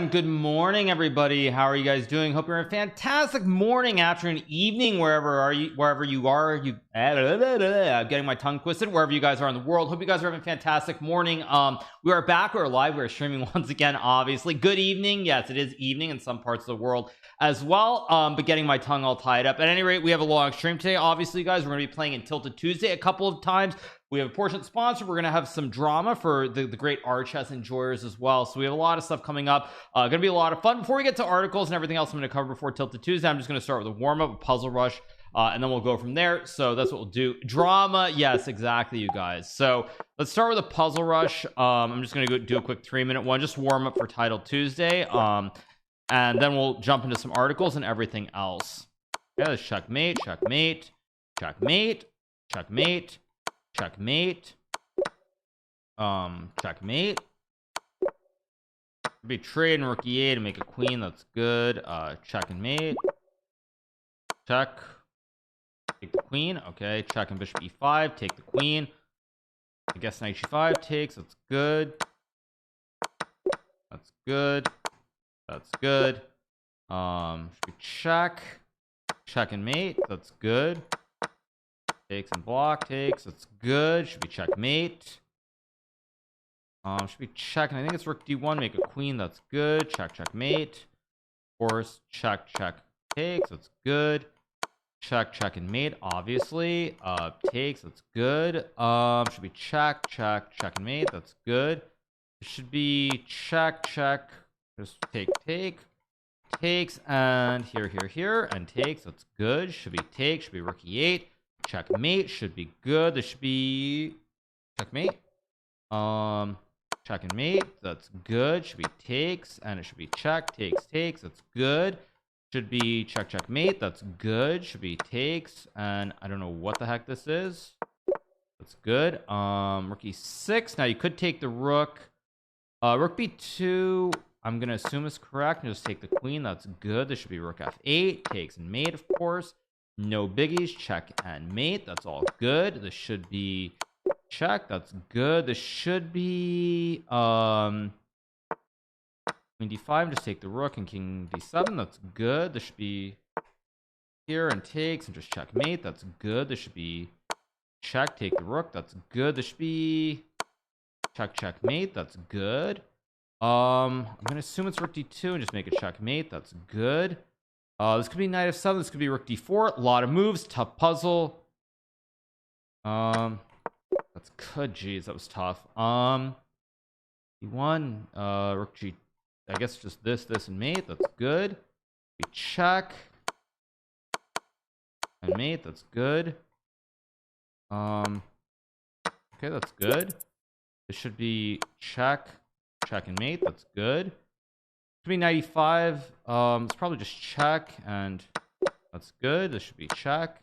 and good morning everybody. How are you guys doing? Hope you're in a fantastic morning, afternoon, evening, wherever you are. Getting my tongue twisted. Wherever you guys are in the world, hope you guys are having a fantastic morning. We are back, we're live, we're streaming once again, obviously. Good evening. Yes, it is evening in some parts of the world as well, but getting my tongue all tied up. At any rate, we have a long stream today. Obviously, you guys, we're going to be playing in Tilted Tuesday a couple of times. We have a portion sponsor. We're going to have some drama for the great RChess enjoyers as well. So we have a lot of stuff coming up. Going to be a lot of fun. Before we get to articles and everything else I'm going to cover before Tilted Tuesday, I'm just going to start with a warm-up, a puzzle rush, and then we'll go from there. So that's what we'll do. Drama, yes, exactly, you guys. So let's start with a puzzle rush. I'm just going to go do a quick 3-minute one, just warm up for Title Tuesday, and then we'll jump into some articles and everything else. Yeah, let's checkmate, checkmate, checkmate, checkmate, checkmate, checkmate. Be trade and rook e8 to make a queen. That's good. Check and mate. Check. Take the queen. Okay. Check and bishop e5. Take the queen. I guess knight g5 takes. That's good. That's good. That's good. Should be check. Check and mate. That's good. Takes and block. Takes. That's good. Should be checkmate. Should be check, and I think it's rook d1, make a queen. That's good. Check, checkmate. Of course, check, check, takes. That's good. Check, check, and mate. Obviously, takes. That's good. Should be check, check, check, and mate. That's good. It should be check, check. Just take, take, takes, and here, and takes. That's good. Should be take. Should be rook e8. Checkmate. Should be good. This should be checkmate. Check and mate. That's good. Should be takes, and it should be check, takes, takes. That's good. Should be check, check, mate. That's good. Should be takes, and I don't know what the heck this is. That's good. Rook e6. Now you could take the rook. Rook b2. I'm gonna assume is correct and just take the queen. That's good. This should be rook f8. Takes and mate, of course. No biggies. Check and mate. That's all good. This should be check. That's good. This should be queen d5. Just take the rook and king d7. That's good. This should be here and takes and just checkmate. That's good. This should be check. Take the rook. That's good. This should be check, checkmate. That's good. I'm gonna assume it's rook d2 and just make a checkmate. That's good. This could be knight f7. This could be rook d4. A lot of moves. Tough puzzle. That's good. Geez, that was tough. E1, rook g. I guess just this, and mate. That's good. We check and mate. That's good. Okay, that's good. This should be check, check and mate. That's good. Should be knight e5. It's probably just check, and that's good. This should be check.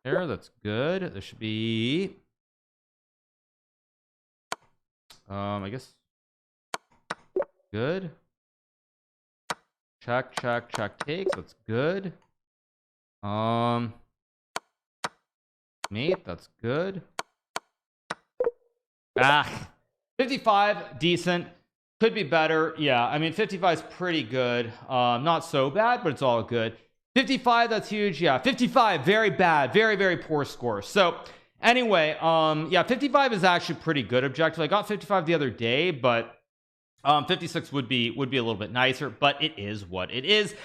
There, that's good. This should be I guess good. Check, check, check takes. That's good. Mate, that's good. 55, decent. Could be better. Yeah, I mean 55 is pretty good. Not so bad, but it's all good. 55, that's huge. Yeah, 55, very bad, very, very poor score. So anyway, yeah, 55 is actually pretty good objective. I got 55 the other day, but 56 would be a little bit nicer, but it is what it is.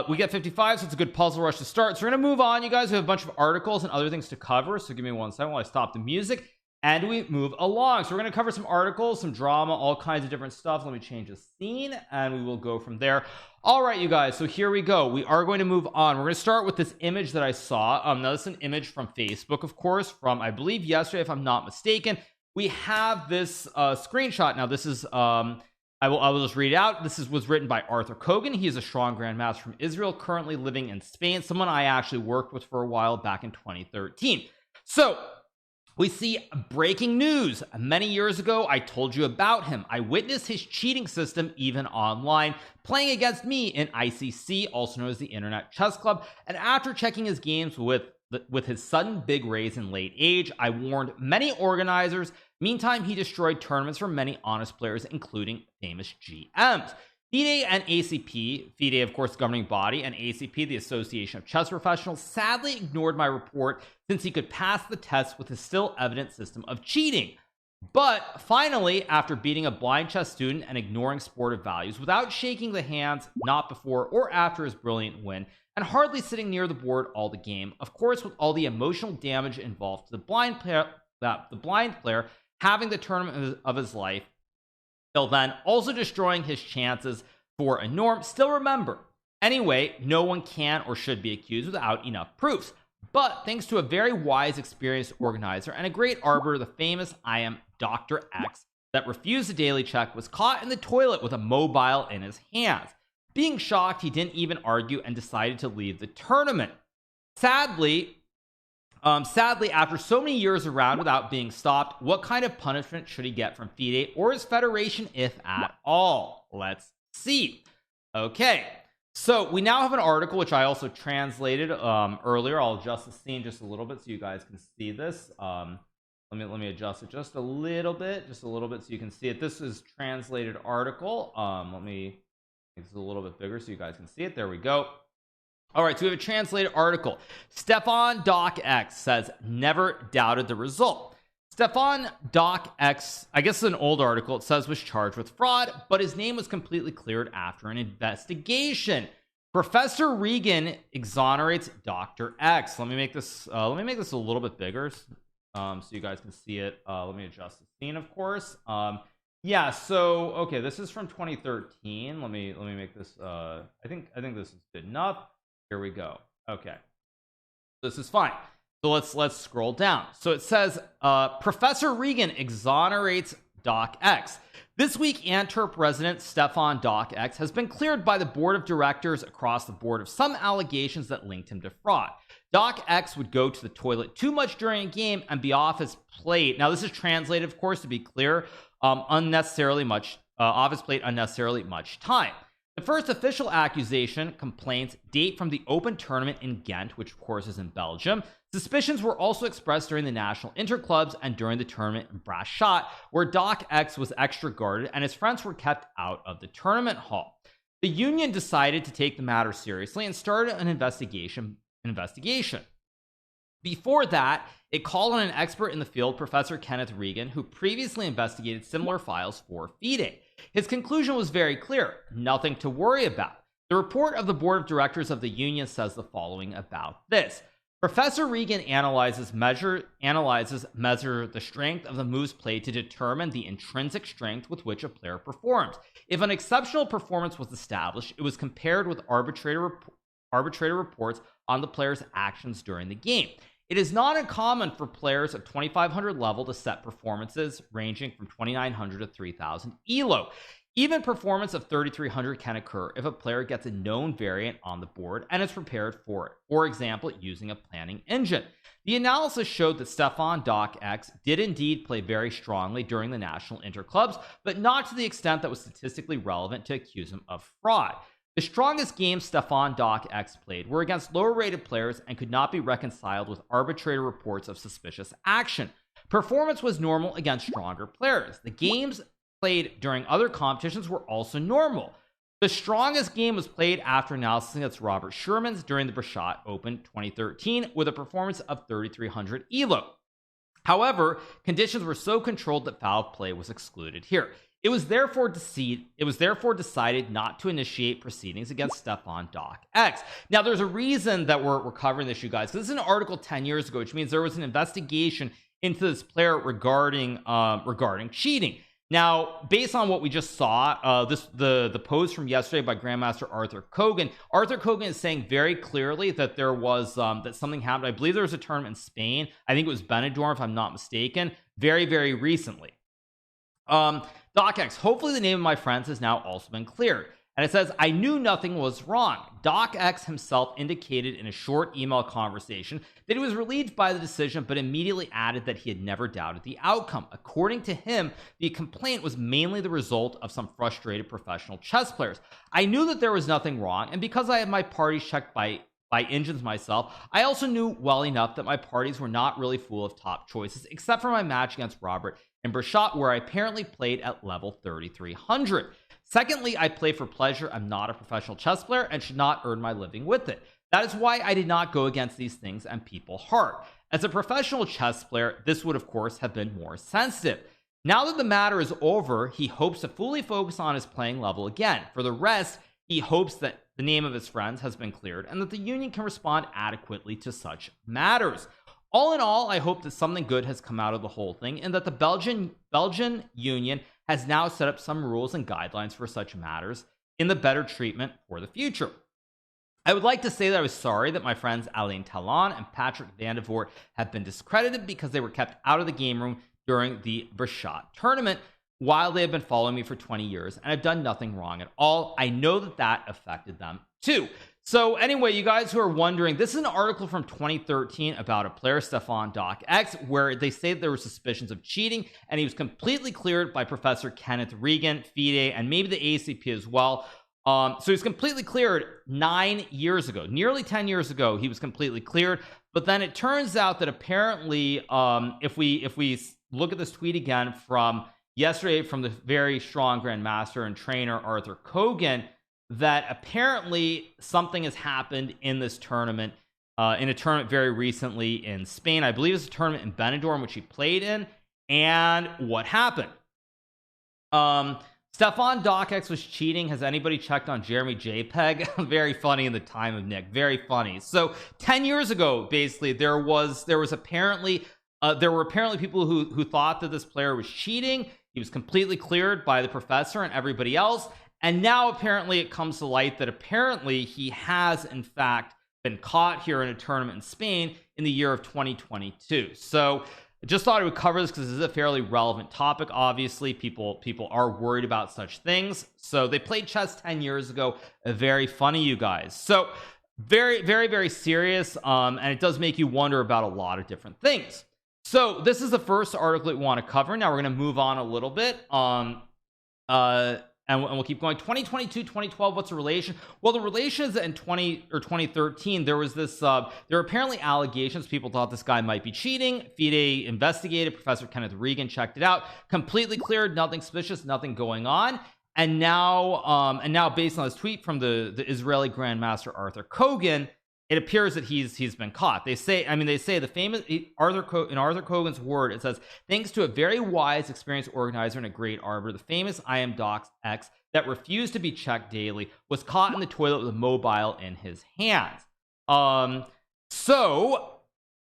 We get 55, so it's a good puzzle rush to start. So we're gonna move on, you guys. We have a bunch of articles and other things to cover, so give me 1 second while I stop the music and we move along. So we're gonna cover some articles, some drama, all kinds of different stuff. Let me change the scene and we will go from there. All right, you guys, so here we go. We are going to move on. We're going to start with this image that I saw. Now this is an image from Facebook, of course, from I believe yesterday, if I'm not mistaken. We have this screenshot. Now this is I will just read it out. This was written by Arthur Kogan. He is a strong grandmaster from Israel, currently living in Spain, someone I actually worked with for a while back in 2013. So we see breaking news. Many years ago, I told you about him. I witnessed his cheating system even online, playing against me in ICC, also known as the Internet Chess Club. And after checking his games with his sudden big raise in late age, I warned many organizers Meantime, he destroyed tournaments for many honest players, including famous GMs. FIDE and ACP, FIDE of course the governing body, and ACP, the Association of Chess Professionals, sadly ignored my report since he could pass the test with a still evident system of cheating. But finally, after beating a blind chess student and ignoring sportive values without shaking the hands, not before or after his brilliant win, and hardly sitting near the board all the game, of course with all the emotional damage involved to the blind player having the tournament of his life, till then also destroying his chances for a norm, still remember, anyway, no one can or should be accused without enough proofs. But thanks to a very wise, experienced organizer and a great arbiter, the famous I am Dr. X that refused a daily check was caught in the toilet with a mobile in his hands. Being shocked, he didn't even argue and decided to leave the tournament. Sadly, after so many years around without being stopped, what kind of punishment should he get from FIDE or his federation, if at all? Let's see. Okay, so we now have an article which I also translated earlier. I'll adjust the scene just a little bit so you guys can see this. Let me adjust it just a little bit so you can see it. This is translated article. Let me make this a little bit bigger so you guys can see it. There we go. All right, so we have a translated article. Stefan Docx says, never doubted the result. Stefan Docx, I guess it's an old article, it says was charged with fraud, but his name was completely cleared after an investigation. Professor Regan exonerates Dr. X. Let me make this a little bit bigger so you guys can see it. Let me adjust the scene, of course. Yeah, so okay, this is from 2013. Let me make this I think this is good enough. Here we go. Okay, this is fine. So let's scroll down. So it says Professor Regan exonerates Doc X. This week, Antwerp resident Stefan Docx has been cleared by the board of directors across the board of some allegations that linked him to fraud. Doc X would go to the toilet too much during a game and be off his plate. Now this is translated, of course, to be clear, unnecessarily much off his plate unnecessarily much time. The first official accusation complaints date from the Open tournament in Ghent, which of course is in Belgium. Suspicions were also expressed during the national interclubs and during the tournament in Braschaat, where Doc X was extra guarded and his friends were kept out of the tournament hall. The union decided to take the matter seriously and started an investigation. Before that, it called on an expert in the field, Professor Kenneth Regan, who previously investigated similar files for FIDE. His conclusion was very clear: nothing to worry about. The report of the board of directors of the union says the following about this. Professor Regan measure the strength of the moves played to determine the intrinsic strength with which a player performs. If an exceptional performance was established, it was compared with arbitrator reports on the player's actions during the game. It is not uncommon for players at 2500 level to set performances ranging from 2900 to 3000 elo. Even performance of 3300 can occur if a player gets a known variant on the board and is prepared for it, for example using a planning engine. The analysis showed that Stefan Docx did indeed play very strongly during the national interclubs, but not to the extent that was statistically relevant to accuse him of fraud. The strongest games Stefan Docx played were against lower rated players and could not be reconciled with arbitrator reports of suspicious action. Performance was normal against stronger players. The games played during other competitions were also normal. The strongest game was played after analysis against Robert Sherman's during the Braschaat Open 2013 with a performance of 3300 elo. However, conditions were so controlled that foul play was excluded here. It was therefore decided not to initiate proceedings against Stefan Docx. Now, there's a reason that we're covering this, you guys, because this is an article 10 years ago, which means there was an investigation into this player regarding cheating. Now, based on what we just saw, the post from yesterday by Grandmaster Arthur Kogan is saying very clearly that there was that something happened. I believe there was a tournament in Spain. I think it was Benidorm, if I'm not mistaken, very, very recently. Docx, hopefully the name of my friends has now also been cleared. And it says, I knew nothing was wrong. Docx himself indicated in a short email conversation that he was relieved by the decision, but immediately added that he had never doubted the outcome. According to him, the complaint was mainly the result of some frustrated professional chess players. I knew that there was nothing wrong, and because I had my parties checked by engines myself, I also knew well enough that my parties were not really full of top choices, except for my match against Robert in in Brashot, where I apparently played at level 3300. Secondly, I play for pleasure. I'm not a professional chess player and should not earn my living with it. That is why I did not go against these things and people hard. As a professional chess player, this would of course have been more sensitive. Now that the matter is over, he hopes to fully focus on his playing level again. For the rest, he hopes that the name of his friends has been cleared and that the union can respond adequately to such matters. All in all, I hope that something good has come out of the whole thing and that the Belgian union has now set up some rules and guidelines for such matters in the better treatment for the future. I would like to say that I was sorry that my friends Alain Talon and Patrick Vandevort have been discredited because they were kept out of the game room during the Brashot tournament while they have been following me for 20 years and I've done nothing wrong at all. I know that that affected them too. So anyway, you guys who are wondering, this is an article from 2013 about a player, Stefan Docx, where they say there were suspicions of cheating and he was completely cleared by Professor Kenneth Regan, FIDE, and maybe the ACP as well. So he was completely cleared 9 years ago, nearly 10 years ago. He was completely cleared, but then it turns out that apparently, if we look at this tweet again from yesterday from the very strong grandmaster and trainer Arthur Kogan, that apparently something has happened in this tournament, in a tournament very recently in Spain. I believe it's a tournament in Benidorm, which he played in. And what happened? Stefan Docx was cheating. Has anybody checked on Jeremy JPEG? Very funny in the time of Nick. Very funny. So 10 years ago, basically, there were apparently people who thought that this player was cheating. He was completely cleared by the professor and everybody else. And now apparently it comes to light that apparently he has in fact been caught here in a tournament in Spain in the year of 2022. So I just thought I would cover this because this is a fairly relevant topic. Obviously, people are worried about such things. So they played chess 10 years ago. Very funny, you guys. So very, very, very serious. And it does make you wonder about a lot of different things. So this is the first article we want to cover. Now we're going to move on a little bit. And we'll keep going. 2022, 2012, what's the relation? Well, the relation is that in 2013, there was this, there were apparently allegations. People thought this guy might be cheating. FIDE investigated. Professor Kenneth Regan checked it out. Completely cleared. Nothing suspicious. Nothing going on. And now based on this tweet from the Israeli Grandmaster Arthur Kogan, it appears that he's been caught. They say the famous in Arthur Kogan's word, it says, thanks to a very wise, experienced organizer and a great arbiter, the famous Docx that refused to be checked daily was caught in the toilet with a mobile in his hands. So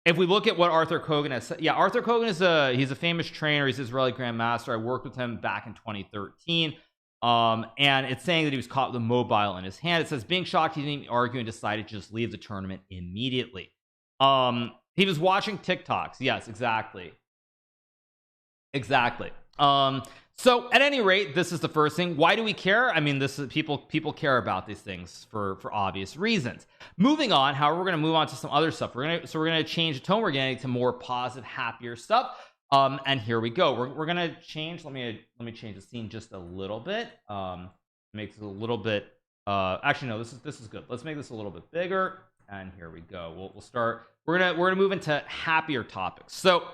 if we look at what Arthur Kogan has said, yeah, Arthur Kogan he's a famous trainer. He's Israeli Grandmaster. I worked with him back in 2013. And it's saying that he was caught with a mobile in his hand. It says being shocked he didn't argue and decided to just leave the tournament immediately. He was watching TikToks. Yes, exactly. So at any rate, this is the first thing. Why do we care? I mean, this is people care about these things for obvious reasons. Moving on, however, we're going to move on to some other stuff. We're going to change the tone. We're getting to more positive, happier stuff. And here we go. We're gonna change. Let me change the scene just a little bit. Makes it a little bit. Actually, no. This is good. Let's make this a little bit bigger. And here we go. We'll start. We're gonna move into happier topics. So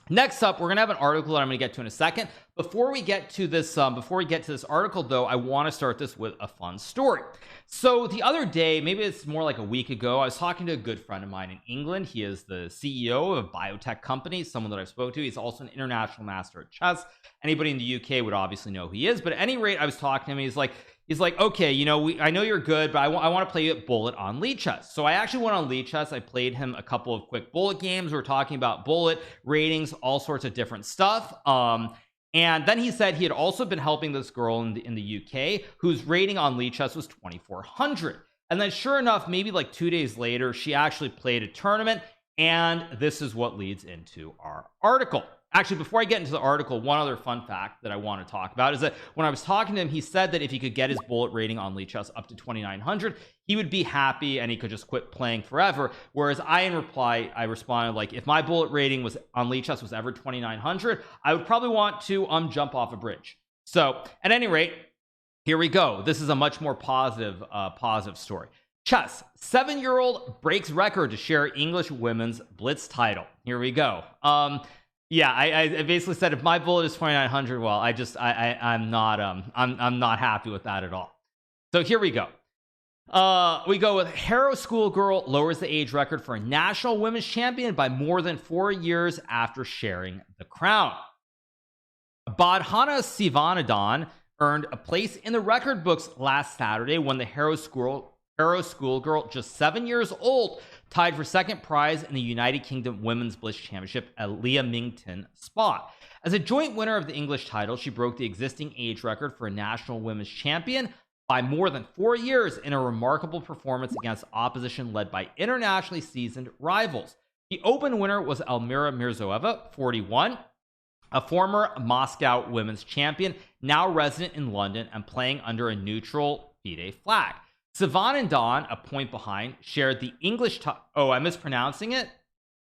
next up, we're gonna have an article that I'm gonna get to in a second. Before we get to this article, though, I want to start this with a fun story. So the other day, maybe it's more like a week ago, I was talking to a good friend of mine in England. He is the CEO of a biotech company, someone that I've spoken to. He's also an international master at chess. Anybody in the UK would obviously know who he is. But at any rate, I was talking to him. He's like, okay, you know, I know you're good, but I want to play you at Bullet on Lead Chess. So I actually went on Lead Chess. I played him a couple of quick Bullet games. We were talking about Bullet ratings, all sorts of different stuff. And then he said he had also been helping this girl in the UK whose rating on Lead Chess was 2400. And then sure enough, maybe like 2 days later, she actually played a tournament. And this is what leads into our article. Actually, before I get into the article, one other fun fact that I want to talk about is that when I was talking to him, he said that if he could get his Bullet rating on Lead Chess up to 2900, he would be happy and he could just quit playing forever. Whereas in reply, I responded like, if my Bullet rating was on Lead Chess was ever 2900, I would probably want to jump off a bridge. So at any rate, here we go. This is a much more positive story. Chess, 7-year-old breaks record to share English women's blitz title. Here we go. yeah, I basically said if my bullet is 2900, well, I'm not happy with that at all. So here we go. We go with Harrow Schoolgirl lowers the age record for a national women's champion by more than 4 years after sharing the crown. Bodhana Sivanandan earned a place in the record books last Saturday when the Harrow Schoolgirl, just 7 years old, tied for second prize in the United Kingdom Women's Blitz Championship at Leamington Spa. As a joint winner of the English title, she broke the existing age record for a national women's champion by more than 4 years in a remarkable performance against opposition led by internationally seasoned rivals. The open winner was Elmira Mirzoeva, 41, a former Moscow women's champion, now resident in London and playing under a neutral FIDE flag. Sivanandan, a point behind, shared the English oh, I'm mispronouncing it.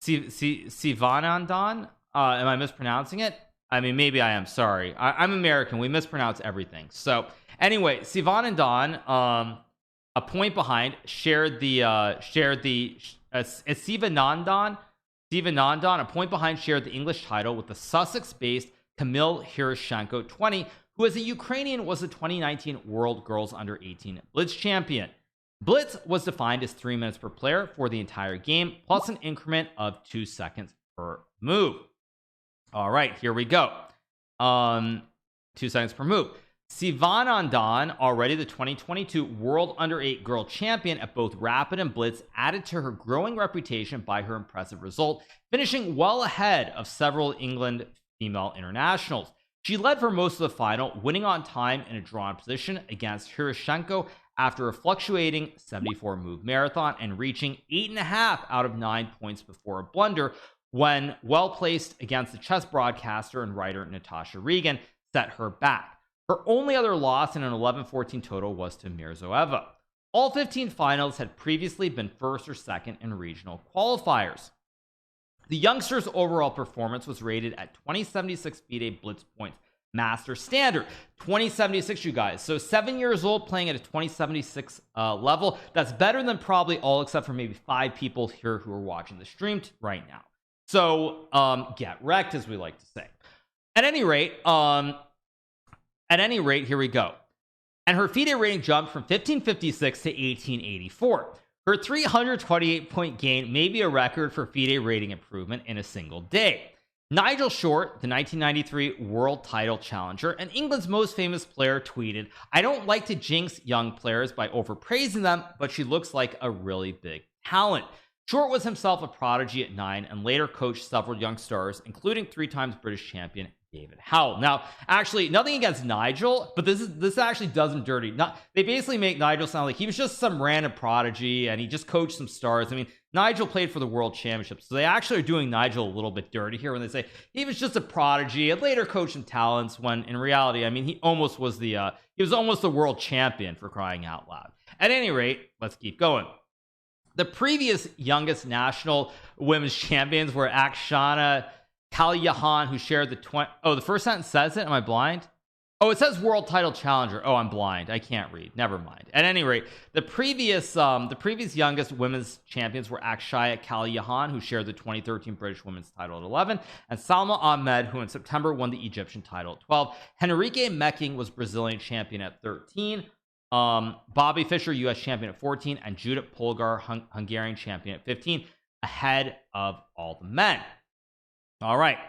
Sivanandan, am I mispronouncing it? I mean, maybe I am. Sorry, I'm American. We mispronounce everything. So anyway, Sivanandan, a point behind, shared the Sivanandan, a point behind, shared the English title with the Sussex-based Kamil Hiroshenko, 20, who as a Ukrainian was the 2019 World Girls Under 18 Blitz champion. Blitz was defined as 3 minutes per player for the entire game, plus an increment of 2 seconds per move. All right, here we go. 2 seconds per move. Sivanandan, already the 2022 World Under 8 Girl Champion at both Rapid and Blitz, added to her growing reputation by her impressive result, finishing well ahead of several England female internationals. She led for most of the final, winning on time in a drawn position against Hiroshenko after a fluctuating 74-move marathon and reaching 8.5 out of 9 points before a blunder when well placed against the chess broadcaster and writer Natasha Regan set her back. Her only other loss in an 11-14 total was to Mirzoeva. All 15 finals had previously been first or second in regional qualifiers. The youngster's overall performance was rated at 2076 FIDE Blitz points master standard. 2076, you guys. So 7 years old, playing at a 2076 level. That's better than probably all except for maybe 5 people here who are watching the stream right now. So get wrecked, as we like to say. At any rate, here we go. And her FIDE rating jumped from 1556 to 1884. Her 328-point gain may be a record for FIDE rating improvement in a single day. Nigel Short, the 1993 world title challenger and England's most famous player, tweeted, "I don't like to jinx young players by overpraising them, but she looks like a really big talent." Short was himself a prodigy at 9 and later coached several young stars, including 3 times British champion David Howell. Now, actually, nothing against Nigel, but this actually does him dirty. They basically make Nigel sound like he was just some random prodigy and he just coached some stars. I mean, Nigel played for the World Championship, so they actually are doing Nigel a little bit dirty here when they say he was just a prodigy and later coached some talents. When in reality, I mean, he was almost the world champion, for crying out loud. At any rate, let's keep going. The previous youngest national women's champions were Akshana Kalyahan, who shared the the first sentence says it. Am I blind? Oh, it says world title challenger. Oh, I'm blind. I can't read. Never mind. At any rate, the previous youngest women's champions were Akshaya Kalyahan, who shared the 2013 British women's title at 11, and Salma Ahmed, who in September won the Egyptian title at 12. Henrique Mecking was Brazilian champion at 13. Bobby Fischer, US champion at 14, and Judith Polgar, Hungarian champion at 15, ahead of all the men. All right.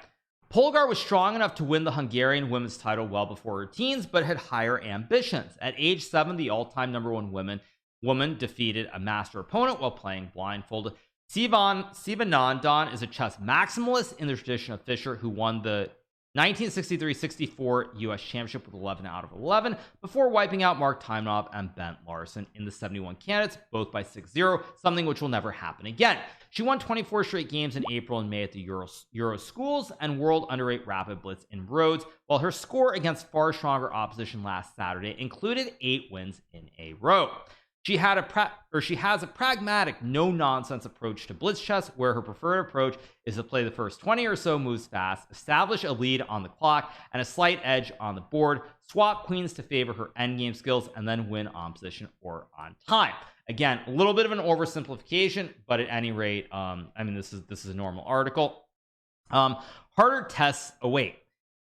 Polgar was strong enough to win the Hungarian women's title well before her teens, but had higher ambitions. At age 7, the all-time #1 woman defeated a master opponent while playing blindfolded. Sivanandan is a chess maximalist in the tradition of Fischer, who won the 1963-64 US Championship with 11 out of 11 before wiping out Mark Timanov and Bent Larson in the 71 candidates, both by 6-0, something which will never happen again. She won 24 straight games in April and May at the Euro Schools and World Under 8 Rapid Blitz in Rhodes, while her score against far stronger opposition last Saturday included 8 wins in a row. She has a pragmatic, no-nonsense approach to blitz chess, where her preferred approach is to play the first 20 or so moves fast, establish a lead on the clock and a slight edge on the board, swap queens to favor her endgame skills, and then win on position or on time. Again, a little bit of an oversimplification, but at any rate, I mean, this is a normal article. Harder tests await.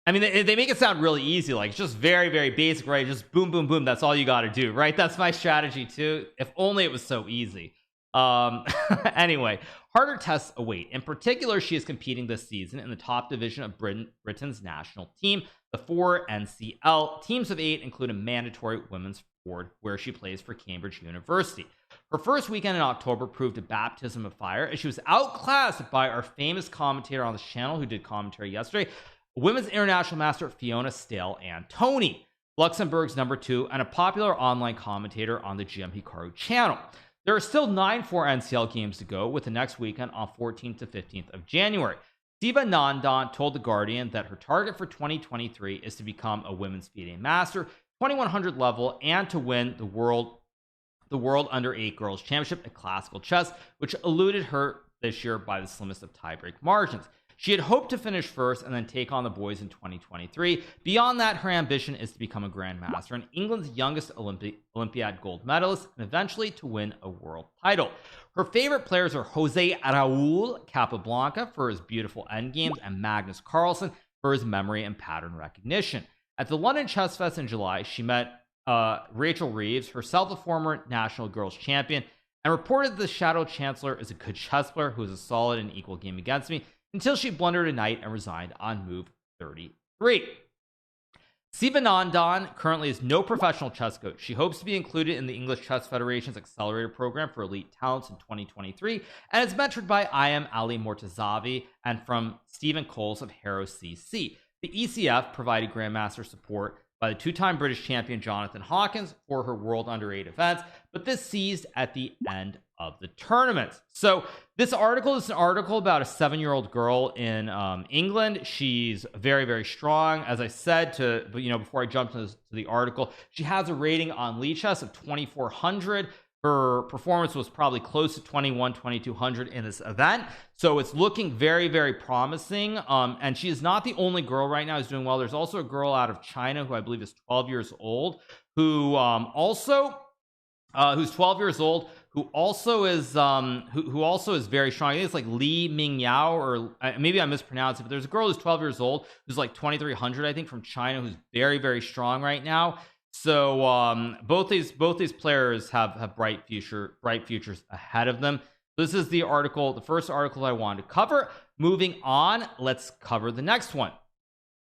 I mean, they make it sound really easy, like it's just very, very basic, right? Just boom, boom, boom. That's all you got to do, right? That's my strategy too. If only it was so easy. Anyway, harder tests await. In particular, she is competing this season in the top division of Britain's national team, the 4 NCL. Teams of 8 include a mandatory women's board where she plays for Cambridge University. Her first weekend in October proved a baptism of fire as she was outclassed by our famous commentator on this channel who did commentary yesterday, women's international master Fiona Stale and Tony, Luxembourg's number 2 and a popular online commentator on the GMHikaru channel. There are still 9 4NCL games to go, with the next weekend on 14th to 15th of January. Sivanandan told The Guardian that her target for 2023 is to become a women's FIDE master, 2100 level, and to win the world under 8 girls championship at classical chess, which eluded her this year by the slimmest of tiebreak margins. She had hoped to finish first and then take on the boys in 2023. Beyond that, her ambition is to become a grandmaster and England's youngest Olympiad gold medalist, and eventually to win a world title. Her favorite players are Jose Raul Capablanca for his beautiful endgames and Magnus Carlsen for his memory and pattern recognition. At the London Chess Fest in July, she met Rachel Reeves, herself a former national girls champion, and reported the Shadow Chancellor is a good chess player who is a solid and equal game against me, until she blundered a knight and resigned on move 33. Sivanandan currently is no professional chess coach. She hopes to be included in the English Chess Federation's accelerator program for elite talents in 2023 and is mentored by IM Ali Mortazavi and from Stephen Coles of Harrow CC. The ECF provided grandmaster support by the 2-time British champion Jonathan Hawkins for her World Under 8 events, but this ceased at the end of the tournament. So this article is an article about a 7-year-old girl in England. She's very, very strong. As I said before I jumped into the article, she has a rating on Lichess of 2400. Her performance was probably close to 2200 in this event, so it's looking very, very promising. And she is not the only girl right now who's doing well. There's also a girl out of China who I believe is 12 years old, who's 12 years old, who also is very strong. I think it's like Li Mingyao, or maybe I mispronounced it, but there's a girl who's 12 years old who's like 2300, I think, from China, who's very, very strong right now. So both these players have bright futures ahead of them. This is the first article I wanted to cover. Moving on, let's cover the next one.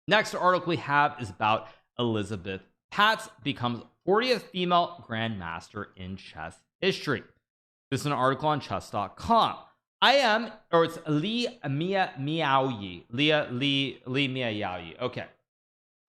Next article we have is about Elisabeth Paehtz becomes 40th female grandmaster in chess history. This is an article on chess.com. It's Li Miaoyi. Li Miaoyi. Okay.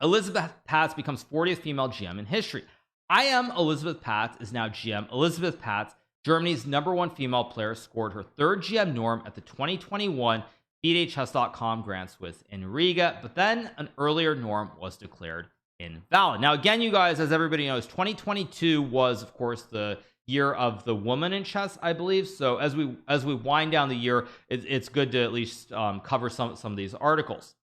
Elisabeth Paehtz becomes 40th female GM in history. Elisabeth Paehtz is now GM. Elisabeth Paehtz, Germany's #1 female player, scored her 3rd GM norm at the 2021 FIDE-Chess.com Grand Swiss in Riga, but then an earlier norm was declared invalid. Now, again, you guys, as everybody knows, 2022 was, of course, the year of the woman in chess, I believe. So as we wind down the year, it's good to at least cover some of these articles.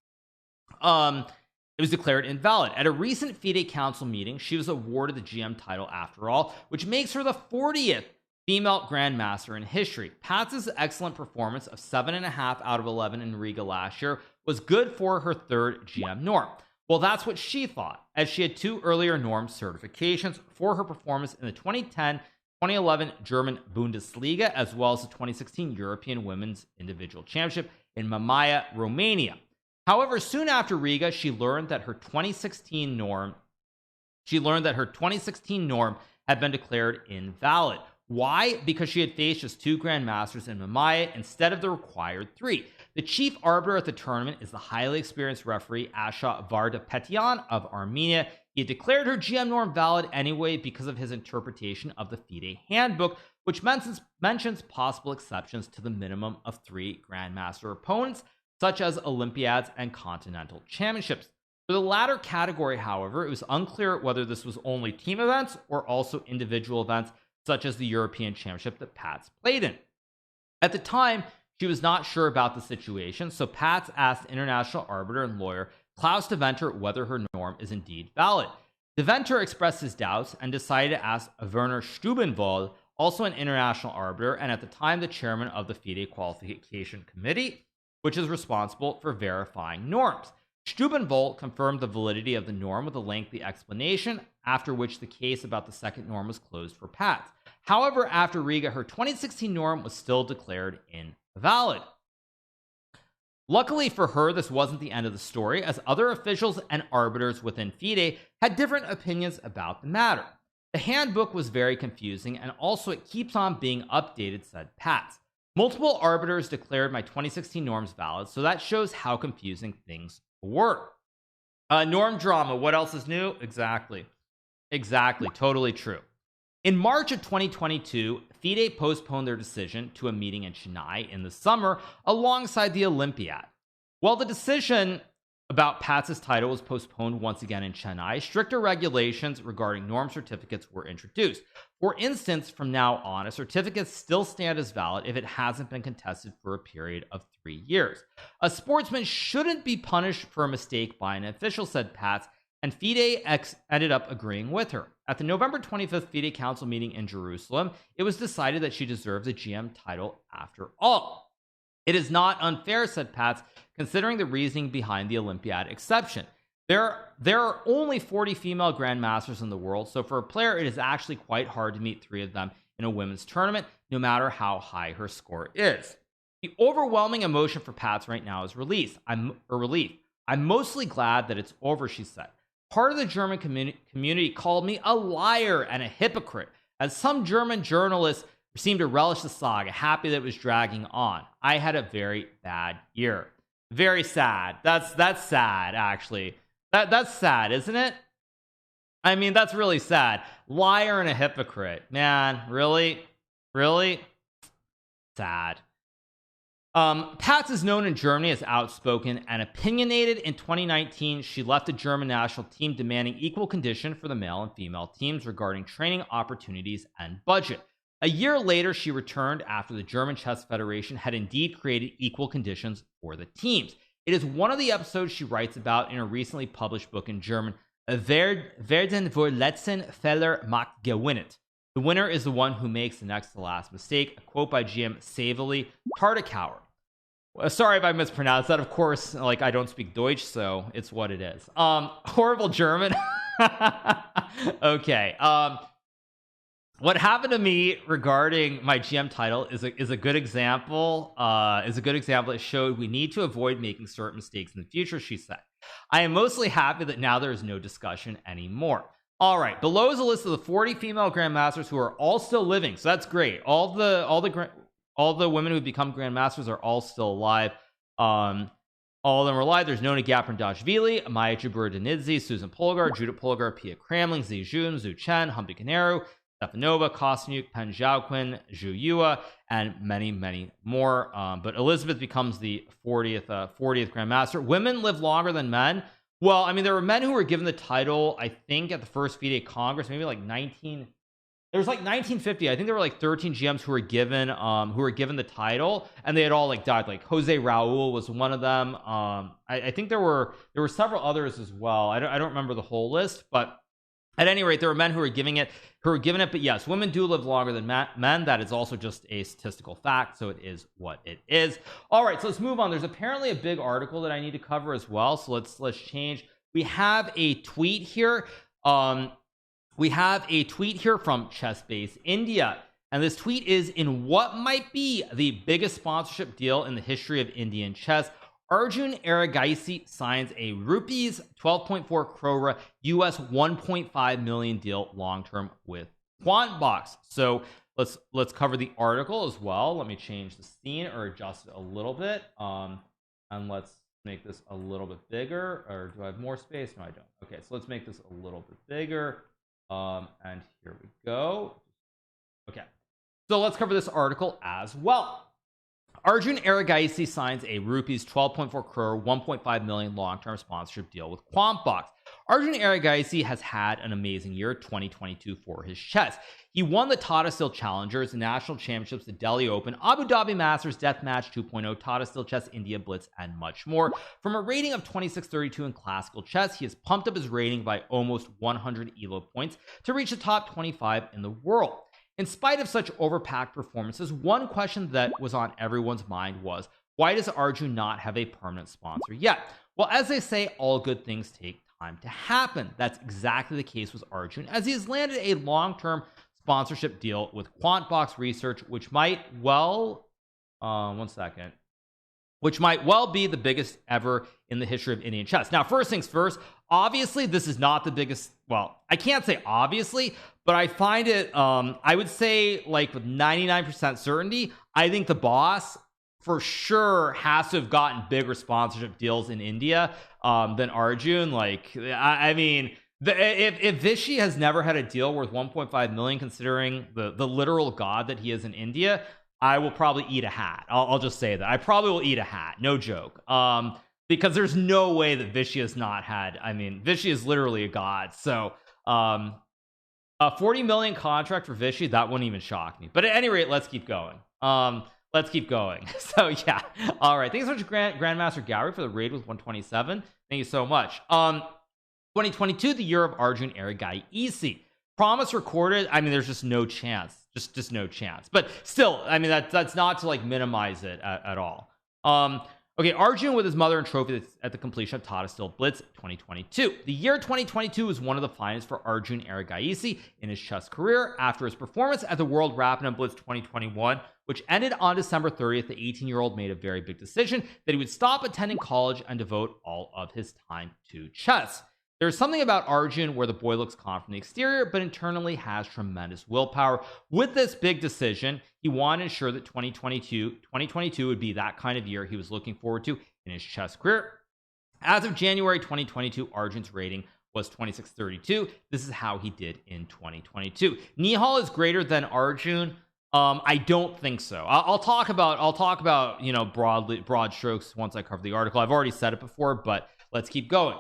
It was declared invalid. At a recent FIDE Council meeting, she was awarded the GM title after all, which makes her the 40th female grandmaster in history. Paetz's excellent performance of 7.5 out of 11 in Riga last year was good for her 3rd GM norm. Well, that's what she thought, as she had 2 earlier norm certifications for her performance in the 2010-2011 German Bundesliga, as well as the 2016 European Women's Individual Championship in Mamaia, Romania. However, soon after Riga, she learned that her 2016 norm had been declared invalid. Why? Because she had faced just 2 grandmasters in Mamaia instead of the required 3. The chief arbiter at the tournament is the highly experienced referee Asha Vardapetyan of Armenia. He had declared her GM norm valid anyway because of his interpretation of the FIDE handbook, which mentions possible exceptions to the minimum of 3 grandmaster opponents, such as Olympiads and continental championships. For the latter category, however, it was unclear whether this was only team events or also individual events, such as the European Championship that Paehtz played in. At the time, she was not sure about the situation, so Paehtz asked international arbiter and lawyer Klaus Deventer whether her norm is indeed valid. Deventer expressed his doubts and decided to ask Werner Stubenwald, also an international arbiter and at the time the chairman of the FIDE Qualification Committee. which is responsible for verifying norms. Stubenvolt confirmed the validity of the norm with a lengthy explanation, after which the case about the second norm was closed for Paehtz. However, after Riga, her 2016 norm was still declared invalid. Luckily for her, this wasn't the end of the story, as other officials and arbiters within FIDE had different opinions about the matter. The handbook was very confusing, and also it keeps on being updated, said Paehtz. Multiple arbiters declared my 2016 norms valid, so that shows how confusing things were. Norm drama, what else is new? Exactly, totally true. In March of 2022, FIDE postponed their decision to a meeting in Chennai in the summer alongside the Olympiad. While the decision about Paetz's title was postponed once again in Chennai, stricter regulations regarding norm certificates were introduced. For instance, from now on, a certificate still stands as valid if it hasn't been contested for a period of 3 years. A sportsman shouldn't be punished for a mistake by an official, said Paehtz, and FIDE ended up agreeing with her. At the November 25th FIDE Council meeting in Jerusalem, it was decided that she deserves a GM title after all. It is not unfair, said Paehtz, considering the reasoning behind the Olympiad exception. There are only 40 female grandmasters in the world, so for a player it is actually quite hard to meet 3 of them in a women's tournament, no matter how high her score is. The overwhelming emotion for Paehtz right now is relief. I'm mostly glad that it's over, she said. Part of the German community called me a liar and a hypocrite, as some German journalists seemed to relish the saga, happy that it was dragging on. I had a very bad year. Very sad. That's sad, actually. That's sad, isn't it? I mean, that's really sad. Liar and a hypocrite. Man, really? Sad. Paehtz is known in Germany as outspoken and opinionated. In 2019, she left the German national team demanding equal condition for the male and female teams regarding training opportunities and budget. A year later, she returned after the German Chess Federation had indeed created equal conditions for the teams. It is one of the episodes she writes about in a recently published book in German, Werden vor letzten Fehler macht gewinnet. The winner is the one who makes the next to last mistake. A quote by GM Savely Tartakauer. Sorry if I mispronounced that. Of course, like, I don't speak Deutsch, so it's what it is. Horrible German. Okay. What happened to me regarding my GM title is a good example. It showed we need to avoid making certain mistakes in the future, she said. I am mostly happy that now there is no discussion anymore. All right, below is a list of the 40 female grandmasters who are all still living, so that's great. All the women who become grandmasters are all still alive. All of them are alive. There's Nona Gaprindashvili, Maya Jabur-Danidze, Susan Polgar, Judith Polgar, Pia Kramling, Zi Jun, Zhu Chen, Humpty Canero, Stefanova, Kosniuk, Pen Zhaoqun, Zhu Yua, and many, many more. But Elisabeth becomes the 40th grandmaster. Women live longer than men. Well, I mean, there were men who were given the title, I think, at the first FIDE Congress, maybe like 1950. I think there were like 13 GMs who were given the title, and they had all like died. Like Jose Raul was one of them. I think there were several others as well. I don't remember the whole list, but at any rate, there were men who were given it. But yes, women do live longer than men. That is also just a statistical fact, so it is what it is. All right, so let's move on. There's apparently a big article that I need to cover as well, so let's change. We have a tweet here. From ChessBase India, and this tweet is in what might be the biggest sponsorship deal in the history of Indian chess. Arjun Erigaisi signs a rupees 12.4 crore US 1.5 million deal long-term with QuantBox. So let's cover the article as well. Let me change the scene or adjust it a little bit, and let's make this a little bit bigger. Or do I have more space? No, I don't. Okay, so let's make this a little bit bigger, and here we go. Okay, so let's cover this article as well. Arjun Erigaisi signs a rupees 12.4 crore 1.5 million long-term sponsorship deal with QuantBox. Arjun Erigaisi has had an amazing year 2022 for his chess. He won the Tata Steel Challengers, the National Championships, the Delhi Open, Abu Dhabi Masters, Deathmatch 2.0, Tata Steel Chess, India Blitz, and much more. From a rating of 2632 in classical chess, he has pumped up his rating by almost 100 ELO points to reach the top 25 in the world. In spite of such overpacked performances, one question that was on everyone's mind was, Why does Arjun not have a permanent sponsor yet? Well, as they say, all good things take time to happen. That's exactly the case with Arjun, as he has landed a long-term sponsorship deal with QuantBox Research, which might well which might well be the biggest ever in the history of Indian chess. Now, first things first, obviously this is not the biggest, well, I can't say obviously, but I find it I would say like with 99% certainty, I think the boss for sure has to have gotten bigger sponsorship deals in India than Arjun. Like I mean, if Vishy has never had a deal worth 1.5 million, considering the literal god that he is in India, I will probably eat a hat. I'll just say that I probably will eat a hat, no joke, because there's no way that Vishy has not had, I mean, Vishy is literally a god. So a 40 million contract for Vishy, that wouldn't even shock me. But at any rate, let's keep going. Let's keep going. So yeah, all right, thanks so much, Grandmaster Gary, for the raid with 127. Thank you so much. 2022, the year of Arjun Erigaisi. Promise recorded, I mean, there's just no chance, just no chance, but still, I mean, that's not to like minimize it at all. Okay, Arjun with his mother and trophy at the completion of Tata Steel Blitz 2022. The year 2022 was one of the finest for Arjun Erigaisi in his chess career after his performance at the World Rapid and Blitz 2021, which ended on December 30th. The 18-year-old made a very big decision that he would stop attending college and devote all of his time to chess. There's something about Arjun where the boy looks calm from the exterior, but internally has tremendous willpower. With this big decision, he wanted to ensure that 2022 would be that kind of year he was looking forward to in his chess career. As of January 2022, Arjun's rating was 2632. This is how he did in 2022. Nihal is greater than Arjun. I don't think so. I'll talk about you know, broad strokes once I cover the article. I've already said it before, but let's keep going.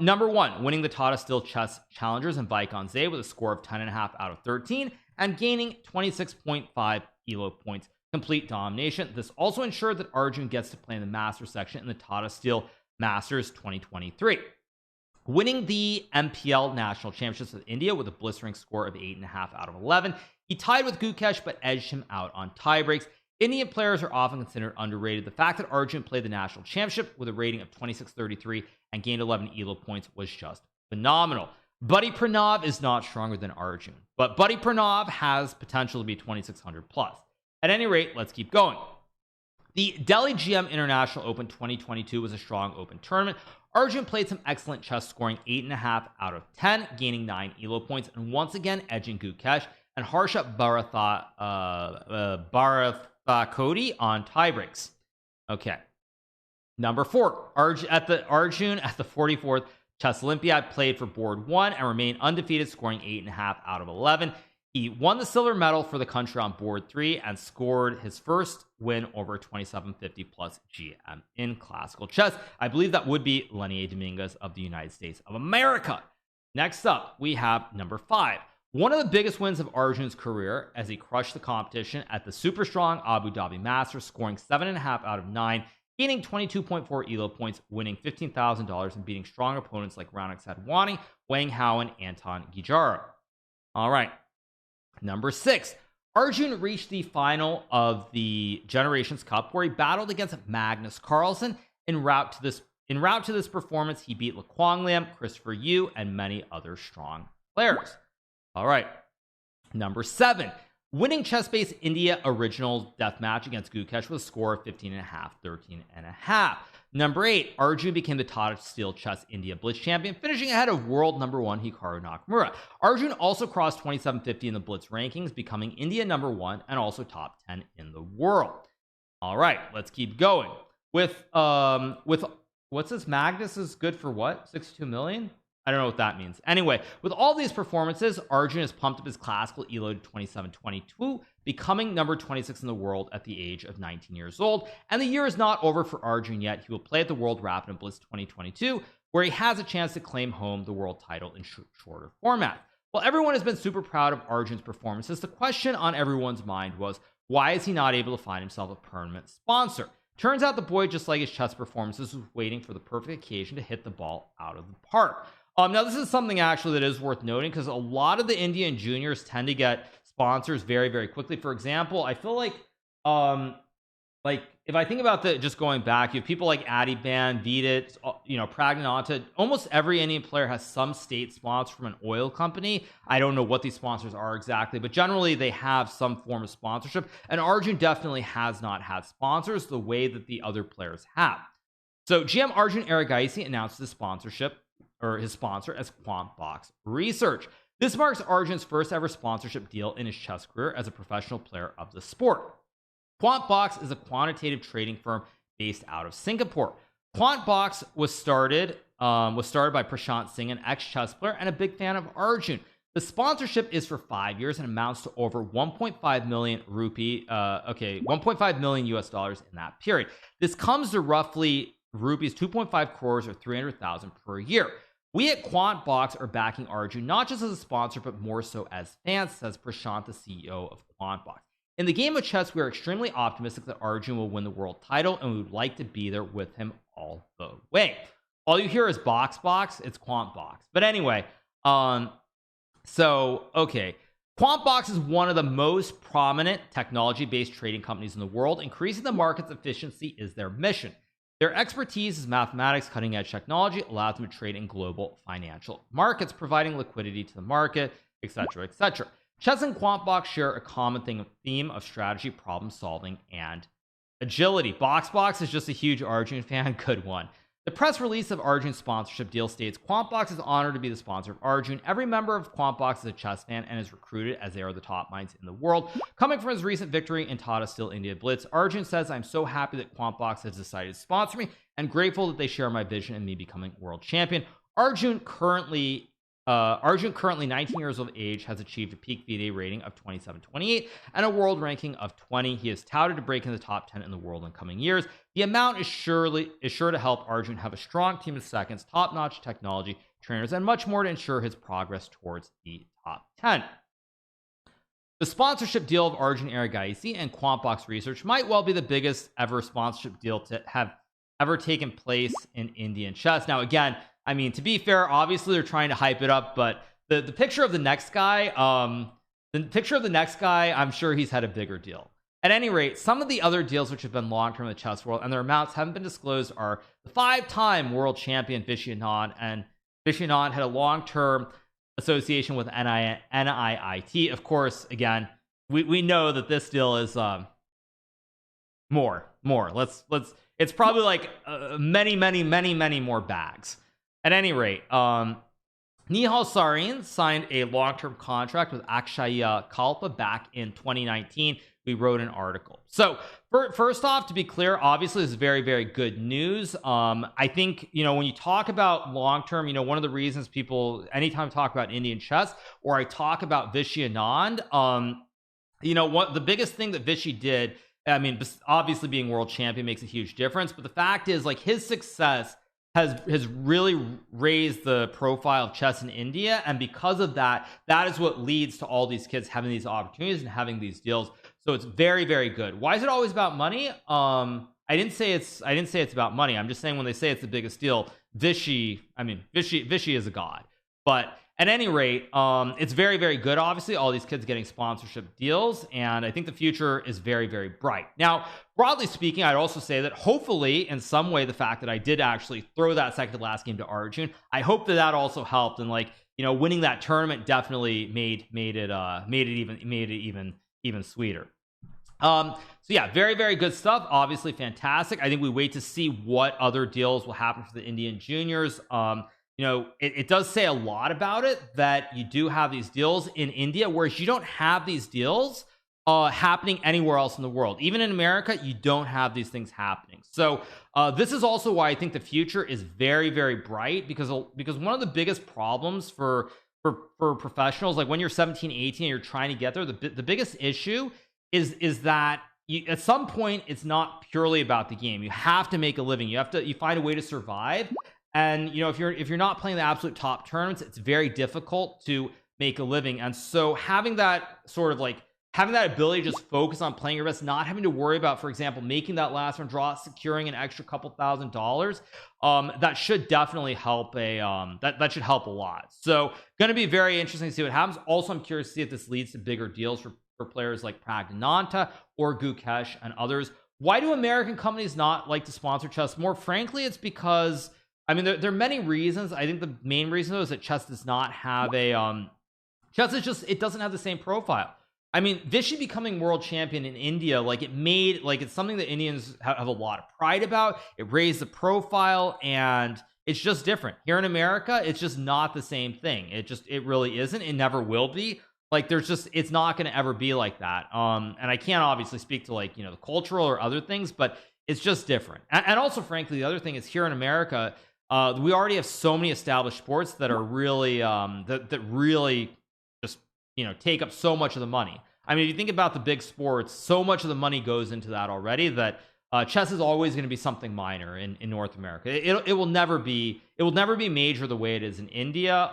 Number 1, winning the Tata Steel Chess Challengers in Vaikonze with a score of 10.5 out of 13 and gaining 26.5 ELO points, complete domination. This also ensured that Arjun gets to play in the Master section in the Tata Steel Masters 2023. Winning the MPL National Championships of India with a blistering score of 8.5 out of 11. He tied with Gukesh but edged him out on tie breaks. Indian players are often considered underrated. The fact that Arjun played the national championship with a rating of 2633 and gained 11 ELO points was just phenomenal. Buddy Pranav is not stronger than Arjun, but Buddy Pranav has potential to be 2600 plus. At any rate, let's keep going. The Delhi GM International Open 2022 was a strong open tournament. Arjun played some excellent chess, scoring 8.5 out of 10, gaining 9 ELO points, and once again edging Gukesh and Harsha Cody on tiebreaks. Okay. Number 4, Arjun at the 44th Chess Olympiad played for board 1 and remained undefeated, scoring 8.5 out of 11. He won the silver medal for the country on board 3 and scored his first win over 2750 plus GM in classical chess. I believe that would be Lenier Dominguez of the United States of America. Next up, we have number 5. One of the biggest wins of Arjun's career, as he crushed the competition at the super strong Abu Dhabi Masters, scoring 7.5 out of 9, gaining 22.4 ELO points, winning $15,000 and beating strong opponents like Raunak Sadhwani, Wang Hao, and Anton Gijara. All right. Number 6, Arjun reached the final of the Generations Cup, where he battled against Magnus Carlsen. En route to this performance, he beat Laquang Liam, Christopher Yu, and many other strong players. All right. Number 7, winning Chess-Based India Originals Deathmatch against Gukesh with a score of 15.5, 13.5. Number 8, Arjun became the Tata Steel Chess India Blitz champion, finishing ahead of world number 1 Hikaru Nakamura. Arjun also crossed 2750 in the Blitz rankings, becoming India number 1 and also top 10 in the world. All right, let's keep going. With what's this? Magnus is good for what? 62 million? I don't know what that means. Anyway, with all these performances, Arjun has pumped up his classical ELO to 2722, becoming number 26 in the world at the age of 19 years old. And the year is not over for Arjun yet. He will play at the World Rapid and Blitz 2022, where he has a chance to claim home the world title in shorter format. While everyone has been super proud of Arjun's performances, the question on everyone's mind was, why is he not able to find himself a permanent sponsor? Turns out the boy, just like his chess performances, was waiting for the perfect occasion to hit the ball out of the park. Now this is something actually that is worth noting, because a lot of the Indian juniors tend to get sponsors very, very quickly. For example, I feel like if I think about just going back, you have people like Adiban, Vidit, you know, Pragnanta. Almost every Indian player has some state sponsor from an oil company. I don't know what these sponsors are exactly, but generally they have some form of sponsorship, and Arjun definitely has not had sponsors the way that the other players have. So GM Arjun Erigaisi announced his sponsorship, or his sponsor, as QuantBox Research. This marks Arjun's first ever sponsorship deal in his chess career as a professional player of the sport. QuantBox is a quantitative trading firm based out of Singapore. QuantBox was started by Prashant Singh, an ex-chess player and a big fan of Arjun. The sponsorship is for 5 years and amounts to over 1.5 million rupee, 1.5 million US dollars in that period. This comes to roughly rupees 2.5 crores or 300,000 per year. We at QuantBox are backing Arjun not just as a sponsor, but more so as fans, says Prashant, the CEO of QuantBox. In the game of chess, we are extremely optimistic that Arjun will win the world title, and we would like to be there with him all the way. All you hear is box, it's QuantBox. But anyway, okay. QuantBox is one of the most prominent technology-based trading companies in the world. Increasing the market's efficiency is their mission. Their expertise is mathematics, cutting-edge technology, allows them to trade in global financial markets, providing liquidity to the market, etc., etc. Chess and QuantBox share a common theme of strategy, problem solving, and agility. Box is just a huge Arjun fan. Good one. The press release of Arjun's sponsorship deal states, QuantBox is honored to be the sponsor of Arjun. Every member of QuantBox is a chess fan and is recruited as they are the top minds in the world. Coming from his recent victory in Tata Steel India Blitz, Arjun says, I'm so happy that QuantBox has decided to sponsor me and grateful that they share my vision in me becoming world champion. Arjun currently 19 years of age, has achieved a peak VOD rating of 27-28 and a world ranking of 20. He is touted to break in the top 10 in the world in coming years. The amount is sure to help Arjun have a strong team of seconds, top-notch technology, trainers, and much more to ensure his progress towards the top 10. The sponsorship deal of Arjun Erigaisi and QuantBox Research might well be the biggest ever sponsorship deal to have ever taken place in Indian chess. Now, again, I mean, to be fair, obviously they're trying to hype it up, but the picture of the next guy, I'm sure he's had a bigger deal. At any rate, some of the other deals which have been long-term in the chess world and their amounts haven't been disclosed are the 5-time world champion Vishy Anand, and Vishy Anand had a long-term association with NIIT. Of course, again, we know that this deal is more. It's probably like many more bags. At any rate, Nihal Sarin signed a long-term contract with Akshaya Kalpa back in 2019. We wrote an article. So first off, to be clear, obviously this is very, very good news. I think, you know, when you talk about long-term, you know, one of the reasons people, anytime I talk about Indian chess or I talk about Vishy Anand, you know, what the biggest thing that Vishy did, I mean, obviously being world champion makes a huge difference, but the fact is, like, his success has really raised the profile of chess in India, and because of that, that is what leads to all these kids having these opportunities and having these deals. So it's very, very good. Why is it always about money? I didn't say it's about money. I'm just saying when they say it's the biggest deal, Vishy is a god. But at any rate, it's very, very good. Obviously, all these kids getting sponsorship deals, and I think the future is very, very bright. Now, broadly speaking, I'd also say that hopefully, in some way, the fact that I did actually throw that second to last game to Arjun, I hope that that also helped, and, like, you know, winning that tournament definitely made it even sweeter. So yeah, very, very good stuff. Obviously, fantastic. I think we wait to see what other deals will happen for the Indian juniors. You know, it does say a lot about it that you do have these deals in India, whereas you don't have these deals happening anywhere else in the world. Even in America, you don't have these things happening. So this is also why I think the future is very, very bright, because one of the biggest problems for professionals, like when you're 17, 18 and you're trying to get there, the biggest issue is that at some point it's not purely about the game. You have to make a living. You find a way to survive. And, you know, if you're not playing the absolute top tournaments, it's very difficult to make a living. And so having that ability to just focus on playing your best, not having to worry about, for example, making that last round draw, securing an extra couple $1,000s, that should definitely help that should help a lot. So going to be very interesting to see what happens. Also, I'm curious to see if this leads to bigger deals for players like Pragnanta or Gukesh and others. why do American companies not like to sponsor chess more? Frankly, it's because I mean there are many reasons. I think the main reason though is that chess does not have a chess is just, it doesn't have the same profile. I mean, Vishy becoming world champion in India, like it made, like it's something that Indians have a lot of pride about. It raised the profile, and it's just different. Here in America, it's just not the same thing. It really isn't. It never will be. Like there's just, it's not going to ever be like that. And I can't obviously speak to like, you know, the cultural or other things, but it's just different. And also, frankly, the other thing is here in America, we already have so many established sports that are really, that really just, you know, take up so much of the money. I mean, if you think about the big sports, so much of the money goes into that already that chess is always going to be something minor in North America. It will never be major the way it is in India.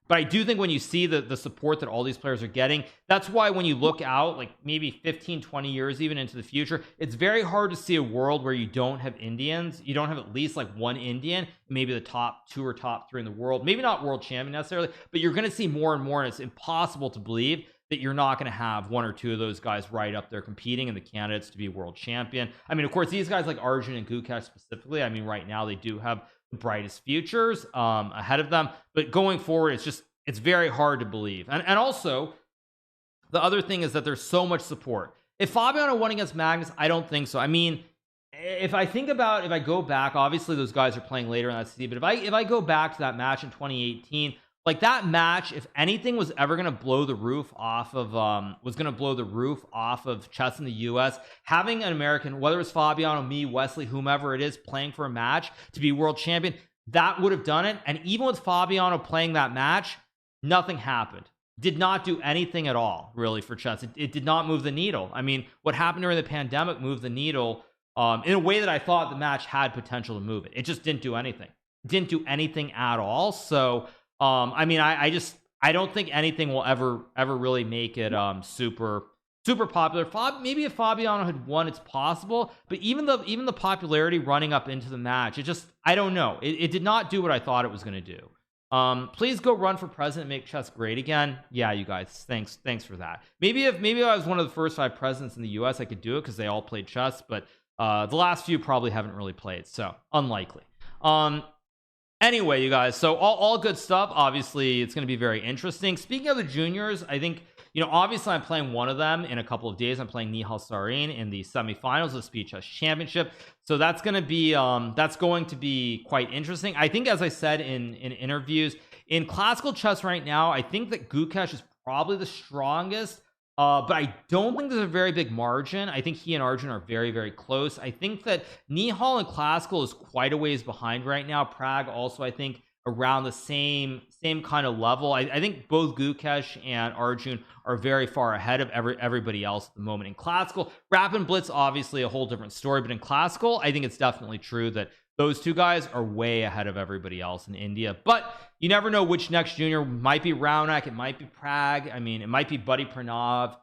But I do think when you see the support that all these players are getting, that's why when you look out like maybe 15-20 years even into the future, it's very hard to see a world where you don't have Indians. You don't have at least like one Indian, maybe the top 2 or top 3 in the world, maybe not world champion necessarily, but you're going to see more and more, and it's impossible to believe that you're not going to have 1 or 2 of those guys right up there competing in the candidates to be world champion. I mean, of course, these guys like Arjun and Gukesh specifically, I mean, right now they do have the brightest futures ahead of them, but going forward, it's very hard to believe. And also, the other thing is that there's so much support. If Fabiano won against Magnus, I don't think so. I mean, if I go back, obviously those guys are playing later in that city, but if I go back to that match in 2018, like that match, if anything was ever going to blow the roof off of chess in the US, having an American, whether it's Fabiano, me, Wesley, whomever it is, playing for a match to be world champion, that would have done it. And even with Fabiano playing that match, nothing happened. Did not do anything at all really for chess. It did not move the needle. I mean, what happened during the pandemic moved the needle in a way that I thought the match had potential to move it. It just didn't do anything. Didn't do anything at all. So I mean, I don't think anything will ever really make it super popular. Maybe if Fabiano had won, it's possible, but even the popularity running up into the match, I don't know. It did not do what I thought it was going to do. Please go run for president and make chess great again. Yeah, you guys, thanks for that. Maybe if I was one of the first 5 presidents in the US, I could do it because they all played chess, but the last few probably haven't really played, so unlikely. Anyway, you guys, so all good stuff. Obviously, it's going to be very interesting. Speaking of the juniors, I think, you know, obviously I'm playing one of them in a couple of days. I'm playing Nihal Sarin in the semifinals of the Speed Chess Championship. So that's going to be quite interesting. I think, as I said in interviews, in classical chess right now, I think that Gukesh is probably the strongest. But I don't think there's a very big margin. I think he and Arjun are very, very close. I think that Nihal in classical is quite a ways behind right now. Prague also, I think, around the same kind of level. I think both Gukesh and Arjun are very far ahead of everybody else at the moment in classical. Rap and Blitz, obviously a whole different story, but in classical, I think it's definitely true that those two guys are way ahead of everybody else in India. But you never know which next junior. Might be Raunak, it might be Prague, I mean, it might be Buddy Pranav.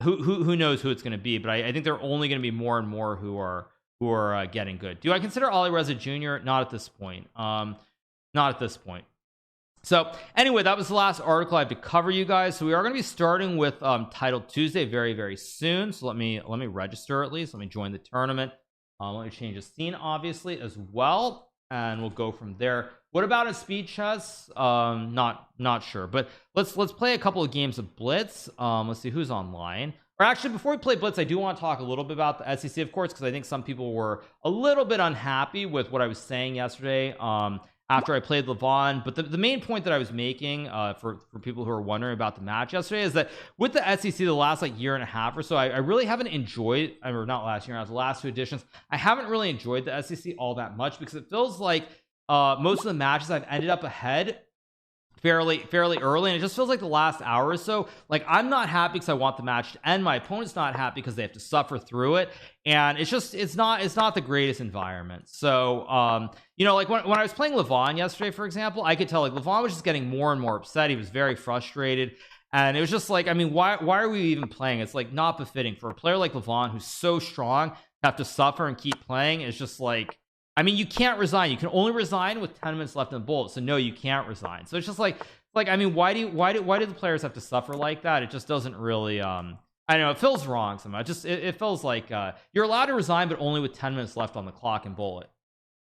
Who knows who it's going to be, but I think there are only going to be more and more who are getting good. Do I consider Ali Reza Jr.? Not at this point. Not at this point. So anyway, that was the last article I have to cover, you guys. So we are going to be starting with Title Tuesday very, very soon. So let me register at least. Let me join the tournament. Let me change the scene, obviously, as well, and we'll go from there. What about a speed chess? Not sure, but let's play a couple of games of Blitz. Let's see who's online. Or actually, before we play Blitz, I do want to talk a little bit about the SEC, of course, because I think some people were a little bit unhappy with what I was saying yesterday after I played Levon. But the main point that I was making for people who are wondering about the match yesterday is that with the SEC the last like year and a half or so, I really haven't enjoyed, or not last year, the last 2 editions, I haven't really enjoyed the SEC all that much because it feels like most of the matches I've ended up ahead fairly early, and it just feels like the last hour or so, like I'm not happy because I want the match to end. My opponent's not happy because they have to suffer through it, and it's not the greatest environment. So you know, like when I was playing Levon yesterday, for example, I could tell like Levon was just getting more and more upset. He was very frustrated, and it was just like, I mean, why are we even playing? It's like not befitting for a player like Levon who's so strong to have to suffer and keep playing. It's just like, I mean, you can't resign. You can only resign with 10 minutes left in the bullet. So no, you can't resign. So it's just like I mean, why do the players have to suffer like that? It just doesn't really I know it feels wrong somehow. It feels like you're allowed to resign, but only with 10 minutes left on the clock and bullet.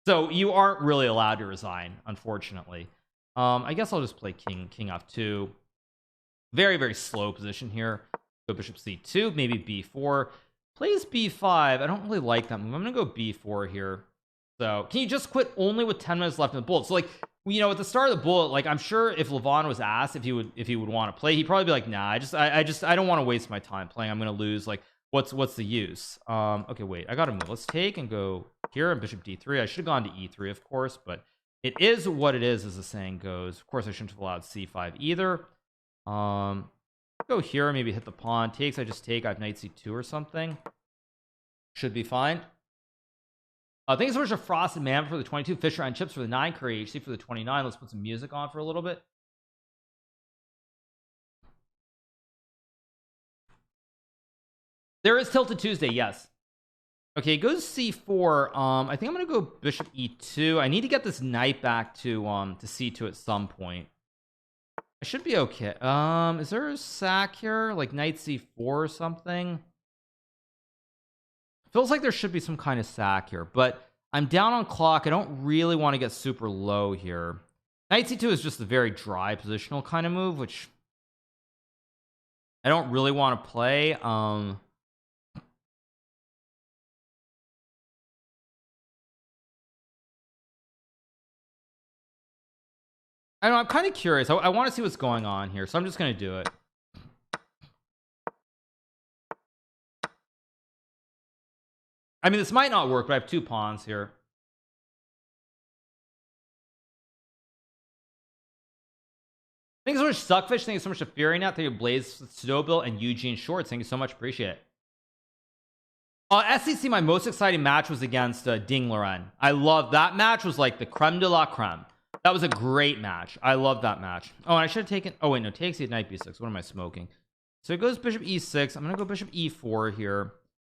So you aren't really allowed to resign, unfortunately. I guess I'll just play king f2. Very, very slow position here. Go bishop c2, maybe b4. Plays b5. I don't really like that move. I'm gonna go b4 here. So can you just quit only with 10 minutes left in the bullet? So like, you know, at the start of the bullet, like I'm sure if Levon was asked if he would want to play, he'd probably be like, nah, I don't want to waste my time playing. I'm gonna lose. Like, what's the use? Okay, wait, I gotta move. Let's take and go here and bishop d3. I should have gone to e3, of course, but it is what it is, as the saying goes. Of course, I shouldn't have allowed c5 either. Go here, maybe hit the pawn. Takes, I just take. I have knight c2 or something. Should be fine. Thanks so much to Frosted Man for the 22, Fisher and Chips for the 9, Curry HC for the 29. Let's put some music on for a little bit. There is Tilted Tuesday, yes. Okay, goes c4. I think I'm gonna go bishop e2. I need to get this knight back to c2 at some point. I should be okay. Is there a sack here, like knight c4 or something? Feels like there should be some kind of sack here, but I'm down on clock. I don't really want to get super low here. Knight c2 is just a very dry positional kind of move, which I don't really want to play. I don't know, I'm kind of curious. I want to see what's going on here, so I'm just going to do it. I mean, this might not work, but I have 2 pawns here. Thank you so much, Suckfish. Thank you so much to FuryNet. Thank you, Blaze Snowbill and Eugene Shorts. Thank you so much. Appreciate it. SEC, my most exciting match was against Ding Loren. I love that match. Was like the creme de la creme. That was a great match. I love that match. Oh, and I should have taken. Oh wait, no, takes at knight b6. What am I smoking? So it goes bishop e6. I'm gonna go bishop e4 here.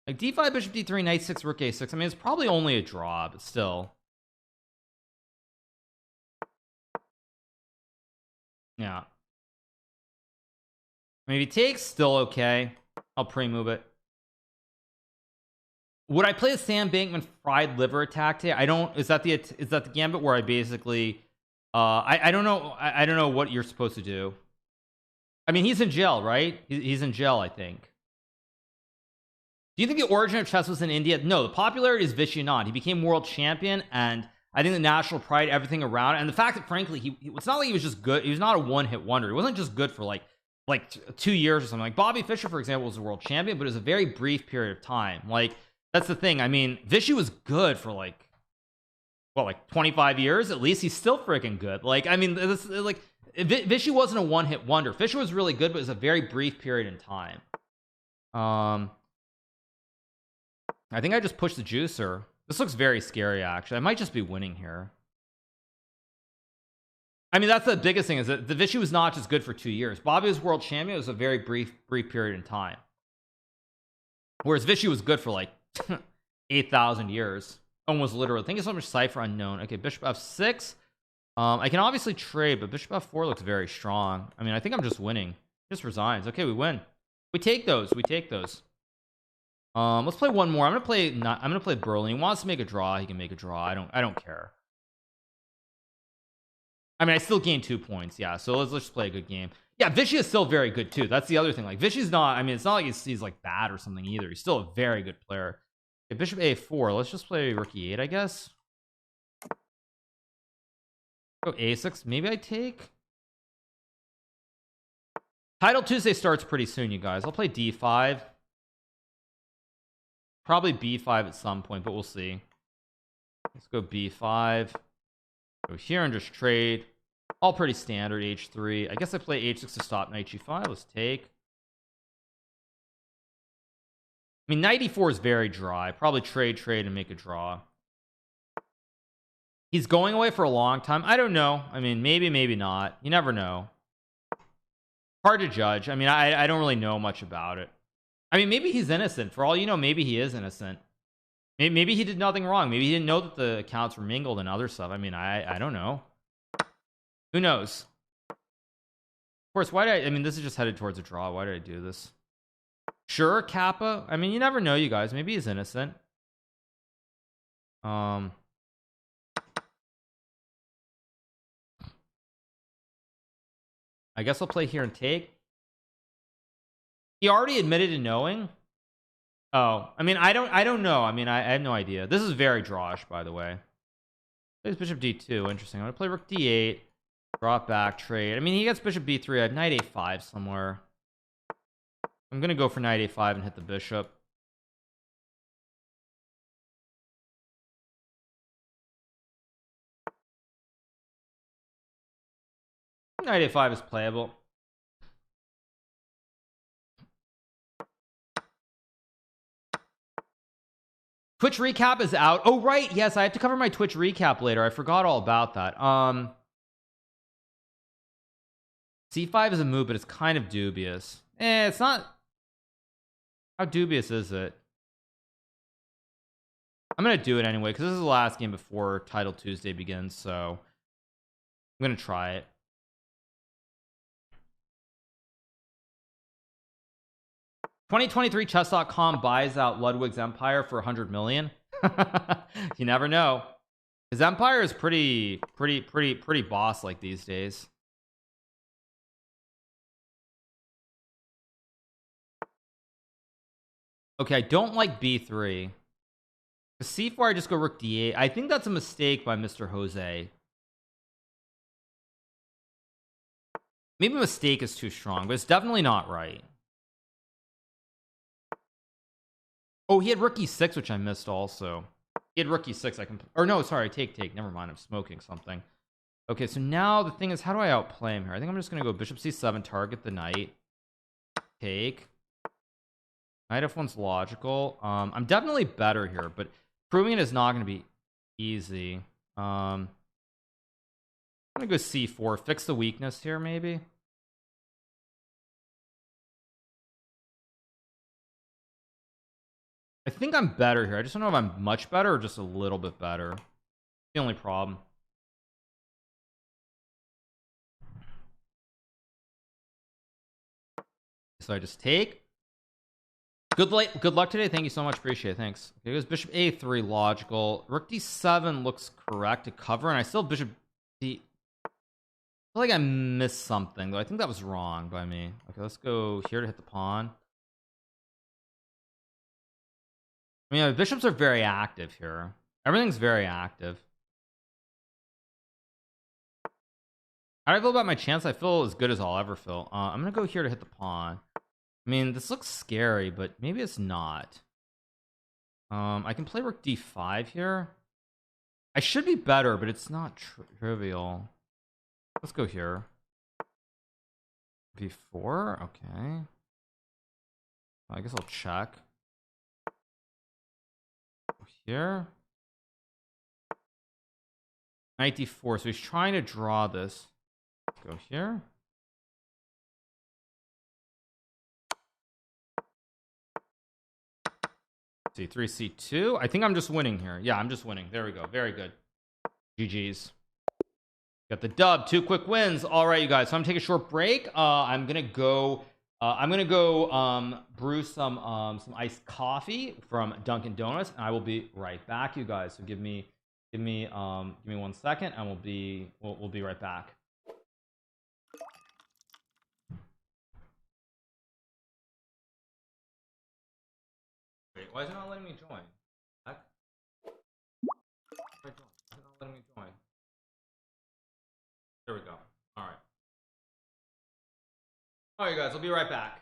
Like d5, bishop d3, knight 6, rook a6. I mean, it's probably only a draw, but still. Yeah. Maybe takes, still okay. I'll pre-move it. Would I play a Sam Bankman fried liver attack today? I don't. Is that the gambit where I basically I don't know. I don't know what you're supposed to do. I mean, he's in jail, right? He's in jail, I think. Do you think the origin of chess was in India? No, the popularity is Vishy Anand. He became world champion, and I think the national pride, everything around it, and the fact that, frankly, it's not like he was just good. He was not a one-hit wonder. He wasn't just good for like 2 years or something. Like Bobby Fischer, for example, was a world champion, but it was a very brief period of time. Like, that's the thing. I mean, Vishy was good for like 25 years at least. He's still freaking good. Like, I mean, this like Vishy wasn't a one-hit wonder. Fischer was really good, but it was a very brief period in time. I think I just pushed the juicer. This looks very scary, actually. I might just be winning here. I mean, that's the biggest thing, is that the Vishy was not just good for 2 years. Bobby was world champion. It was a very brief period in time. Whereas Vishy was good for like 8,000 years. Almost literally. Thank you so much, Cypher Unknown. Okay, bishop f6. I can obviously trade, but bishop f4 looks very strong. I mean, I think I'm just winning. Just resigns. Okay, we win. We take those. We take those. Let's play one more. I'm gonna play Burley. He wants to make a draw. He can make a draw. I don't care. I mean, I still gain 2 points. Yeah, so let's just play a good game. Yeah, Vishy is still very good too. That's the other thing. Like, Vishy's not. I mean, it's not like he's like bad or something either. He's still a very good player. Okay, bishop a4. Let's just play rook e8, I guess. Go a6. Maybe I take. Title Tuesday starts pretty soon, you guys. I'll play d5. Probably b5 at some point, but we'll see. Let's go b5. Go here and just trade. All pretty standard. h3. I guess I play h6 to stop knight g5. Let's take. I mean, knight e4 is very dry. Probably trade and make a draw. He's going away for a long time. I don't know. I mean, maybe not. You never know. Hard to judge. I mean, I don't really know much about it. I mean, maybe he's innocent. For all you know, maybe he is innocent. Maybe he did nothing wrong. Maybe he didn't know that the accounts were mingled and other stuff. I mean, I don't know. Who knows? Of course, why did I mean, this is just headed towards a draw. Why did I do this? Sure, Kappa. I mean, you never know, you guys. Maybe he's innocent. I guess I'll play here and take. He already admitted to knowing. Oh, I mean, I don't know. I mean, I have no idea. This is very drawish, by the way. Plays bishop d2. Interesting. I'm gonna play rook d8. Drop back, trade. I mean, he gets bishop b3. I have knight a5 somewhere. I'm gonna go for knight a5 and hit the bishop. Knight a5 is playable. Twitch recap is out. Oh right, yes, I have to cover my Twitch recap later. I forgot all about that. c5 is a move, but it's kind of dubious. It's not. How dubious is it? I'm gonna do it anyway because this is the last game before Title Tuesday begins, so I'm gonna try it. $2023chess.com buys out Ludwig's empire for 100 million. You never know. His empire is pretty boss like these days. Okay, I don't like b3. c4 I just go rook d8. I think that's a mistake by Mr. Jose. Maybe mistake is too strong, but it's definitely not right. Oh, he had rook e6, which I missed also. He had rook e6. I can, or no, sorry, take. Never mind, I'm smoking something. Okay, so now the thing is, how do I outplay him here? I think I'm just gonna go bishop c7, target the knight. Take. Knight f1's logical. I'm definitely better here, but proving it is not gonna be easy. I'm gonna go c4, fix the weakness here, maybe. I think I'm better here. I just don't know if I'm much better or just a little bit better. The only problem. So I just take. Good luck today. Thank you so much. Appreciate it. Thanks. Okay, it goes bishop a3, logical. Rook d7 looks correct to cover, and I still have bishop d. I feel like I missed something though. I think that was wrong by me. Okay, let's go here to hit the pawn. I mean, bishops are very active here. Everything's very active. How do I feel about my chance? I feel as good as I'll ever feel. I'm gonna go here to hit the pawn. I mean, this looks scary, but maybe it's not. I can play rook d5 here. I should be better, but it's not trivial. Let's go here. b4. Okay. I guess I'll check. Here. Knight d4. So he's trying to draw this. Let's go here. C3, C2. I think I'm just winning here. Yeah, I'm just winning. There we go. Very good. GG's. Got the dub. 2 quick wins. All right, you guys. So I'm gonna take a short break. I'm gonna go brew some iced coffee from Dunkin' Donuts, and I will be right back, you guys. So give me 1 second, and we'll be right back. Wait, why is it not letting me join? Back? Why is it not letting me join? There we go. All right. All right, you guys. I'll be right back.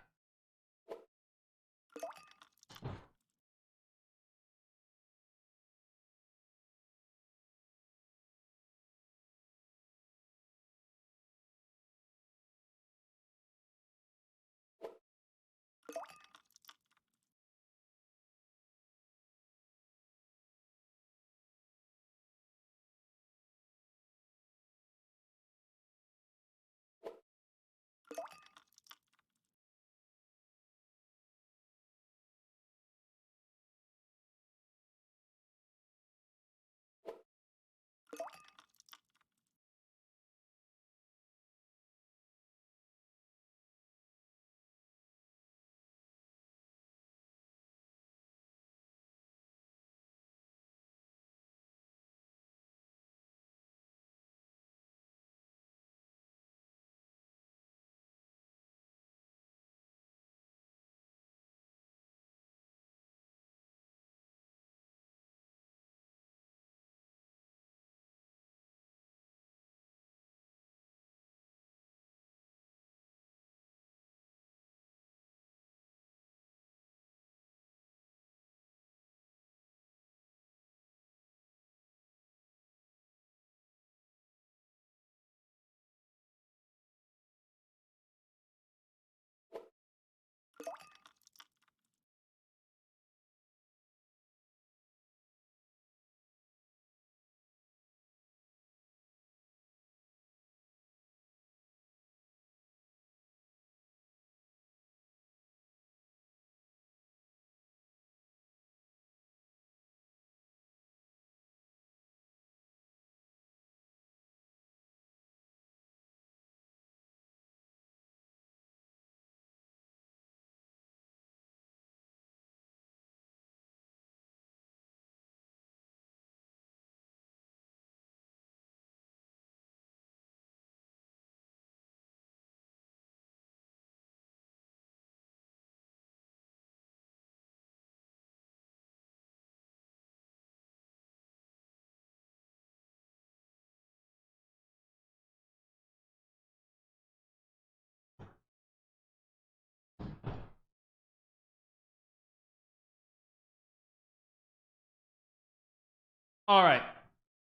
All right.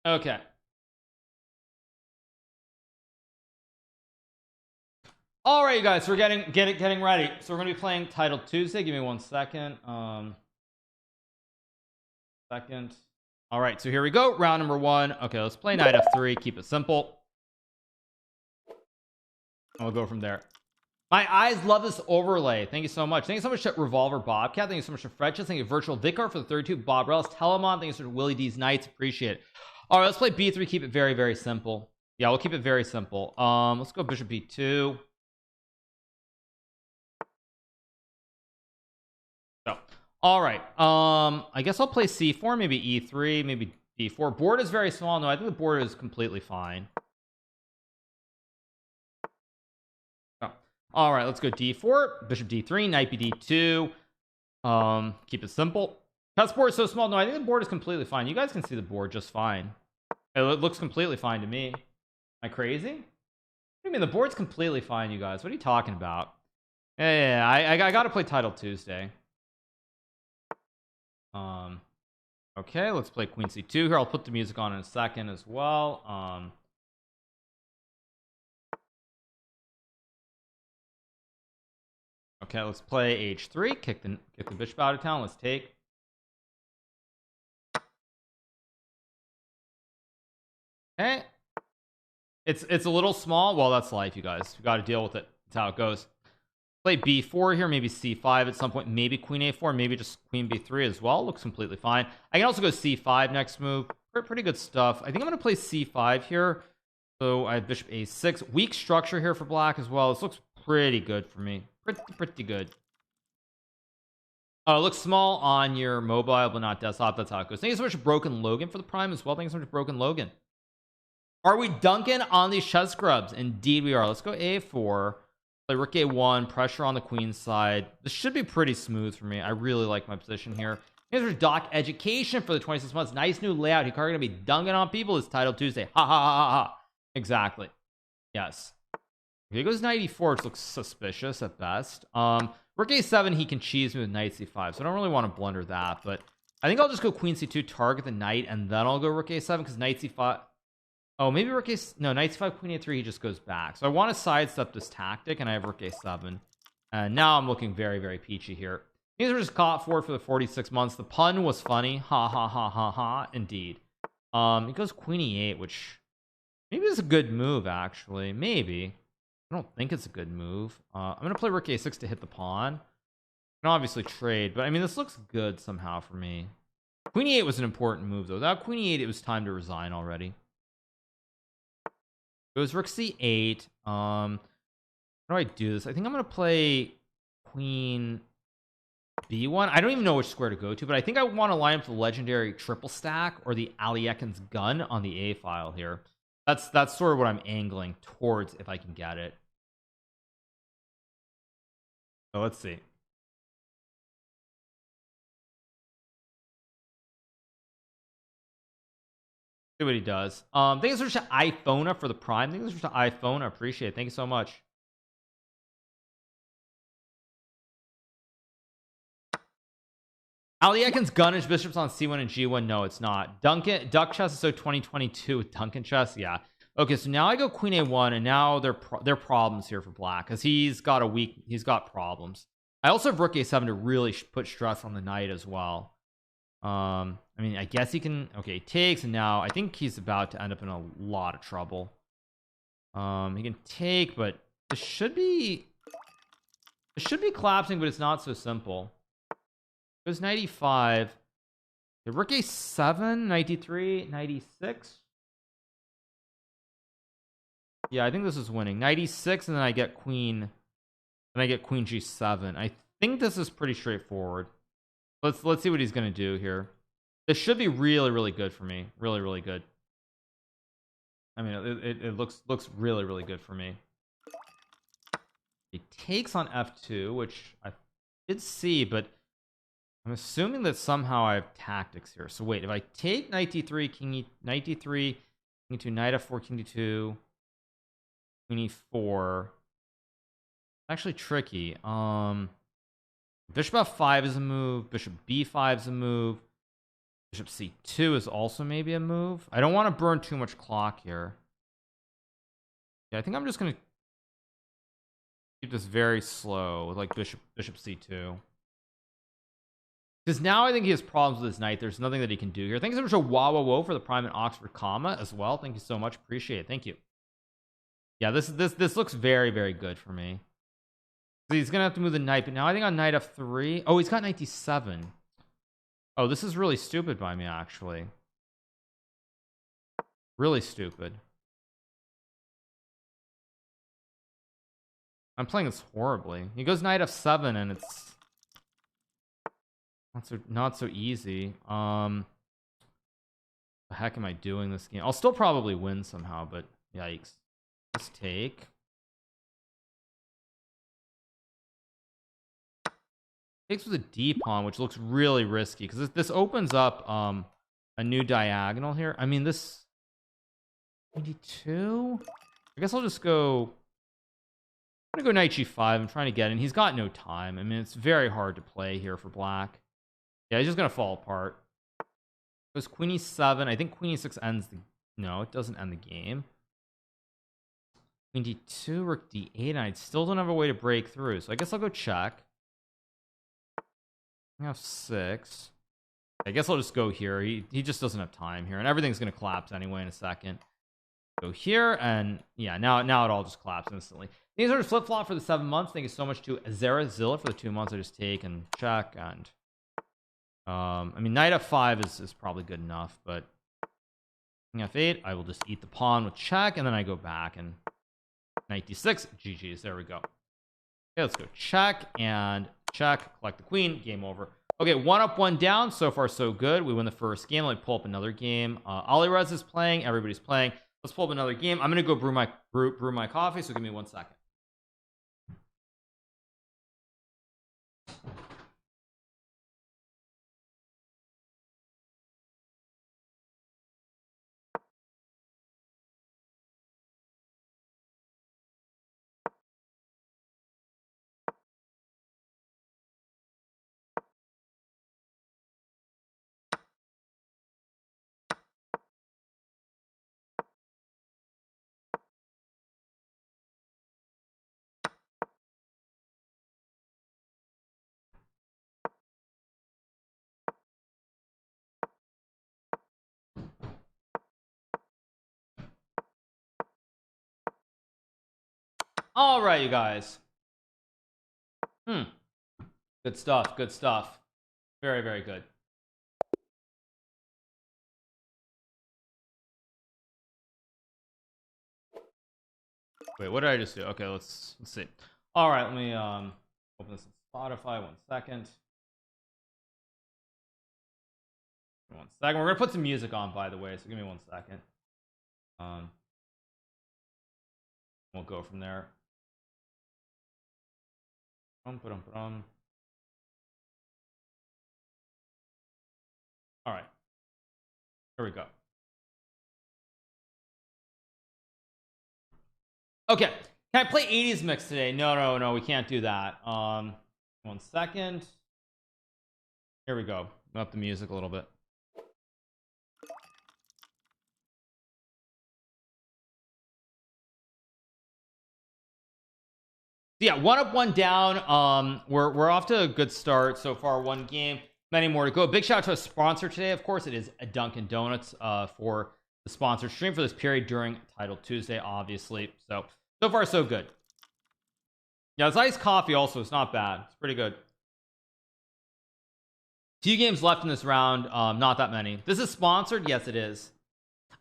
Okay. All right, you guys. So we're getting ready. So we're gonna be playing Title Tuesday. Give me 1 second. Second. All right. So here we go. Round number 1. Okay, let's play knight f3. Keep it simple. And we'll go from there. My eyes love this overlay. Thank you so much. Thank you so much to Revolver Bobcat. Thank you so much to Fretches. Thank you Virtual Vicar for the 32. Bob Rellis, Telemon. Thank you so much to Willie D's Knights. Appreciate it. All right, let's play b3. Keep it very, very simple. Yeah, we'll keep it very simple. Let's go bishop b2. So, all right. I guess I'll play c4, maybe e3, maybe d4. Board is very small. No, I think the board is completely fine. All right, let's go d4, bishop d3, knight bd2. Keep it simple. Chessboard is so small. No, I think the board is completely fine. You guys can see the board just fine. It looks completely fine to me. Am I crazy? What do you mean the board's completely fine, you guys? What are you talking about? Yeah, I gotta play Title Tuesday. Okay, let's play Queen c2 here. I'll put the music on in a second as well. Okay, let's play h3. Kick the bishop out of town. Let's take. Okay. It's a little small. Well, that's life, you guys. We got to deal with it. That's how it goes. Play b4 here, maybe c5 at some point, maybe queen a4, maybe just queen b3 as well. Looks completely fine. I can also go c5 next move. Pretty good stuff. I think I'm going to play c5 here. So I have bishop a6. Weak structure here for black as well. This looks pretty good for me. Pretty good. It looks small on your mobile, but not desktop. That's how it goes. Thank you so much to Broken Logan for the prime as well. Thank you so much to Broken Logan. Are we dunking on these chess scrubs? Indeed we are. Let's go a4. Play rook a1. Pressure on the queen side. This should be pretty smooth for me. I really like my position here. Here's for Doc Education for the 26 months. Nice new layout. Hikaru gonna be dunking on people this Title Tuesday. Ha ha ha ha. Exactly. Yes. Here goes knight e4, which looks suspicious at best. Rook a7, he can cheese me with knight c5, so I don't really want to blunder that, but I think I'll just go queen c2, target the knight, and then I'll go rook a7, because knight c5... Oh, maybe rook a... No, knight c5, queen a3, he just goes back. So I want to sidestep this tactic, and I have rook a7. And now I'm looking very, very peachy here. These are just caught for the 46 months. The pun was funny. Ha ha ha ha ha. Indeed. He goes queen e8, which maybe is a good move, actually. Maybe. I don't think it's a good move. I'm going to play rook a6 to hit the pawn. And obviously trade, but I mean, this looks good somehow for me. Queen e8 was an important move, though. Without queen e8, it was time to resign already. Goes rook c8. How do I do this? I think I'm going to play queen b1. I don't even know which square to go to, but I think I want to line up the legendary triple stack or the Aliekin's gun on the a file here. That's sort of what I'm angling towards if I can get it. So let's see. See what he does. Thank you so much to iPhone for the prime. Thank you so much to iPhone. I appreciate it. Thank you so much. Aliekin's gun is bishops on c1 and g1. No, it's not. Duck chess is so 2022 with Duncan chess. Yeah. Okay, so now I go queen a1, and now they're problems here for black because he's got problems. I also have rook a7 to really put stress on the knight as well. I mean, I guess he can. Okay, takes, and now I think he's about to end up in a lot of trouble. He can take, but it should be collapsing, but it's not so simple. Goes knight e5. The rook a7, knight d3, knight e6. Yeah, I think this is winning. Knight e6, and then I get queen. Then I get queen g7. I think this is pretty straightforward. Let's see what he's gonna do here. This should be really, really good for me. Really, really good. I mean, it looks really, really good for me. He takes on f2, which I did see, but I'm assuming that somehow I have tactics here. So wait, if I take knight d3, knight d3, king e2, knight f4, king d2, queen e4, actually tricky. Bishop f5 is a move. Bishop b5 is a move. Bishop c2 is also maybe a move. I don't want to burn too much clock here. Yeah, I think I'm just gonna keep this very slow with like bishop c2, because now I think he has problems with his knight. There's nothing that he can do here. Thanks so much to whoa for the Prime and Oxford comma as well. Thank you so much, appreciate it. Thank you. Yeah, this looks very good for me. He's gonna have to move the knight, but now I think on knight f3. Oh, he's got knight d7. Oh, this is really stupid by me, actually. Really stupid. I'm playing this horribly. He goes knight f7 and it's not so easy. The heck am I doing this game? I'll still probably win somehow, but yikes. Let's take. Takes with a d pawn, which looks really risky because this opens up a new diagonal here. I mean, this 22. I guess I'll just go. I'm gonna go knight g5. I'm trying to get in. He's got no time. I mean, it's very hard to play here for black. Yeah, he's just gonna fall apart. Goes queen e7. I think queen e6 ends the. No, it doesn't end the game. Queen d2, rook d8, and I still don't have a way to break through. So I guess I'll go check. I have 6. I guess I'll just go here. He just doesn't have time here, and everything's gonna collapse anyway in a second. Go here, and yeah, now it all just collapsed instantly. These are flip flop for the 7 months. Thank you so much to Azera Zilla for the 2 months. I just take and check, and I mean, knight f5 is probably good enough, but king f8, I will just eat the pawn with check, and then I go back and knight d6. GG's. There we go. Okay, let's go check and check, collect the queen, game over. Okay, 1 up, 1 down. So far, so good. We win the first game. Let me pull up another game. Alirez is playing. Everybody's playing. Let's pull up another game. I'm gonna go brew my coffee. So give me 1 second. All right, you guys. Good stuff. Good stuff. Very good. Wait, what did I just do? Okay, let's see. All right, let me open this in Spotify. 1 second. 1 second. We're gonna put some music on, by the way. So give me 1 second. We'll go from there. All right, here we go. Okay, can I play 80s mix today? No, we can't do that. 1 second. Here we go. Up the music a little bit. Yeah, 1 up, 1 down. We're off to a good start so far. 1 game, many more to go. Big shout out to a sponsor today. Of course, it is a Dunkin' Donuts for the sponsored stream for this period during Title Tuesday, obviously. So far so good. Yeah, it's iced coffee also. It's not bad. It's pretty good. Few games left in this round. Not that many. This is sponsored. Yes, it is.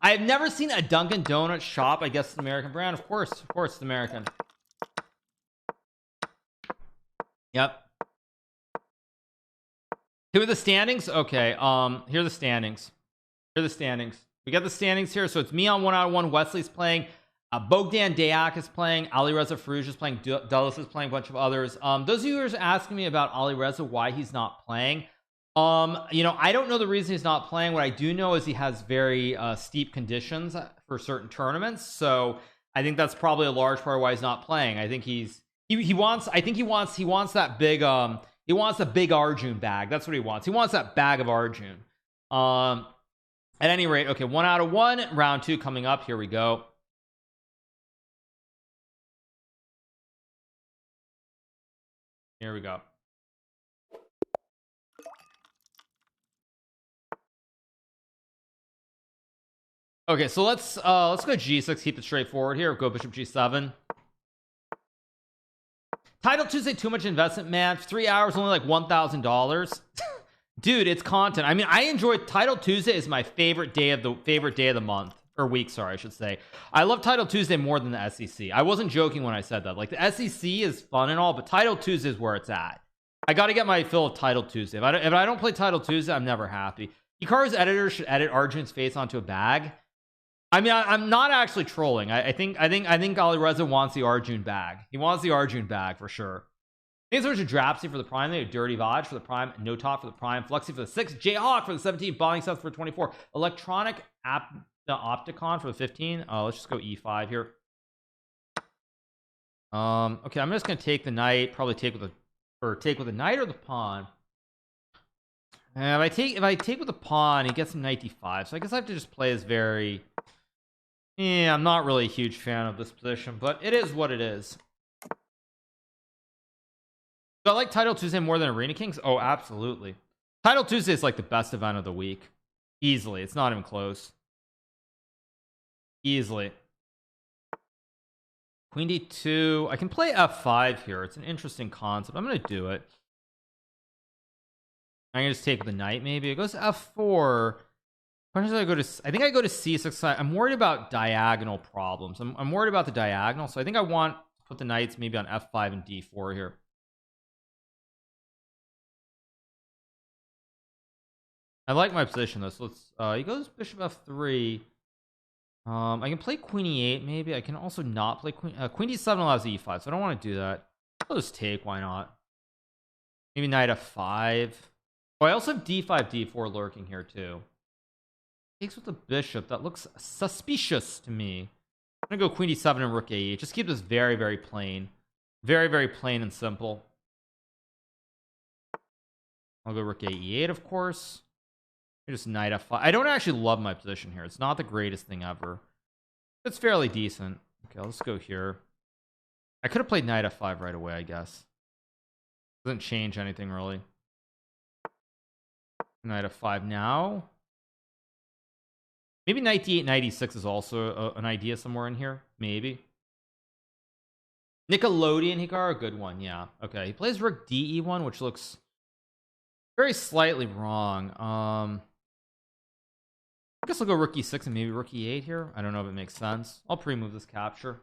I have never seen a Dunkin' Donuts shop. I guess it's an American brand. Of course, it's American. Yep. Here are the standings. Okay. Here are the standings. We got the standings here. So it's me on 1 out of 1. Wesley's playing. Bogdan Dayak is playing. Alireza Farouj is playing. Dulles is playing. A bunch of others. Those of you who are asking me about Alireza, why he's not playing. You know, I don't know the reason he's not playing. What I do know is he has very steep conditions for certain tournaments. So I think that's probably a large part of why he's not playing. I think he wants that big he wants a big Arjun bag. That's what he wants. He wants that bag of Arjun. At any rate, okay, 1 out of 1, round 2 coming up. Here we go. Here we go. Okay, so let's go G6, keep it straightforward here. Go bishop G7. Title Tuesday, too much investment, man. 3 hours, only like $1,000. Dude, it's content. I mean, I enjoy Title Tuesday. Is my favorite day of the month, or week, sorry, I should say. I love Title Tuesday more than the SEC. I wasn't joking when I said that. Like, the SEC is fun and all, but Title Tuesday is where it's at. I got to get my fill of Title Tuesday. If I don't play Title Tuesday, I'm never happy. Hikaru's editor should edit Arjun's face onto a bag. I mean, I'm not actually trolling. I think Alireza wants the Arjun bag. He wants the Arjun bag for sure. These are Drapsy for the prime, they Dirty VOD for the prime, No Top for the prime, Flexi for the 6, Jayhawk for the 17, Bonding Sets for 24, Electronic App the Opticon for the 15. Let's just go E5 here. Okay, I'm just gonna take the knight, probably take with the knight or the pawn. And if I take with the pawn, he gets some knight d5. So I guess I have to just play as very. Yeah, I'm not really a huge fan of this position, but it is what it is. Do I like Title Tuesday more than Arena Kings? Oh, absolutely. Title Tuesday is like the best event of the week. Easily. It's not even close. Easily. Queen d2. I can play f5 here. It's an interesting concept. I'm going to do it. I can just take the knight maybe. It goes to f4. I think I go to c6. I'm worried about diagonal problems. I'm worried about the diagonal, so I think I want to put the knights maybe on f5 and d4 here. I like my position though. So let's he goes bishop f3. I can play queen e8 maybe. I can also not play queen d7 allows e5, so I don't want to do that. I'll just take, why not? Maybe knight f5. Oh, I also have d5 d4 lurking here too. Takes with the bishop. That looks suspicious to me. I'm gonna go queen d7 and rook a8. Just keep this very, very plain. Very, very plain and simple. I'll go rook a e8, of course. Just knight f5. I don't actually love my position here. It's not the greatest thing ever. It's fairly decent. Okay, let's go here. I could have played knight f5 right away, I guess. Doesn't change anything really. Knight f5 now. Maybe knight d8, knight e6 is also an idea somewhere in here. Maybe. Nickelodeon Hikaru, good one, yeah. Okay, he plays rook de1, which looks very slightly wrong. I guess I'll go rook e6 and maybe rook e8 here. I don't know if it makes sense. I'll pre-move this capture.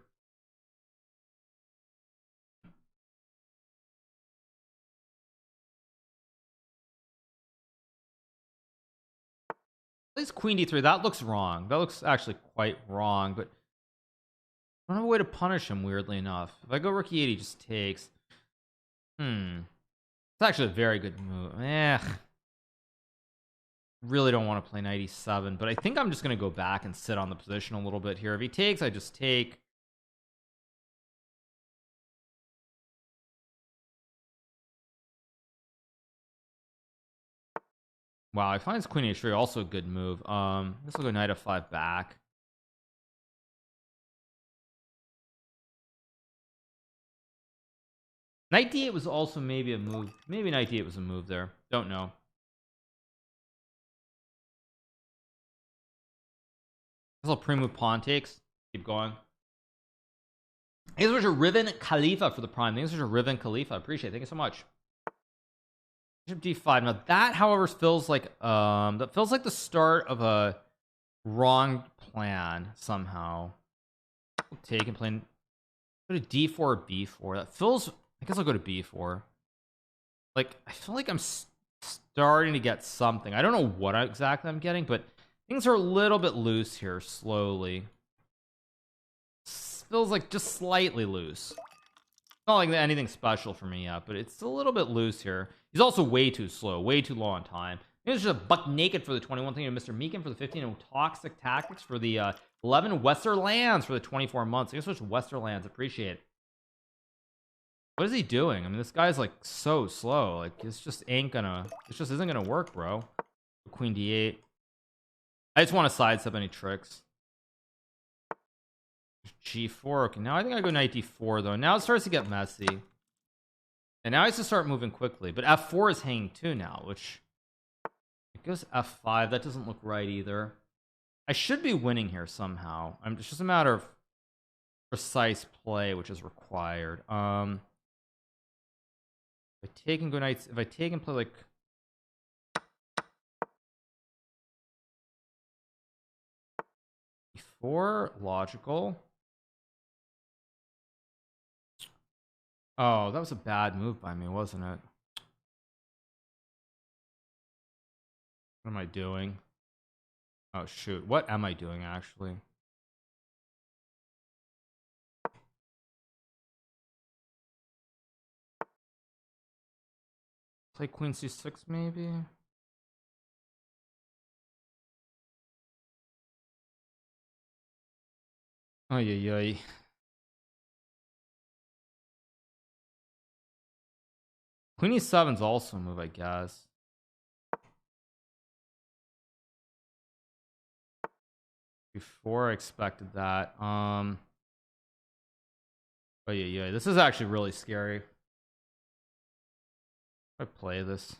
Plays queen d3. That looks wrong. That looks actually quite wrong, but I don't have a way to punish him, weirdly enough. If I go rook e8, he just takes. It's actually a very good move. Really don't want to play knight e7, but I think I'm just going to go back and sit on the position a little bit here. If he takes, I just take. Wow, I find his queen h3 also a good move. This will go knight f5 back. Knight d8 was also maybe a move. Maybe knight d8 was a move there. Don't know. This little pre-move pawn takes. Keep going. Thanks so much, Riven Khalifa, for the prime. Thanks so much, Riven Khalifa. I appreciate it. Thank you so much. Bishop d5. Now that, however, feels like the start of a wrong plan somehow. I'll take and play. Go to d4 or b4. That feels. I guess I'll go to b4. Like, I feel like I'm starting to get something. I don't know what exactly I'm getting, but things are a little bit loose here. Slowly. Feels like just slightly loose. Not like anything special for me yet, but it's a little bit loose here. He's also way too slow, way too low on time. Here's just a buck naked for the 21. Thank you to Mr. Meekin for the 15, and Toxic Tactics for the 11. Westerlands for the 24 months. Thanks so much, Westerlands. Appreciate it. What is he doing? I mean, this guy's like so slow. Like, this just isn't gonna work, bro. Queen d8. I just want to sidestep any tricks. G4. Okay, now I think I go knight d4 though. Now it starts to get messy. And now I have to start moving quickly. But f4 is hanging too now, which it goes f5. That doesn't look right either. I should be winning here somehow. It's just a matter of precise play, which is required. If I take and go knights, if I take and play like e4, logical. Oh, that was a bad move by me, wasn't it? What am I doing? Oh shoot, what am I doing actually? Play queen c6 maybe? Oh yeah. Queen e7 is also a move, I guess. Before I expected that. Oh yeah. This is actually really scary. If I play this.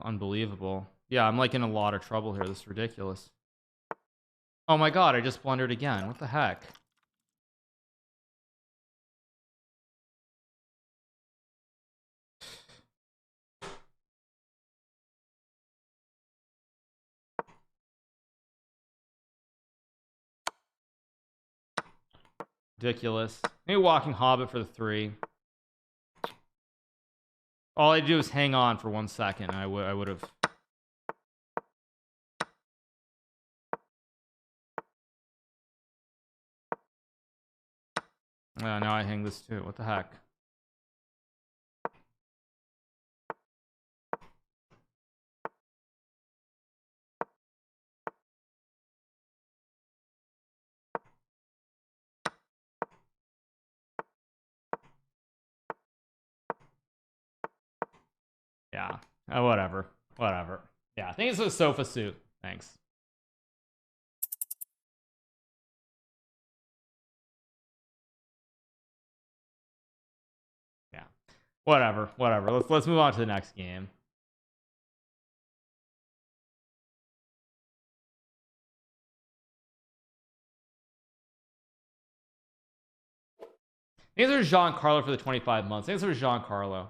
Unbelievable. Yeah, I'm like in a lot of trouble here. This is ridiculous. Oh my god, I just blundered again. What the heck? Ridiculous. Maybe walking hobbit for the 3. All I do is hang on for 1 second and I would have. Now I hang this too. What the heck? Yeah. Whatever. Yeah, I think it's a sofa suit. Thanks. Yeah. Whatever. Let's move on to the next game. These are Giancarlo for the 25 months. These are Giancarlo.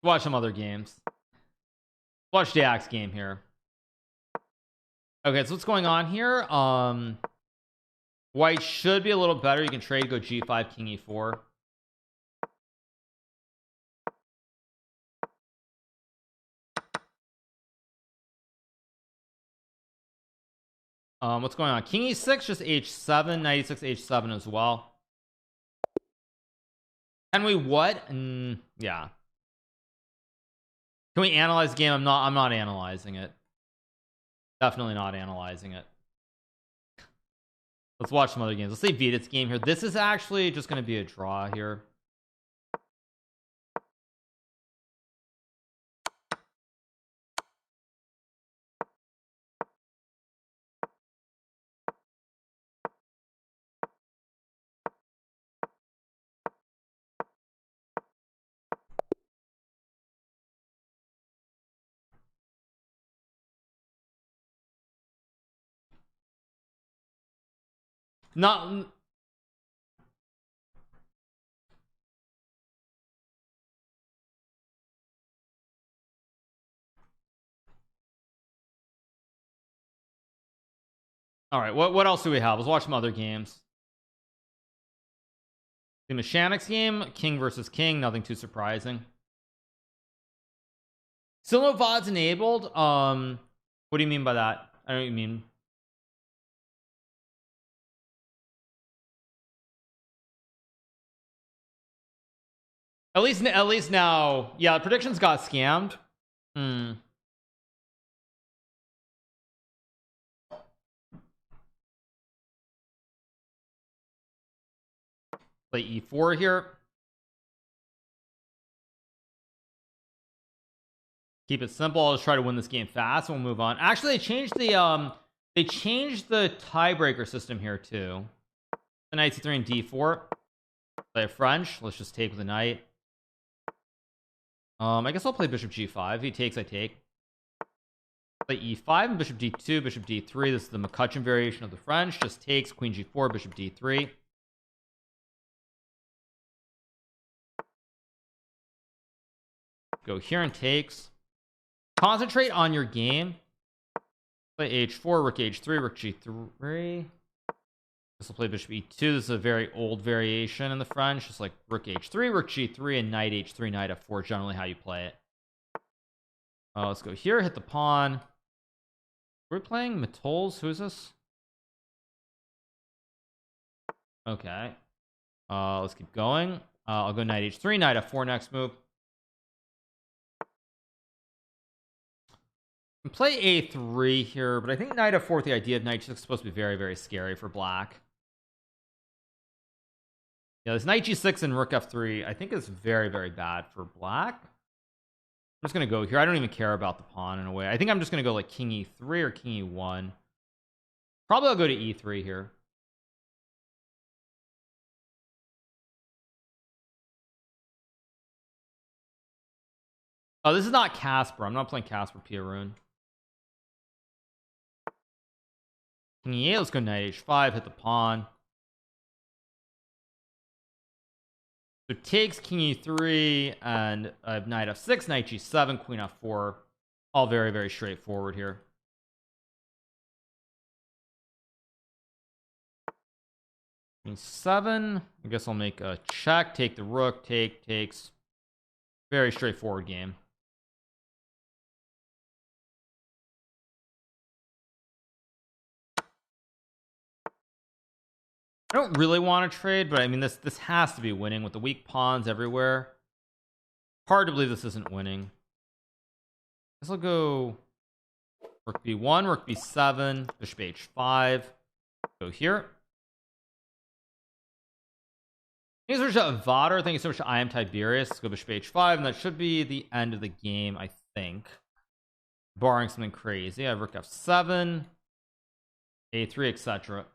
Watch some other games. Watch the Axe game here. Okay, so what's going on here? White should be a little better. You can trade, go g5, king e4. What's going on? King e6, just h7, knight e6, h7 as well. Can we what? Yeah. Can we analyze the game? I'm not analyzing it. Definitely not analyzing it. Let's watch some other games. Let's say Vidit's game here. This is actually just going to be a draw here. Not all right. What else do we have? Let's watch some other games. The mechanics game, king versus king, nothing too surprising. Still no VODs enabled. What do you mean by that? I don't know what you mean. At least now, yeah, the predictions got scammed. Play e4 here. Keep it simple. I'll just try to win this game fast. We'll move on. Actually, they changed the tiebreaker system here too. The knight c3 and d4. Play French. Let's just take with the knight. I guess I'll play bishop g5. If he takes, I take. Play e5 and bishop d2, bishop d3. This is the McCutcheon variation of the French. Just takes, queen g4, bishop d3. Go here and takes. Concentrate on your game. Play h4, rook h3, rook g3. This will play bishop e2. This is a very old variation in the French. Just like rook h3, rook g3, and knight h3, knight f4. Generally how you play it. Let's go here. Hit the pawn. We're playing Matols. Who is this? Okay. Let's keep going. I'll go knight h3, knight f4 next move. Play a3 here, but I think knight f4 with the idea of knight g6 is supposed to be very, very scary for black. Yeah, this knight g6 and rook f3 I think is very, very bad for black. I'm just gonna go here. I don't even care about the pawn in a way. I think I'm just gonna go like king e3 or king e1. Probably I'll go to e3 here. Oh, this is not Casper. I'm not playing Casper Pierun. King e8. Let's go knight h5. Hit the pawn. So takes, king e3, and knight f6, knight g7, queen f4. All very, very straightforward here. King 7. I guess I'll make a check. Take the rook. Takes. Very straightforward game. I don't really want to trade, but I mean this has to be winning with the weak pawns everywhere. Hard to believe this isn't winning. This will go rook b1, rook b7, bishop h5. Go here. Thank you so much, Vader. Thank you so much. I am Tiberius. Let's go bishop h5, and that should be the end of the game, I think. Barring something crazy. I have rook f7, a3, etc.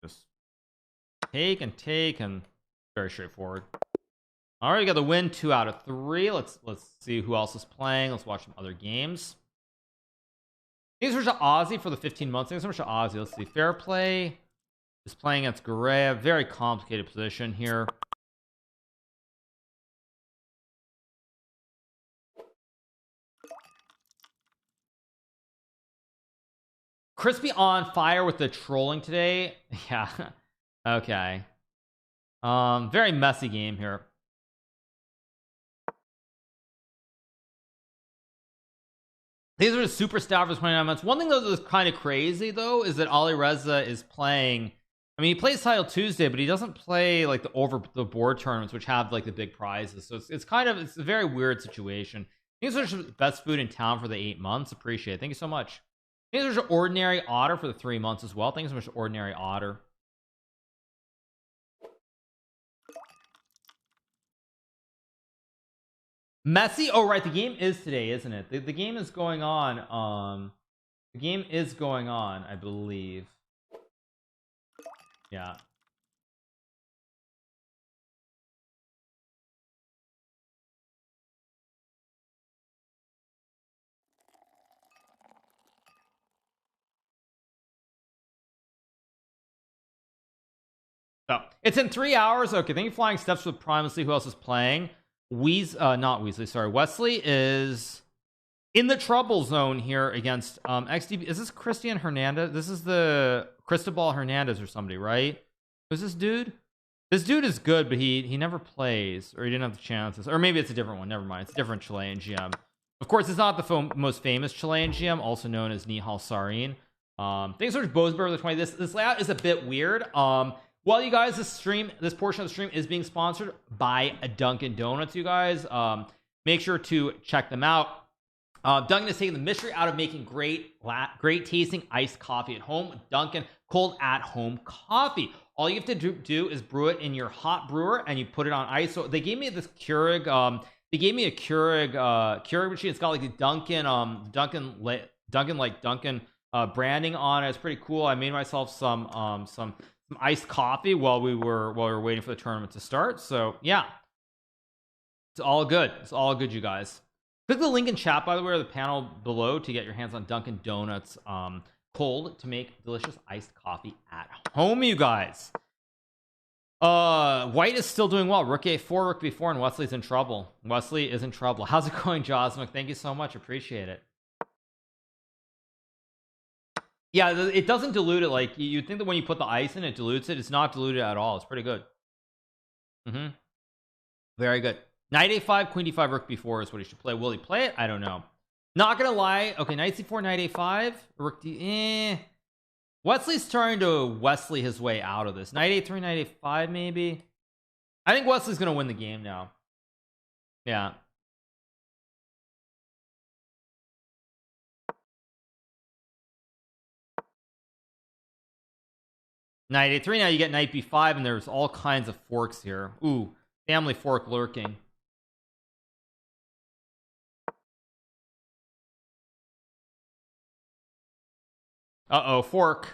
Just take and very straightforward. All right, we got the win 2 out of 3. Let's see who else is playing. Let's watch some other games. Thanks so much to Ozzy for the 15 months. Thanks so much to Ozzy. Let's see. Fair Play is playing against Gareev. Very complicated position here. Crispy on fire with the trolling today. Yeah. Okay. Very messy game here. These are the super staff for 29 months. One thing that is kind of crazy though is that Ali Reza is playing. I mean, he plays Title Tuesday, but he doesn't play like the over the board tournaments, which have like the big prizes. So it's a very weird situation. These are the best food in town for the 8 months. Appreciate it. Thank you so much. There's an Ordinary Otter for the 3 months as well. Thanks so much, Ordinary Otter. Messy. Oh, right. The game is today, isn't it? The game is going on. The game is going on, I believe. Yeah. So it's in 3 hours. Okay, thank you, Flying Steps with Prime. Let's see who else is playing. Not Weasley, sorry. Wesley is in the trouble zone here against XDB. Is this Christian Hernandez? This is the Cristobal Hernandez or somebody, right? Who's this dude? This dude is good, but he never plays, or he didn't have the chances, or maybe it's a different one. Never mind, it's a different Chilean GM. Of course, it's not the most famous Chilean GM, also known as Nihal Sarin. Thanks so much, Bosberg, the 20. This layout is a bit weird. Well, you guys, this portion of the stream is being sponsored by Dunkin' Donuts, you guys. Make sure to check them out. Dunkin' is taking the mystery out of making great tasting iced coffee at home. Dunkin' cold at home coffee. All you have to do is brew it in your hot brewer and you put it on ice. So they gave me this Keurig they gave me a Keurig machine. It's got like the Dunkin' branding on it. It's pretty cool. I made myself some iced coffee while we were waiting for the tournament to start. So yeah, it's all good. It's all good, you guys. Click the link in chat, by the way, or the panel below to get your hands on Dunkin' Donuts cold to make delicious iced coffee at home, you guys. White is still doing well. Rook A4, Rook B4, and Wesley's in trouble. Wesley is in trouble. How's it going, Josmic? Thank you so much. Appreciate it. Yeah, it doesn't dilute it. Like you'd think that when you put the ice in, it dilutes it. It's not diluted at all. It's pretty good. Very good. Knight A5, Queen D5, Rook B4 is what he should play. Will he play it? I don't know. Not gonna lie. Okay, Knight C4, Knight A5, Rook D. Wesley's trying to Wesley his way out of this. Knight A3, Knight A5, maybe. I think Wesley's gonna win the game now. Yeah. Knight A3. Now you get Knight B5, and there's all kinds of forks here. Ooh, family fork lurking. Uh-oh, fork.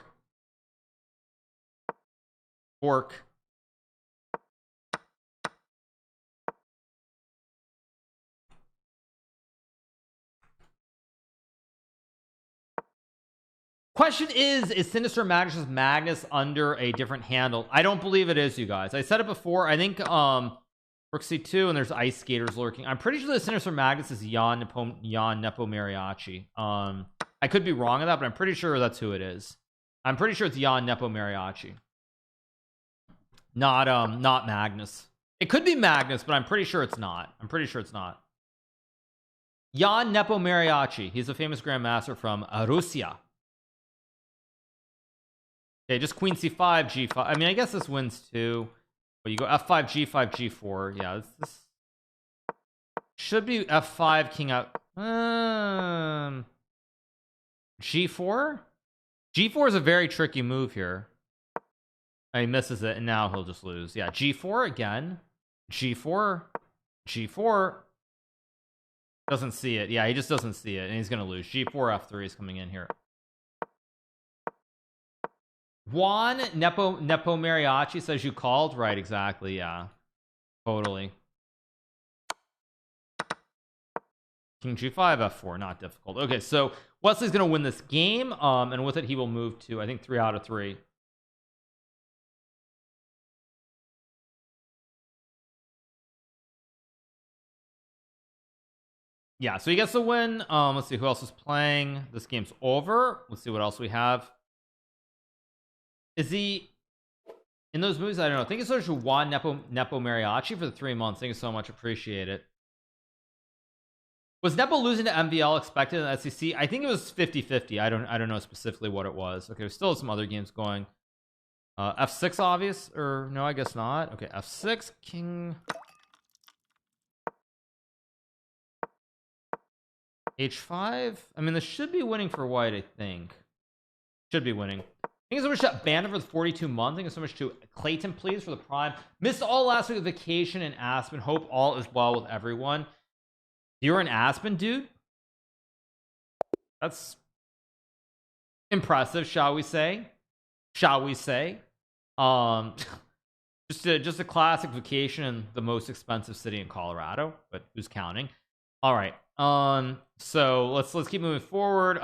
Question is Sinister Magnus under a different handle? I don't believe it is, you guys. I said it before. I think Rook C2 and there's Ice Skaters lurking. I'm pretty sure the Sinister Magnus is Jan Nepo Mariachi. I could be wrong on that, but I'm pretty sure that's who it is. I'm pretty sure it's Jan Nepo Mariachi. Not Magnus. It could be Magnus, but I'm pretty sure it's not. Jan Nepo Mariachi. He's a famous grandmaster from Russia. Okay, just Queen C5, G5. I mean, I guess this wins too. But you go F5, G5, G4. Yeah, this should be F5, King out. G4? G4 is a very tricky move here. He misses it, and now he'll just lose. Yeah, G4 again. G4. Doesn't see it. Yeah, he just doesn't see it, and he's going to lose. G4, F3 is coming in here. Juan Nepo Mariachi says you called. Right, exactly. Yeah, totally. King G5, F4, not difficult. Okay, so Wesley's going to win this game, and with it, he will move to, I think, 3 out of 3. Yeah, so he gets the win. Let's see who else is playing. This game's over. Let's see what else we have. Is he in those movies? I don't know. Thank you so much to Juan Nepo Mariachi for the 3 months. Thank you so much. Appreciate it. Was Nepo losing to MVL expected in the SEC? I think it was 50-50. I don't know specifically what it was. Okay, we still have some other games going. F6 obvious, or no, I guess not. Okay, F6, King H5. I mean, this should be winning for white, I think. Should be winning. Thank you so much to Bandit for the 42 months. Thank you so much to Clayton, please, for the Prime. Missed all last week with vacation in Aspen. Hope all is well with everyone. You're in Aspen, dude? That's impressive, shall we say? Just a classic vacation in the most expensive city in Colorado, but who's counting? All right. So let's keep moving forward.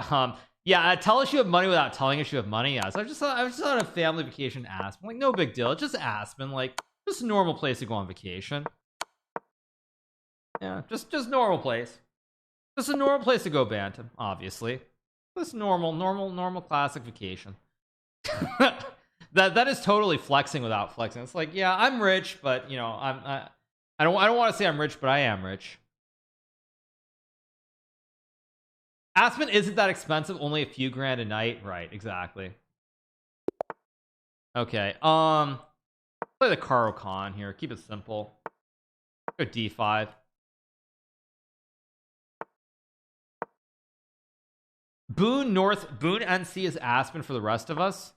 Yeah, tell us you have money without telling us you have money. Yeah, so I was just on a family vacation in Aspen. Like, no big deal. It's just Aspen, like just a normal place to go on vacation. Yeah, just normal place. Just a normal place to go, Bantam, obviously. Just normal classic vacation. That is totally flexing without flexing. It's like, yeah, I'm rich, but you know, I don't want to say I'm rich, but I am rich. Aspen isn't that expensive, only a few grand a night. Right, exactly. Okay. Play the Karo Khan here. Keep it simple. Go d5. Boone NC is Aspen for the rest of us.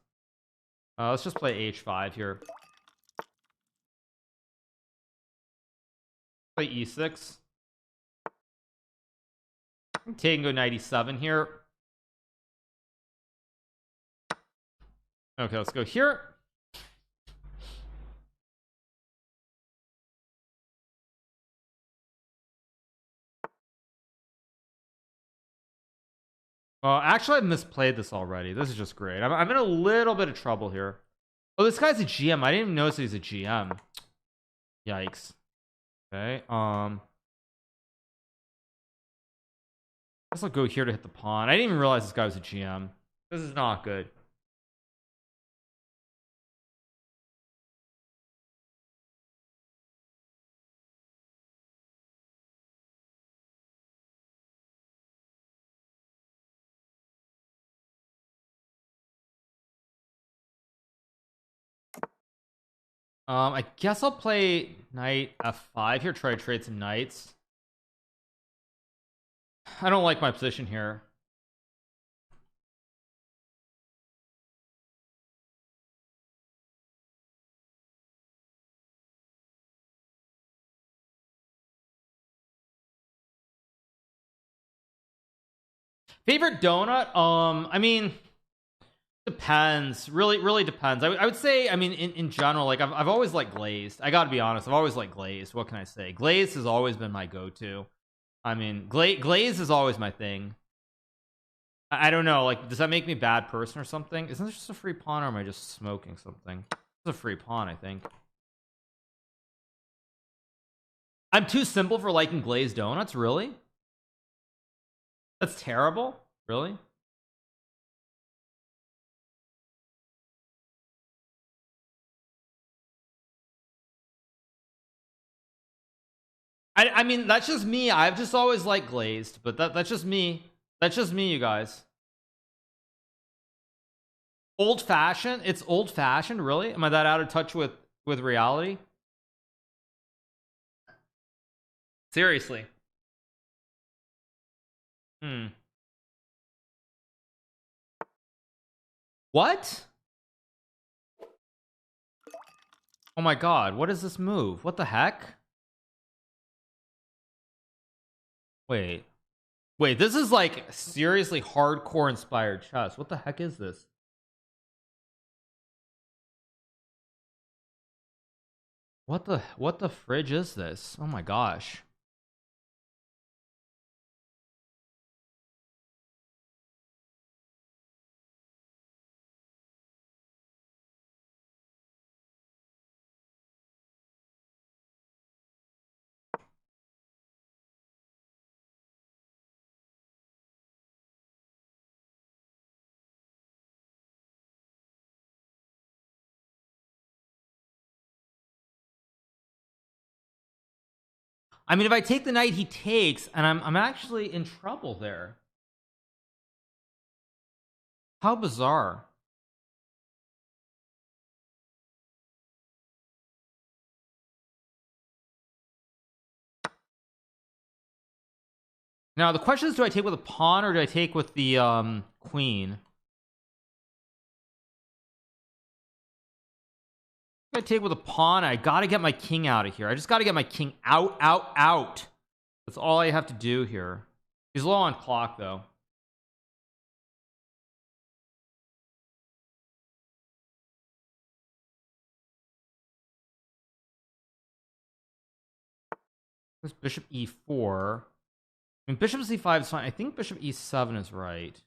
Let's just play h5 here. Play e6. Take and go knight e7 here. Okay, let's go here. Actually, I've misplayed this already. This is just great. I'm in a little bit of trouble here. Oh, this guy's a GM. I didn't even notice he's a GM. Yikes. Okay. I guess I'll go here to hit the pawn. I didn't even realize this guy was a GM. This is not good. I guess I'll play knight f5 here, try to trade some knights. I don't like my position here. Favorite donut? I mean, depends. Really depends. I would say, I mean, in general, like I've always liked glazed. I gotta be honest, I've always liked glazed. What can I say? Glazed has always been my go-to. I mean, glazed is always my thing. I don't know, like, does that make me a bad person or something? Isn't this just a free pawn, or am I just smoking something? It's a free pawn, I think. I'm too simple for liking glazed donuts, really? That's terrible, really? I mean, that's just me. I've just always liked glazed, but that's just me. That's just me, you guys. Old fashioned? It's old fashioned, really? Am I that out of touch with reality? Seriously. What? Oh my god, what is this move? What the heck? Wait, this is like seriously hardcore inspired chess. What the heck is this? What the fridge is this? Oh my gosh. I mean, if I take the knight he takes, and I'm actually in trouble there. How bizarre. Now the question is, do I take with a pawn or do I take with the queen? I take with a pawn. I gotta get my king out of here. I just gotta get my king out. That's all I have to do here. He's low on clock though. There's bishop e4. I mean, bishop c5 is fine. I think bishop e7 is right.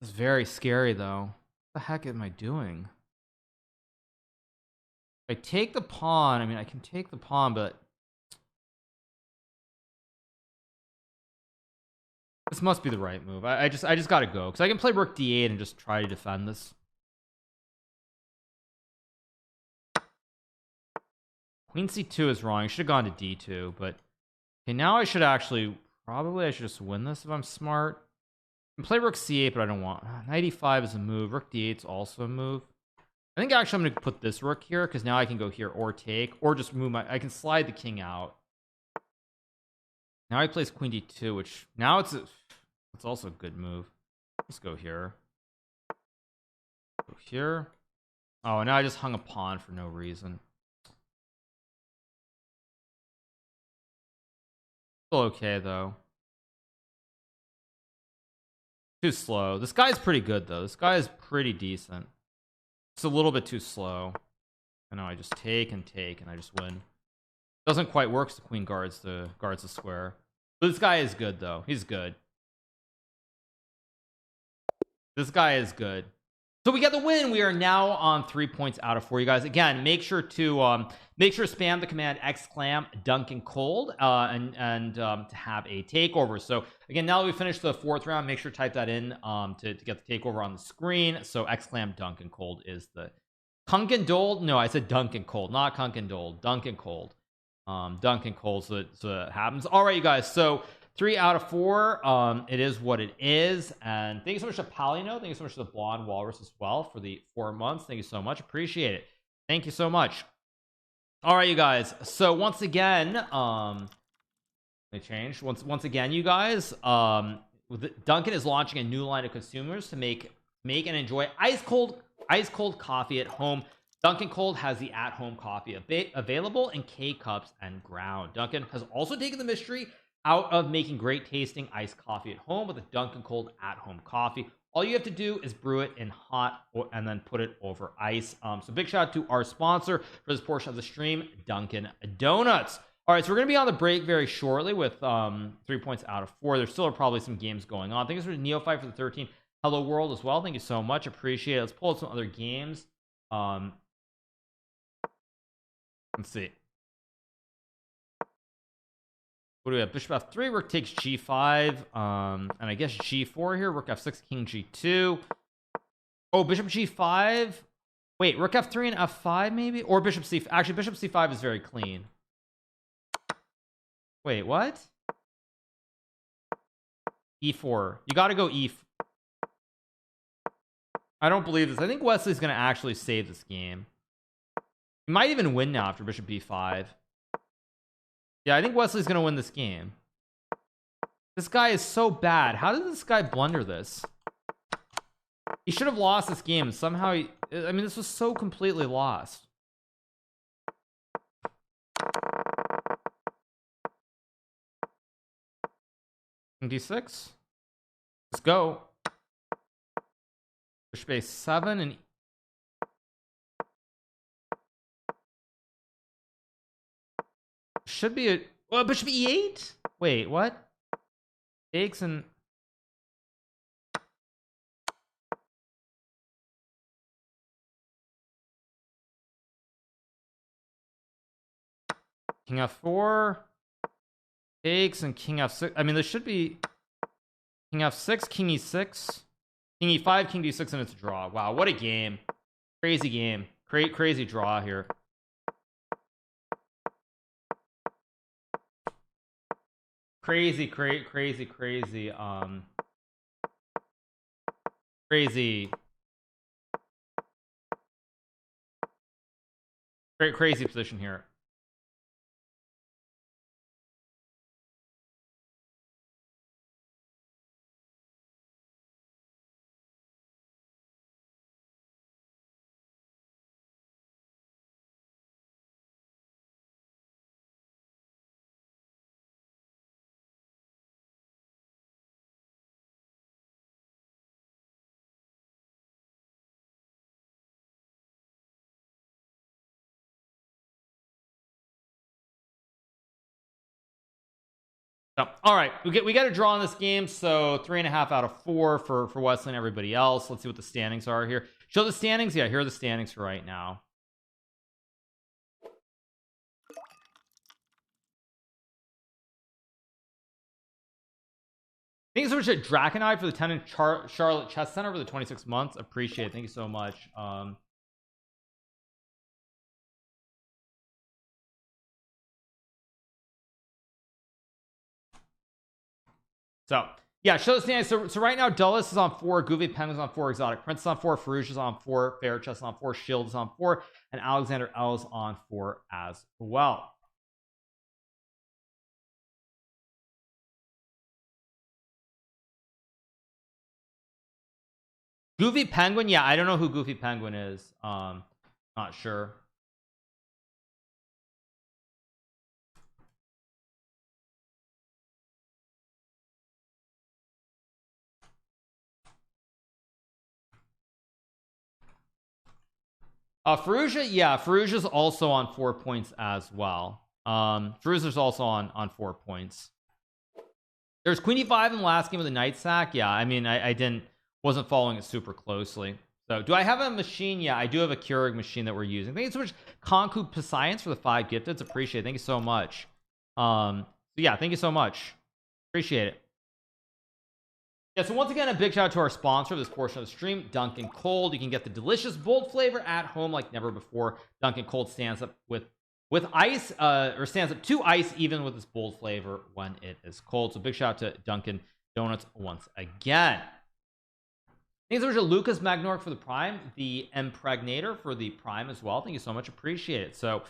It's very scary though. What the heck am I doing? If I take the pawn, I mean, I can take the pawn, but this must be the right move. I just gotta go because I can play rook d8 and just try to defend this. Queen c2 is wrong. I should have gone to d2, but okay, now I should actually probably I should just win this if I'm smart. I can play rook c8, but I don't want. Knight e5 is a move. Rook d8 is also a move. I think actually I'm gonna put this rook here because now I can go here or take or just move my, I can slide the king out. Now he plays queen d2, which now it's also a good move. Let's go here. Go here. Oh, and now I just hung a pawn for no reason. Still okay though. Too slow. This guy's pretty good though. This guy is pretty decent. It's a little bit too slow. I know I just take and I just win. Doesn't quite work. The queen guards the square. But this guy is good though. He's good. This guy is good. So we get the win. We are now on 3 points out of 4. You guys, again, make sure to spam the command exclam Duncan Cold and to have a takeover. So again, now that we finished the 4th round, make sure to type that in to get the takeover on the screen. So exclam Duncan Cold is the Kunken Dold. No, I said Duncan Cold, not Kunken Dold. Duncan Cold. Duncan Cold. So that happens. All right, you guys. So 3 out of 4. It is what it is. And thank you so much to Palino. Thank you so much to the Blonde Walrus as well for the 4 months. Thank you so much. Appreciate it. Thank you so much. All right, you guys. So once again, they changed. Once again, you guys, Duncan is launching a new line of consumers to make and enjoy ice cold coffee at home. Duncan Cold has the at-home coffee available in K-cups and ground. Duncan has also taken the mystery out of making great tasting iced coffee at home with a Duncan Cold at-home coffee. All you have to do is brew it in hot and then put it over ice. So big shout out to our sponsor for this portion of the stream, Dunkin' Donuts. All right, so we're going to be on the break very shortly with 3 points out of 4. There still are probably some games going on. I think this was Neophyte for the 13. Hello World as well. Thank you so much. Appreciate it. Let's pull up some other games. Let's see. What do we have? Bishop f3, rook takes g5, and I guess g4 here. Rook f6, king g2. Oh, bishop g5. Wait, rook f3 and f5 maybe, or bishop c. Actually, bishop c5 is very clean. Wait, what? e4. You got to go e. I don't believe this. I think Wesley's going to actually save this game. He might even win now after bishop b5. Yeah, I think Wesley's gonna win this game. This guy is so bad. How did this guy blunder this? He should have lost this game. Somehow I mean, this was so completely lost. d6. Let's go. Bishop a7 and should be a bishop e8. Wait, what? Takes and king f4 takes and king f6. I mean, there should be king f6, king e6, king e5, king d6, and it's a draw. Wow, what a game! Crazy game. Crazy draw here. Crazy crazy position here. So, all right, we got a draw in this game, so 3.5 out of 4 for Wesley and everybody else. Let's see what the standings are here. Show the standings. Yeah, here are the standings for right now. Thank you so much to Draconite for the 10 and Charlotte Chess Center for the 26 months. Appreciate it. Thank you so much. So Yeah, show the standings. So right now Dulles is on 4, Goofy Penguin's on 4, Exotic Prince is on 4, Farouche is on 4, Fair Chest is on 4, Shield is on 4, and Alexander L is on 4 as well. Goofy Penguin, yeah, I don't know who Goofy Penguin is. Not sure. Farouche, yeah, Farouche is also on 4 points as well. Farouche is also on 4 points. There's Queen E5 in the last game with the Knight Sack. Yeah, I mean, I wasn't following it super closely. So do I have a machine? Yeah, I do have a Keurig machine that we're using. Thank you so much, Concu Science, for the 5 gifteds. Appreciate it. Thank you so much. So yeah, thank you so much. Appreciate it. Yeah, so once again, a big shout out to our sponsor of this portion of the stream, Dunkin' Cold. You can get the delicious bold flavor at home like never before. Dunkin' Cold stands up with ice, or stands up to ice even with this bold flavor when it is cold. So big shout out to Dunkin' Donuts once again. Thanks so much to Lucas Magnork for the Prime, the Impregnator for the Prime as well. Thank you so much. Appreciate it. So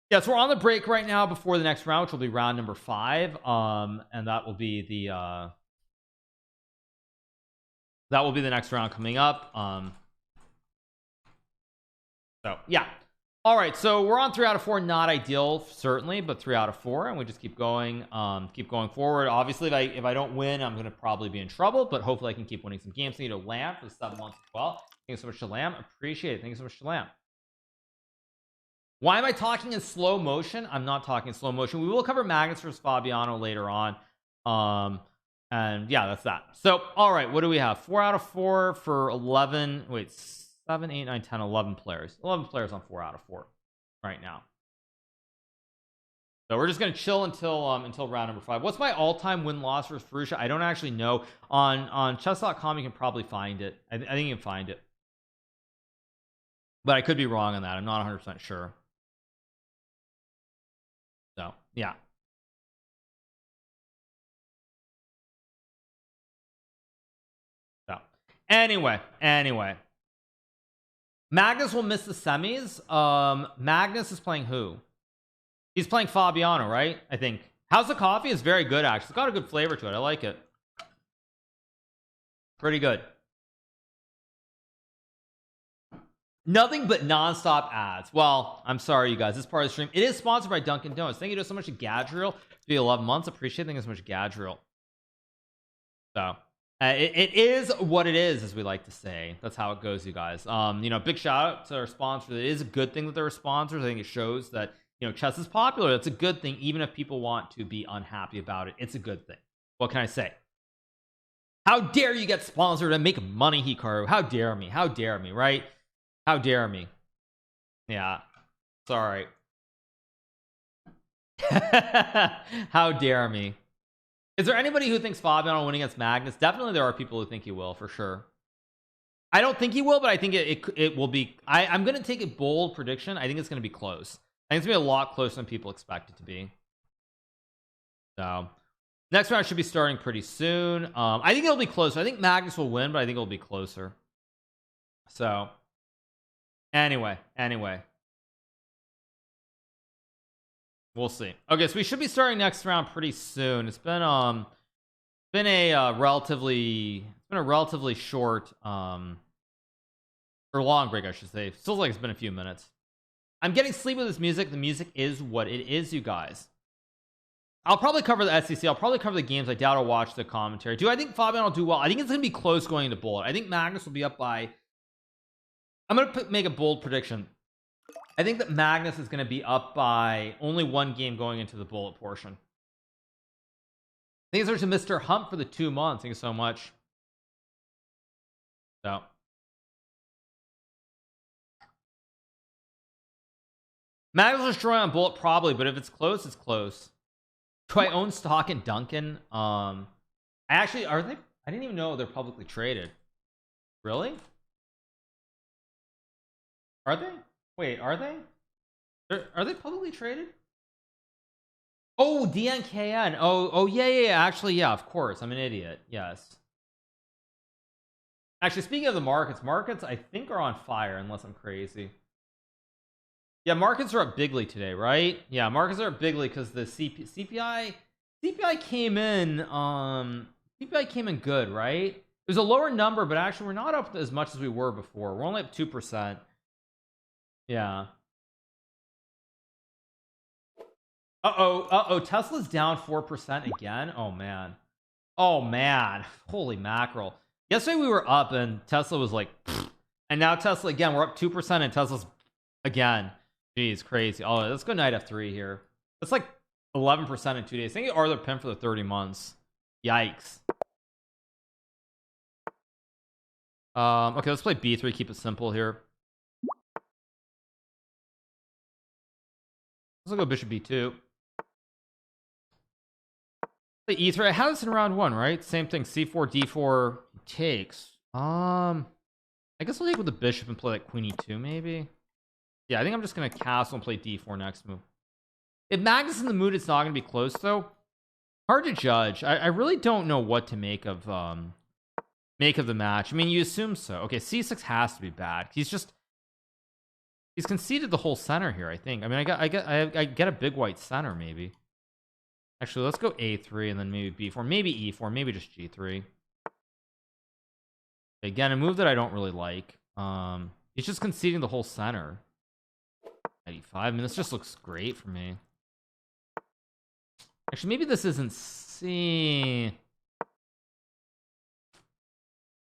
yeah, so we're on the break right now before the next round, which will be round number 5. And that will be the next round coming up. So yeah. All right, so we're on 3 out of 4. Not ideal, certainly, but 3 out of 4, and we just keep going forward. Obviously, if I don't win, I'm gonna probably be in trouble, but hopefully I can keep winning some games. Thank you to Lamb for the 7 months as well. Thank you so much to Lamb. Appreciate it. Thank you so much to Lamb. Why am I talking in slow motion? I'm not talking in slow motion. We will cover Magnus versus Fabiano later on. And yeah, that's that. So all right, what do we have? 4 out of 4 for 11. Wait, 7, 8, 9, 10, 11 players. 11 players on 4 out of 4 right now. So we're just gonna chill until round number 5. What's my all-time win-loss versus Farouche? I don't actually know. On chess.com you can probably find it. I think you can find it, but I could be wrong on that. I'm not 100% sure. So yeah. So anyway, Magnus will miss the semis. Magnus is playing who? He's playing Fabiano, right? I think. How's the coffee? It's very good, actually. It's got a good flavor to it. I like it. Pretty good. Nothing but non-stop ads. Well, I'm sorry, you guys. This part of the stream, it is sponsored by Dunkin' Donuts. Thank you so much to Gadriel for the 11 months. Appreciate it. Thank you so much, Gadriel. So it is what it is, as we like to say. That's how it goes, you guys. You know, big shout out to our sponsors. It is a good thing that they're sponsors. I think it shows that, you know, chess is popular. It's a good thing, even if people want to be unhappy about it. It's a good thing. What can I say? How dare you get sponsored and make money, Hikaru? How dare me? How dare me, right? How dare me? Yeah, sorry. How dare me? Is there anybody who thinks Fabiano will win against Magnus? Definitely there are people who think he will, for sure. I don't think he will, but I think it will be. I'm going to take a bold prediction. I think it's going to be close. I think it's going to be a lot closer than people expect it to be. So next round should be starting pretty soon. I think it'll be closer. I think Magnus will win, but I think it'll be closer. So anyway, we'll see. Okay, so we should be starting next round pretty soon. It's been a relatively short or long break, I should say. Feels like it's been a few minutes. I'm getting sleep with this music. The music is what it is, you guys. I'll probably cover the SEC. I'll probably cover the games. I doubt I'll watch the commentary. Do I think Fabiano will do well? I think it's going to be close going into bullet. I think Magnus will be up by... I'm going to make a bold prediction. I think that Magnus is going to be up by only 1 game going into the bullet portion. Thanks to Mr. Hump for the 2 months. Thank you so much. So Magnus will destroy on bullet probably, but if it's close, it's close. Do I own stock in Dunkin'? I actually, are they? I didn't even know they're publicly traded. Really? Are they? Wait, are they? Are they publicly traded? Oh, DNKN. Oh yeah. Actually, yeah, of course. I'm an idiot. Yes. Actually, speaking of the markets I think are on fire unless I'm crazy. Yeah, markets are up bigly today, right? Yeah, markets are up bigly because the CPI came in CPI came in good, right? It was a lower number, but actually we're not up as much as we were before. We're only up 2%. Yeah. Uh-oh, Tesla's down 4% again. Oh man, holy mackerel. Yesterday we were up and Tesla was like pfft. And now Tesla again, we're up 2% and Tesla's again. Jeez, crazy. Oh, let's go knight f3 here. That's like 11% in 2 days. I think Arthur pin for the 30 months. Yikes. Okay, let's play b3, keep it simple here. Let's go bishop b2. The e3, I had this in round 1, right? Same thing, c4 d4 takes. I guess I'll take with the bishop and play like queen e2 maybe. Yeah, I think I'm just gonna castle and play d4 next move. If Magnus is in the mood, it's not gonna be close though. Hard to judge. I really don't know what to make of the match. I mean, you assume so. Okay, c6 has to be bad. He's conceded the whole center here, I think. I mean, I get a big white center maybe. Actually, let's go a3 and then maybe b4, maybe e4, maybe just g3. Again, a move that I don't really like. He's just conceding the whole center. 95. I mean, this just looks great for me. Actually, maybe this isn't C.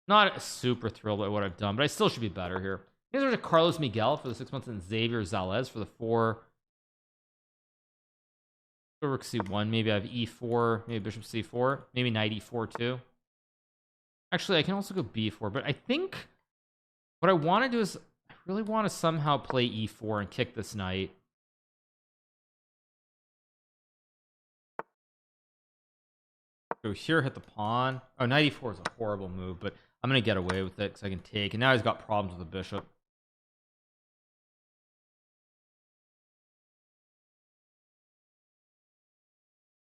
Not super thrilled by what I've done, but I still should be better here. These are Carlos Miguel for the 6 months and Xavier Zalez for the 4. Rook c1. Maybe I have e4. Maybe bishop c4. Maybe knight e4 too. Actually, I can also go b4, but I think what I want to do is I really want to somehow play e4 and kick this knight. Go here, hit the pawn. Oh, knight e4 is a horrible move, but I'm going to get away with it because I can take. And now he's got problems with the bishop.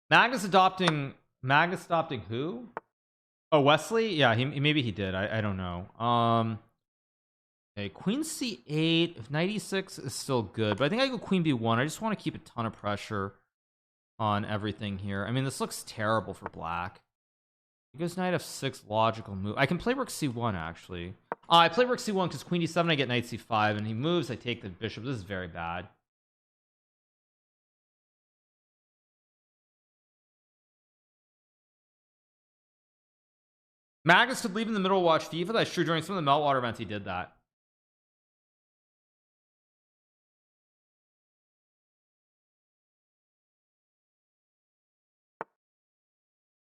Magnus adopting who? Oh, Wesley? Yeah, maybe he did. I don't know. Okay, queen c8. If knight e6 is still good, but I think I go queen b1. I just want to keep a ton of pressure on everything here. I mean, this looks terrible for black. He goes knight f6, logical move. I can play rook c1 actually. I play rook c1 because queen d7. I get knight c5, and he moves. I take the bishop. This is very bad. Magnus could leave in the middle, watch FIFA. That's true. During some of the meltwater events, he did that.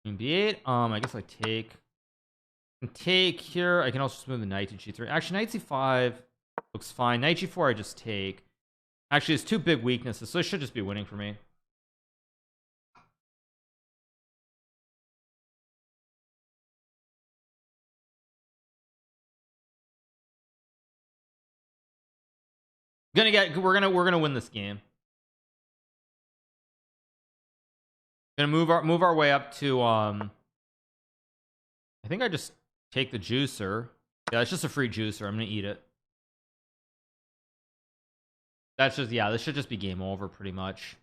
Queen b8. I guess I take here. I can also just move the knight to g3. Actually, knight c5 looks fine. Knight g4, I just take. Actually, it's two big weaknesses, so it should just be winning for me. We're gonna win this game. Gonna move our way up to I think I just take the juicer. Yeah, it's just a free juicer. I'm gonna eat it. That's just, yeah, this should just be game over pretty much.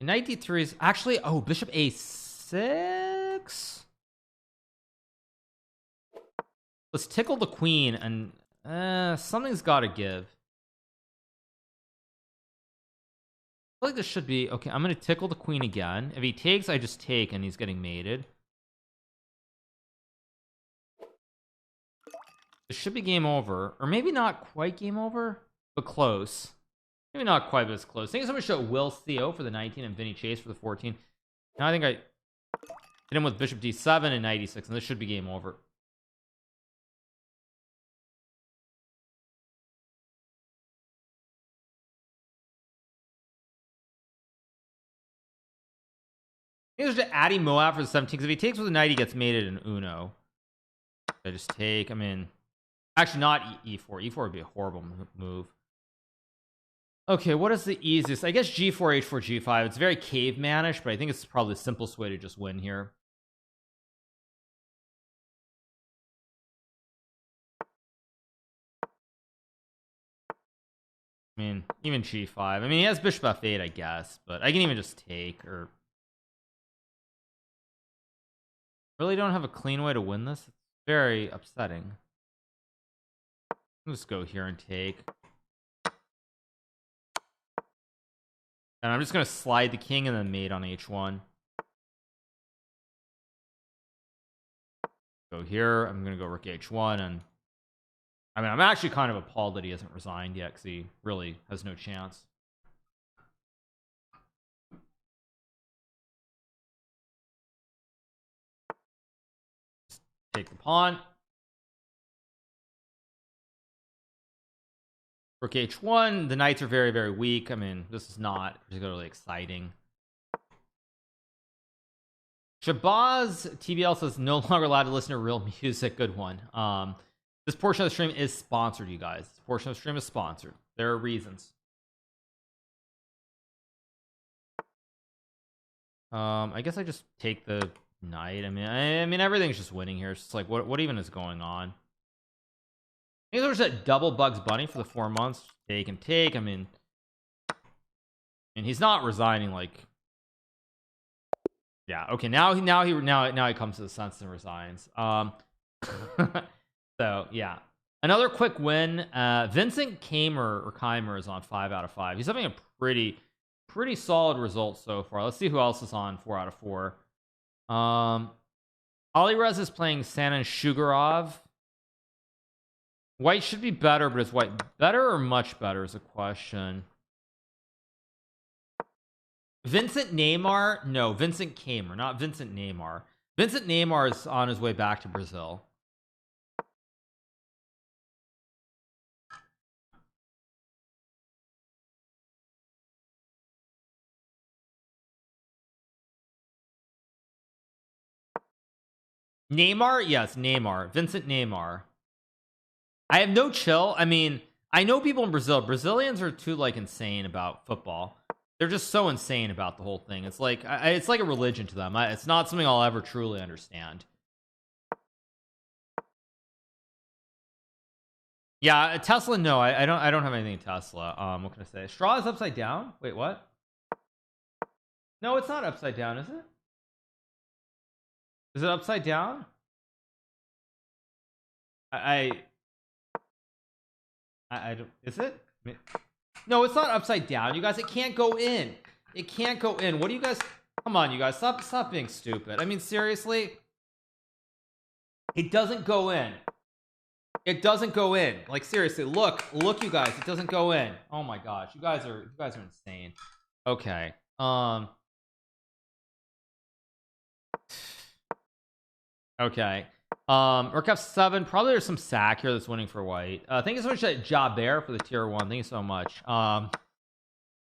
Knight d3 is actually, oh, bishop a6. Let's tickle the queen, and something's got to give. I feel like this should be okay. I'm going to tickle the queen again. If he takes, I just take, and he's getting mated. This should be game over, or maybe not quite game over, but close. Maybe not quite, but it's close. Thank you so much to Will Theo for the 19 and Vinny Chase for the 14. Now I think I hit him with bishop d7 and knight e6, and this should be game over. There's to Addy Moab for the 17, because if he takes with a knight, he gets mated in Uno. I just take. I mean, actually, not e4. E4 would be a horrible move. Okay, what is the easiest? I guess G4 H4 G5. It's very cavemanish, but I think it's probably the simplest way to just win here. I mean, even G5. I mean, he has Bishop F8, I guess, but I can even just take, or really don't have a clean way to win this. It's very upsetting. Let's go here and take. And I'm just going to slide the king and then mate on H1. Go here. I'm going to go rook H1. And I mean, I'm actually kind of appalled that he hasn't resigned yet because he really has no chance. Just take the pawn. Rook H1. The knights are very, very weak. I mean, this is not particularly exciting. Shabazz TBL says no longer allowed to listen to real music. Good one. This portion of the stream is sponsored, you guys. This portion of the stream is sponsored. There are reasons. I guess I just take the knight. I mean everything's just winning here. It's just like what even is going on? I think there's that double Bugs Bunny for the 4 months. Take and take. I mean he's not resigning. Like, yeah, okay. Now he comes to the sense and resigns. So yeah, another quick win. Vincent Keimer is on 5 out of 5. He's having a pretty solid result so far. Let's see who else is on 4 out of 4. Alirez is playing Sanan Shugarov. White should be better, but is white better or much better is a question. Vincent Neymar? No, Vincent Keimer, not Vincent Neymar. Vincent Neymar is on his way back to Brazil. Neymar? Yes, Neymar. Vincent Neymar. I have no chill. I mean, I know people in Brazil. Brazilians are too like insane about football. They're just so insane about the whole thing. It's like a religion to them. It's not something I'll ever truly understand. Yeah, Tesla. No, I don't have anything in Tesla. What can I say? Straw is upside down. Wait, what? No, it's not upside down, is it? Is it upside down? I don't. Is it? No, it's not upside down, you guys. It can't go in. It can't go in. What do you guys? Come on, you guys. Stop being stupid. I mean, seriously. It doesn't go in. It doesn't go in. Like, seriously, look, you guys. It doesn't go in. Oh my gosh, you guys are insane. Okay. Okay. Rook F7. Probably there's some sack here that's winning for white. Thank you so much, Jabber, for the tier 1. Thank you so much.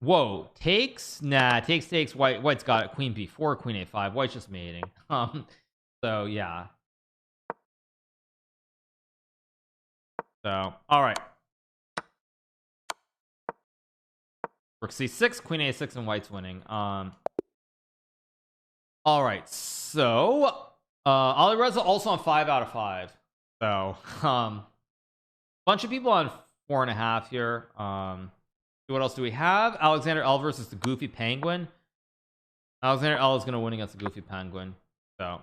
Whoa, takes? Nah, takes. White's got it. Queen B4, Queen A5. White's just mating. So yeah. So all right. Rook C6, Queen A6, and White's winning. All right. So Alireza also on 5 out of 5. So bunch of people on 4.5 here. What else do we have? Alexander L versus the Goofy Penguin. Alexander L is going to win against the Goofy Penguin. So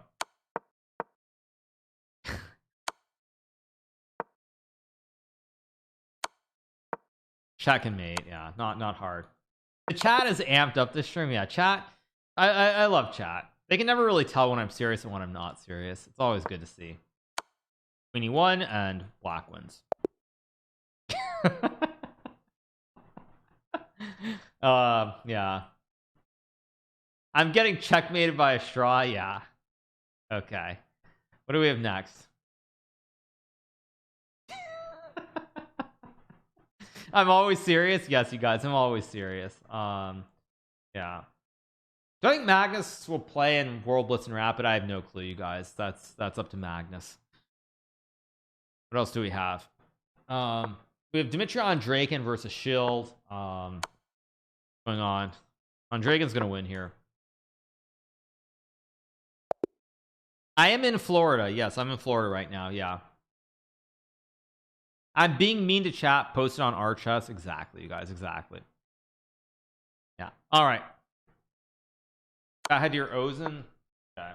check and mate. Yeah, not hard. The chat is amped up this stream. Yeah, chat. I love chat. They can never really tell when I'm serious and when I'm not serious. It's always good to see. Queen E1 and black wins. Yeah. I'm getting checkmated by a straw. Yeah. Okay. What do we have next? I'm always serious. Yes, you guys. I'm always serious. Yeah. Do I think Magnus will play in World Blitz and Rapid? I have no clue, you guys. That's up to Magnus. What else do we have? We We have Dmitry Andreikin versus Shield. Going on. Andreikin's gonna win here. I am in Florida. Yes, I'm in Florida right now. Yeah. I'm being mean to chat. Posted on our chest. Exactly, you guys. Exactly. Yeah. All right. I had your Ozen. Okay.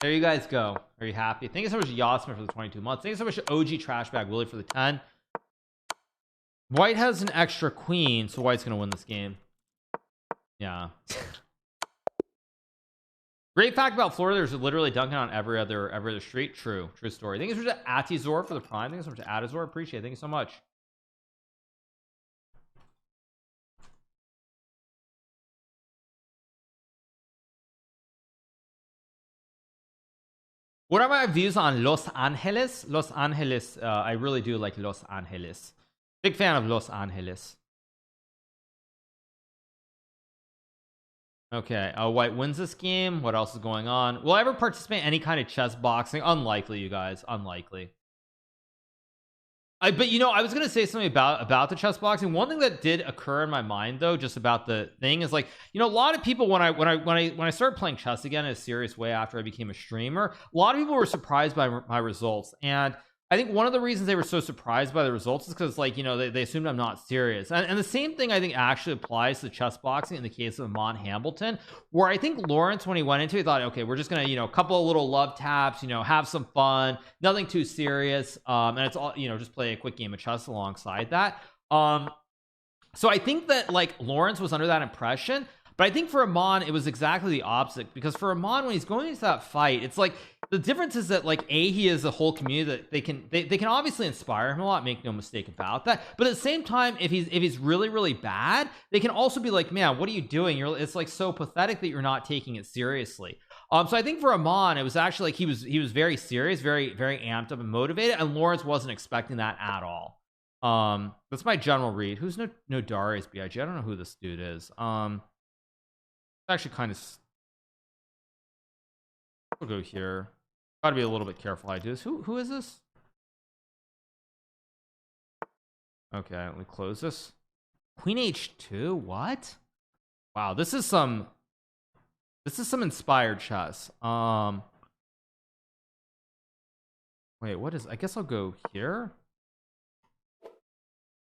There you guys go. Are you happy? Thank you so much, Yasmin, for the 22 months. Thank you so much, OG Trashbag Willie, for the 10. White has an extra queen, so White's gonna win this game. Yeah. Great fact about Florida: there's literally dunking on every other street. True story. Thank you so much to Atizor for the prime. Thank you so much to Atizor. Appreciate it. Thank you so much. What are my views on Los Angeles? Los Angeles. I really do like Los Angeles. Big fan of Los Angeles. Okay, White wins this game. What else is going on? Will I ever participate in any kind of chess boxing? Unlikely, you guys. Unlikely. But you know, I was gonna say something about the chess boxing. One thing that did occur in my mind, though, just about the thing, is like, you know, a lot of people, when I started playing chess again in a serious way after I became a streamer, a lot of people were surprised by my results. And I think one of the reasons they were so surprised by the results is because, like, you know, they assumed I'm not serious. And the same thing I think actually applies to chess boxing in the case of Amon Hamilton, where I think Lawrence, when he went into it, thought, okay, we're just gonna, you know, a couple of little love taps, you know, have some fun, nothing too serious, and it's all, you know, just play a quick game of chess alongside that. So I think that, like, Lawrence was under that impression. But I think for Amon, it was exactly the opposite, because for Amon, when he's going into that fight, it's like the difference is that, like, he is a whole community that they can obviously inspire him a lot, make no mistake about that. But at the same time, if he's really bad, they can also be like, man, what are you doing? It's like so pathetic that you're not taking it seriously. So I think for Amon, it was actually like he was very serious, very amped up and motivated, and Lawrence wasn't expecting that at all. That's my general read. Who's no Darius BIG? I don't know who this dude is. Actually kind of, we'll go here. Gotta be a little bit careful. I do this. Who is this? Okay, let me close this. Queen H2. What? Wow, this is some inspired chess. Wait, what is, I guess I'll go here.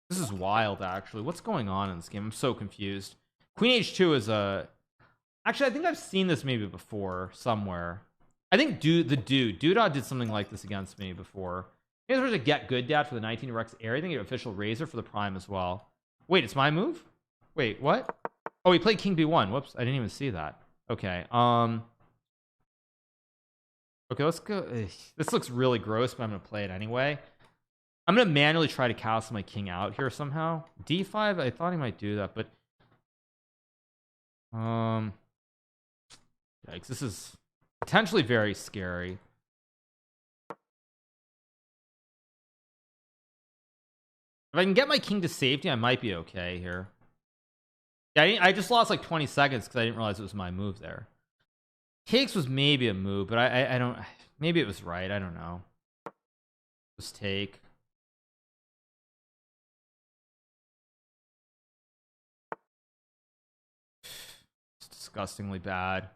This is wild, actually. What's going on in this game? I'm so confused. Queen H2 is a, actually, I think I've seen this maybe before somewhere. I think Duda did something like this against me before. I think there's a get good dad for the 19 Rex area. I think an official razor for the prime as well. Wait, it's my move? Wait, what? Oh, he played King B1. Whoops, I didn't even see that. Okay, okay, let's go. This looks really gross, but I'm gonna play it anyway. I'm gonna manually try to castle my king out here somehow. D5, I thought he might do that, but yikes, this is potentially very scary. If I can get my king to safety, I might be okay here. Yeah, I just lost like 20 seconds because I didn't realize it was my move there. Takes was maybe a move, but I don't, maybe it was right. I don't know. Just take. It's disgustingly bad.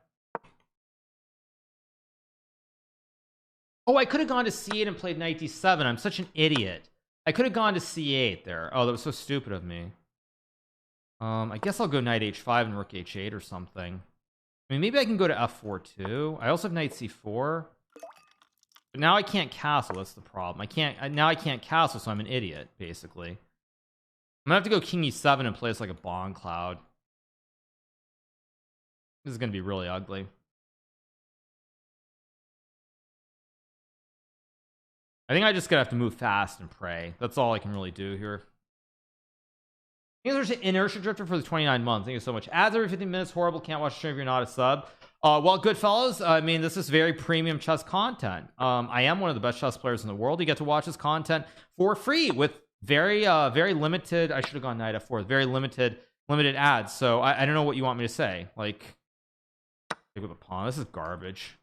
Oh, I could have gone to C8 and played knight D7. I'm such an idiot. I could have gone to C8 there. Oh, that was so stupid of me. I guess I'll go knight H5 and rook H8 or something. I mean, maybe I can go to F4 too. I also have knight C4. But now I can't castle. That's the problem. Now I can't castle, so I'm an idiot, basically. I'm gonna have to go king E7 and play this like a bomb cloud. This is gonna be really ugly. I think I just gotta have to move fast and pray. That's all I can really do here. There's an inertia drifter for the 29 months. Thank you so much. Ads every 15 minutes. Horrible. Can't watch the stream if you're not a sub. Well, good fellas, I mean, this is very premium chess content. I am one of the best chess players in the world. You get to watch this content for free with very limited, I should have gone knight F4, very limited ads. So I don't know what you want me to say. Like, Take with a pawn. This is garbage.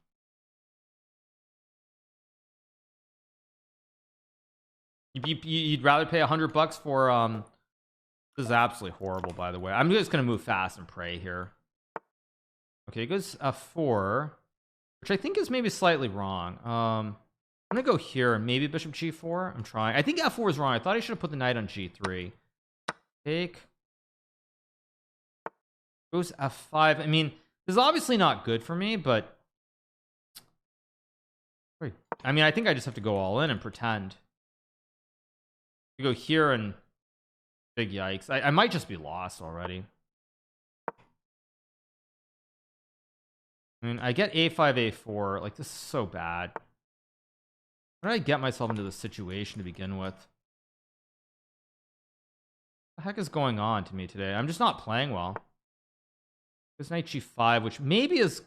You'd rather pay $100 for this is absolutely horrible, by the way. I'm just gonna move fast and pray here. Okay, it goes f4, which I think is maybe slightly wrong. I'm gonna go here and maybe bishop g4. I'm trying. I think f4 is wrong. I thought I should have put the knight on g3. Take. Goes f5. I mean, this is obviously not good for me, but I mean, I think I just have to go all in and pretend. You go here and big yikes. I might just be lost already. I mean, I get a5, a4. Like, this is so bad. How did I get myself into this situation to begin with? What the heck is going on to me today? I'm just not playing well. This knight g5, which maybe is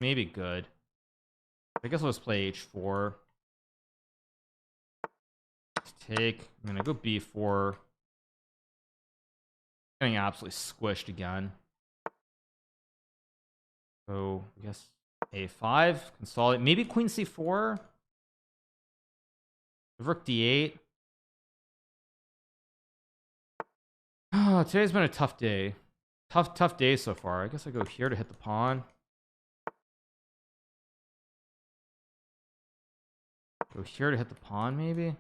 good. I guess I'll just play h4. Let's take. I'm gonna go b4. Getting absolutely squished again. So I guess a5, consolidate. Maybe queen c4. Rook d8. Oh, today's been a tough day. Tough day so far. I guess I go here to hit the pawn. Go here to hit the pawn, maybe.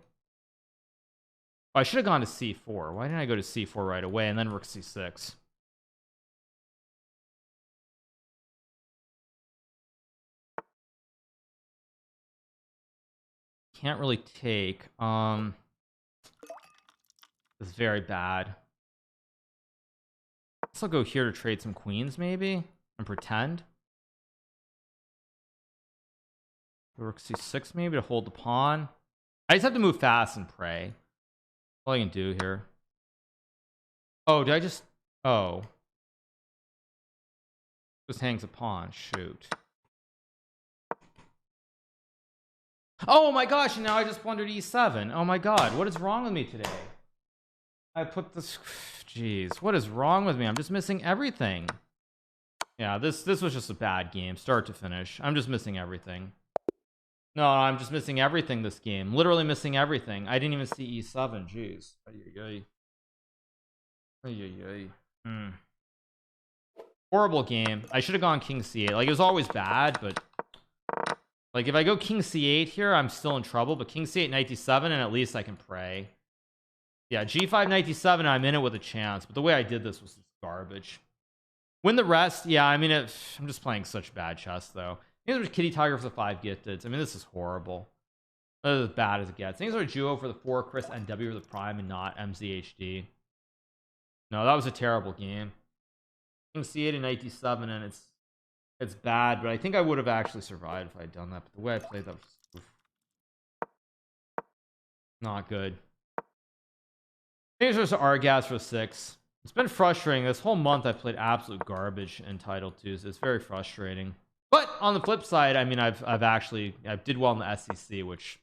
Oh, I should have gone to c4. Why didn't I go to c4 right away and then rook c6? Can't really take. This is very bad. I'll go here to trade some queens, maybe, and pretend. Rook c6, maybe, to hold the pawn. I just have to move fast and pray. All I can do here. Oh, did I just... Oh. Just hangs a pawn. Shoot. Oh my gosh, and now I just blundered e7. Oh my god, what is wrong with me today? I put this... Jeez, what is wrong with me? I'm just missing everything. Yeah, this was just a bad game, start to finish. I'm just missing everything. No, I'm just missing everything this game. Literally missing everything. I didn't even see e7. Jeez. Horrible game. I should have gone king c8. Like, it was always bad, but... Like, if I go king c8 here, I'm still in trouble. But king c8, knight d7, and at least I can pray. Yeah, g5, knight d7, I'm in it with a chance. But the way I did this was just garbage. Win the rest. Yeah, I mean, I'm just playing such bad chess, though. These are Kitty Tiger for the 5 gifteds. I mean, this is horrible. This is as bad as it gets. These are Juo for the 4, Chris and W for the prime, and not MZHD. No, that was a terrible game. King c8 and knight d7, and it's bad, but I think I would have actually survived if I had done that. But the way I played that was not good. These are Argas for 6. It's been frustrating. This whole month I've played absolute garbage in Title 2, so it's very frustrating. But on the flip side, I mean, I did well in the SEC, which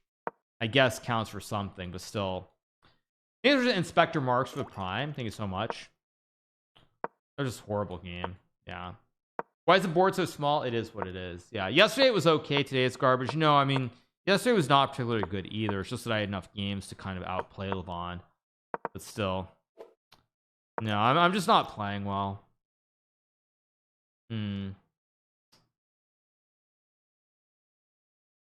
I guess counts for something, but still. These are Inspector Marks for the prime. Thank you so much. They're just a horrible game. Yeah. Why is the board so small? It is what it is. Yeah. Yesterday it was okay. Today it's garbage. No, I mean, yesterday was not particularly good either. It's just that I had enough games to kind of outplay Levon. But still. No, I'm just not playing well.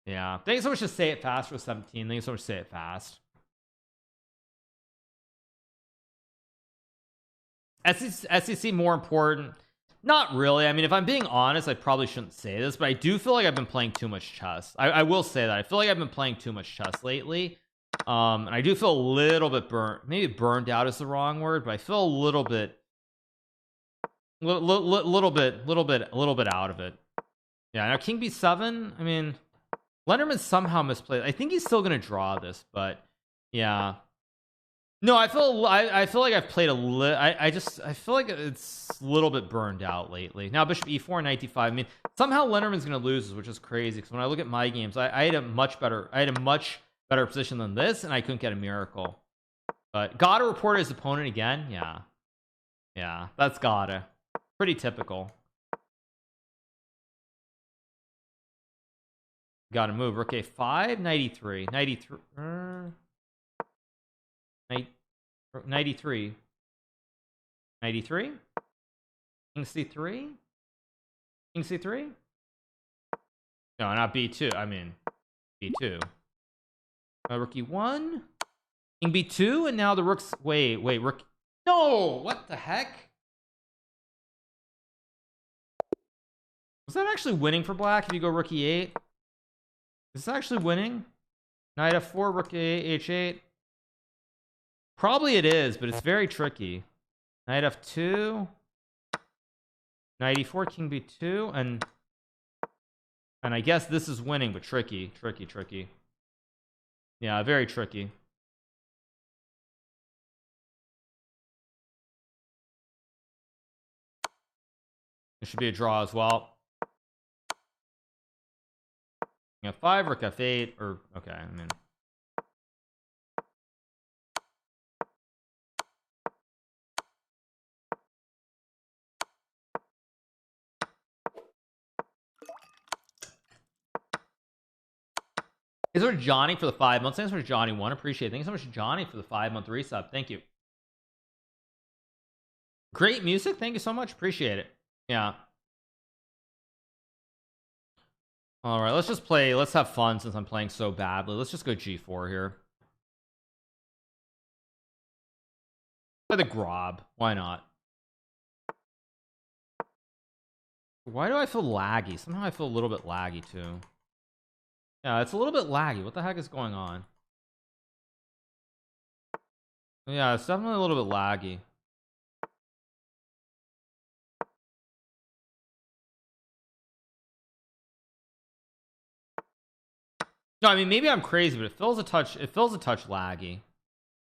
Yeah. Thanks so much to Say It Fast for 17. Thanks so much to Say It Fast. SEC more important? Not really. I mean, if I'm being honest, I probably shouldn't say this, but I do feel like I've been playing too much chess. I will say that. I feel like I've been playing too much chess lately. And I do feel a little bit burnt. Maybe burned out is the wrong word, but I feel a little bit out of it. Yeah, now King B7, I mean, Lenderman somehow misplayed. I think he's still gonna draw this, but yeah. No, I feel like I've played a little. I feel like it's a little bit burned out lately. Now Bishop E4, Knight D5. I mean, somehow Lenderman's gonna lose, which is crazy. Because when I look at my games, I had a much better position than this, and I couldn't get a miracle. But gotta report his opponent again. Yeah, that's gotta. Pretty typical. Gotta move. Rook a5, 93. 93. 93. 93. King c3. King c3. No, not b2. I mean b2. Rook e1. King b2, and now the rook's. Wait. Rook. No! What the heck? Was that actually winning for black if you go rook e8? Is this actually winning? Knight f4, rook h8. Probably it is, but it's very tricky. Knight f2. Knight e4, king b2, and I guess this is winning, but tricky. Yeah, very tricky. It should be a draw as well. F5, rook f8, or okay, I mean. Thanks so much, Johnny, for the 5 months. Thanks so much, Johnny1. Appreciate it. Thanks so much, Johnny, for the 5-month resub. Thank you. Great music. Thank you so much. Appreciate it. Yeah. All right, let's just play. Let's have fun since I'm playing so badly. Let's just go g4 here. Play the Grob. Why not? Why do I feel laggy? Somehow I feel a little bit laggy too. Yeah, it's a little bit laggy. What the heck is going on? Yeah, it's definitely a little bit laggy. No, I mean maybe I'm crazy, but it feels a touch laggy.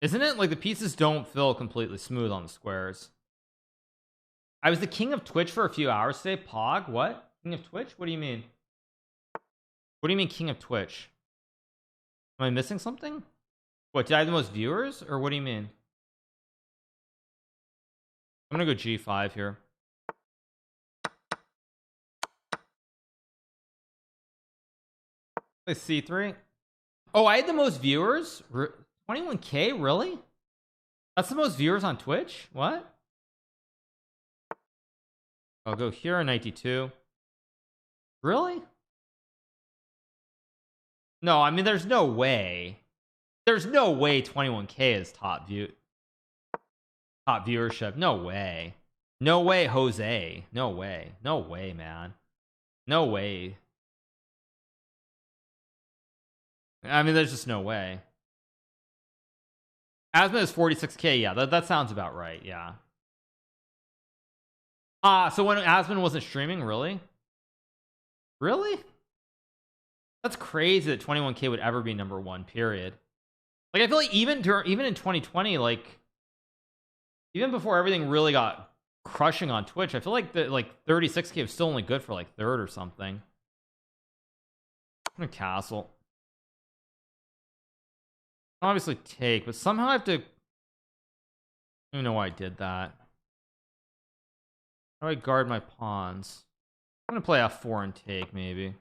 Isn't it? Like the pieces don't feel completely smooth on the squares. I was the king of Twitch for a few hours today. Pog? What? King of Twitch? What do you mean? What do you mean king of Twitch? Am I missing something? What, did I have the most viewers? Or what do you mean? I'm gonna go g5 here. Play c3. Oh, I had the most viewers? 21k? Really? That's the most viewers on Twitch? What? I'll go here on 92. Really? No, I mean there's no way. There's no way 21k is top viewership. No way. No way, Jose. No way. No way, man. No way. I mean there's just no way. Asma is 46k. Yeah, that sounds about right. Yeah. So when Asman wasn't streaming, really? Really? That's crazy that 21k would ever be #1, period. Like I feel like even in 2020, like even before everything really got crushing on Twitch, I feel like that like 36k was still only good for like third or something. I'm gonna castle. Obviously take, but somehow I have to. I don't even know why I did that. How do I guard my pawns? I'm gonna play f4 and take maybe.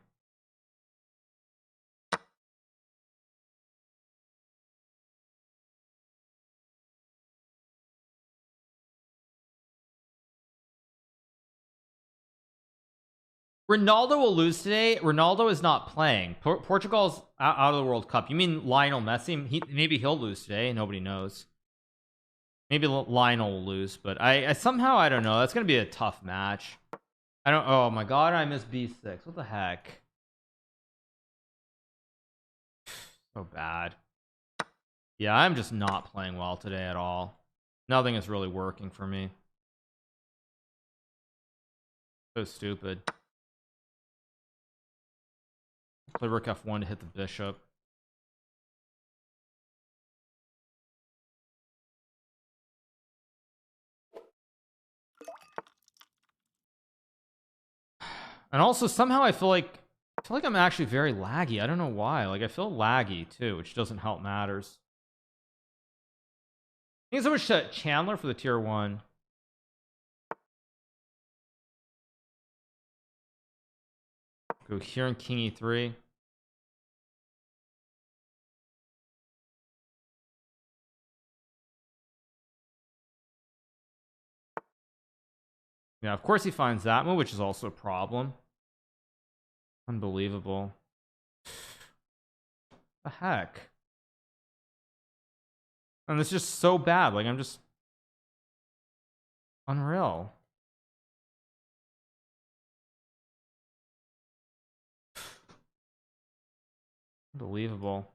Ronaldo will lose today. Ronaldo is not playing. Portugal's out of the World Cup. You mean Lionel Messi? Maybe he'll lose today. Nobody knows. Maybe Lionel will lose, but I somehow I don't know. That's gonna be a tough match. I don't. Oh my god, I missed b6. What the heck? So bad. Yeah, I'm just not playing well today at all. Nothing is really working for me. So stupid. Play rook f1 to hit the bishop. And also somehow I feel like I'm actually very laggy. I don't know why. Like I feel laggy too, which doesn't help matters. Thanks so much to Chandler for the tier 1. Go here on king e3. Yeah, of course he finds that move, which is also a problem. Unbelievable. The heck? And it's just so bad. Like, I'm just unreal. Unbelievable.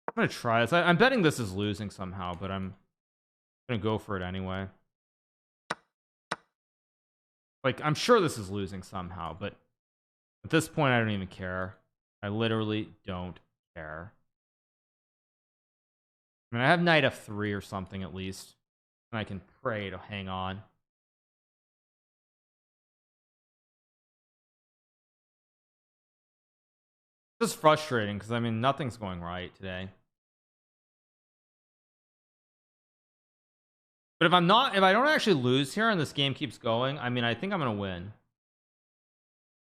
I'm gonna try this. I'm betting this is losing somehow, but I'm gonna go for it anyway. Like, I'm sure this is losing somehow, but at this point, I don't even care. I literally don't care. I mean, I have knight f3 or something at least, and I can pray to hang on. It's just frustrating because I mean, nothing's going right today. But if I don't actually lose here and this game keeps going, I mean, I think I'm gonna win.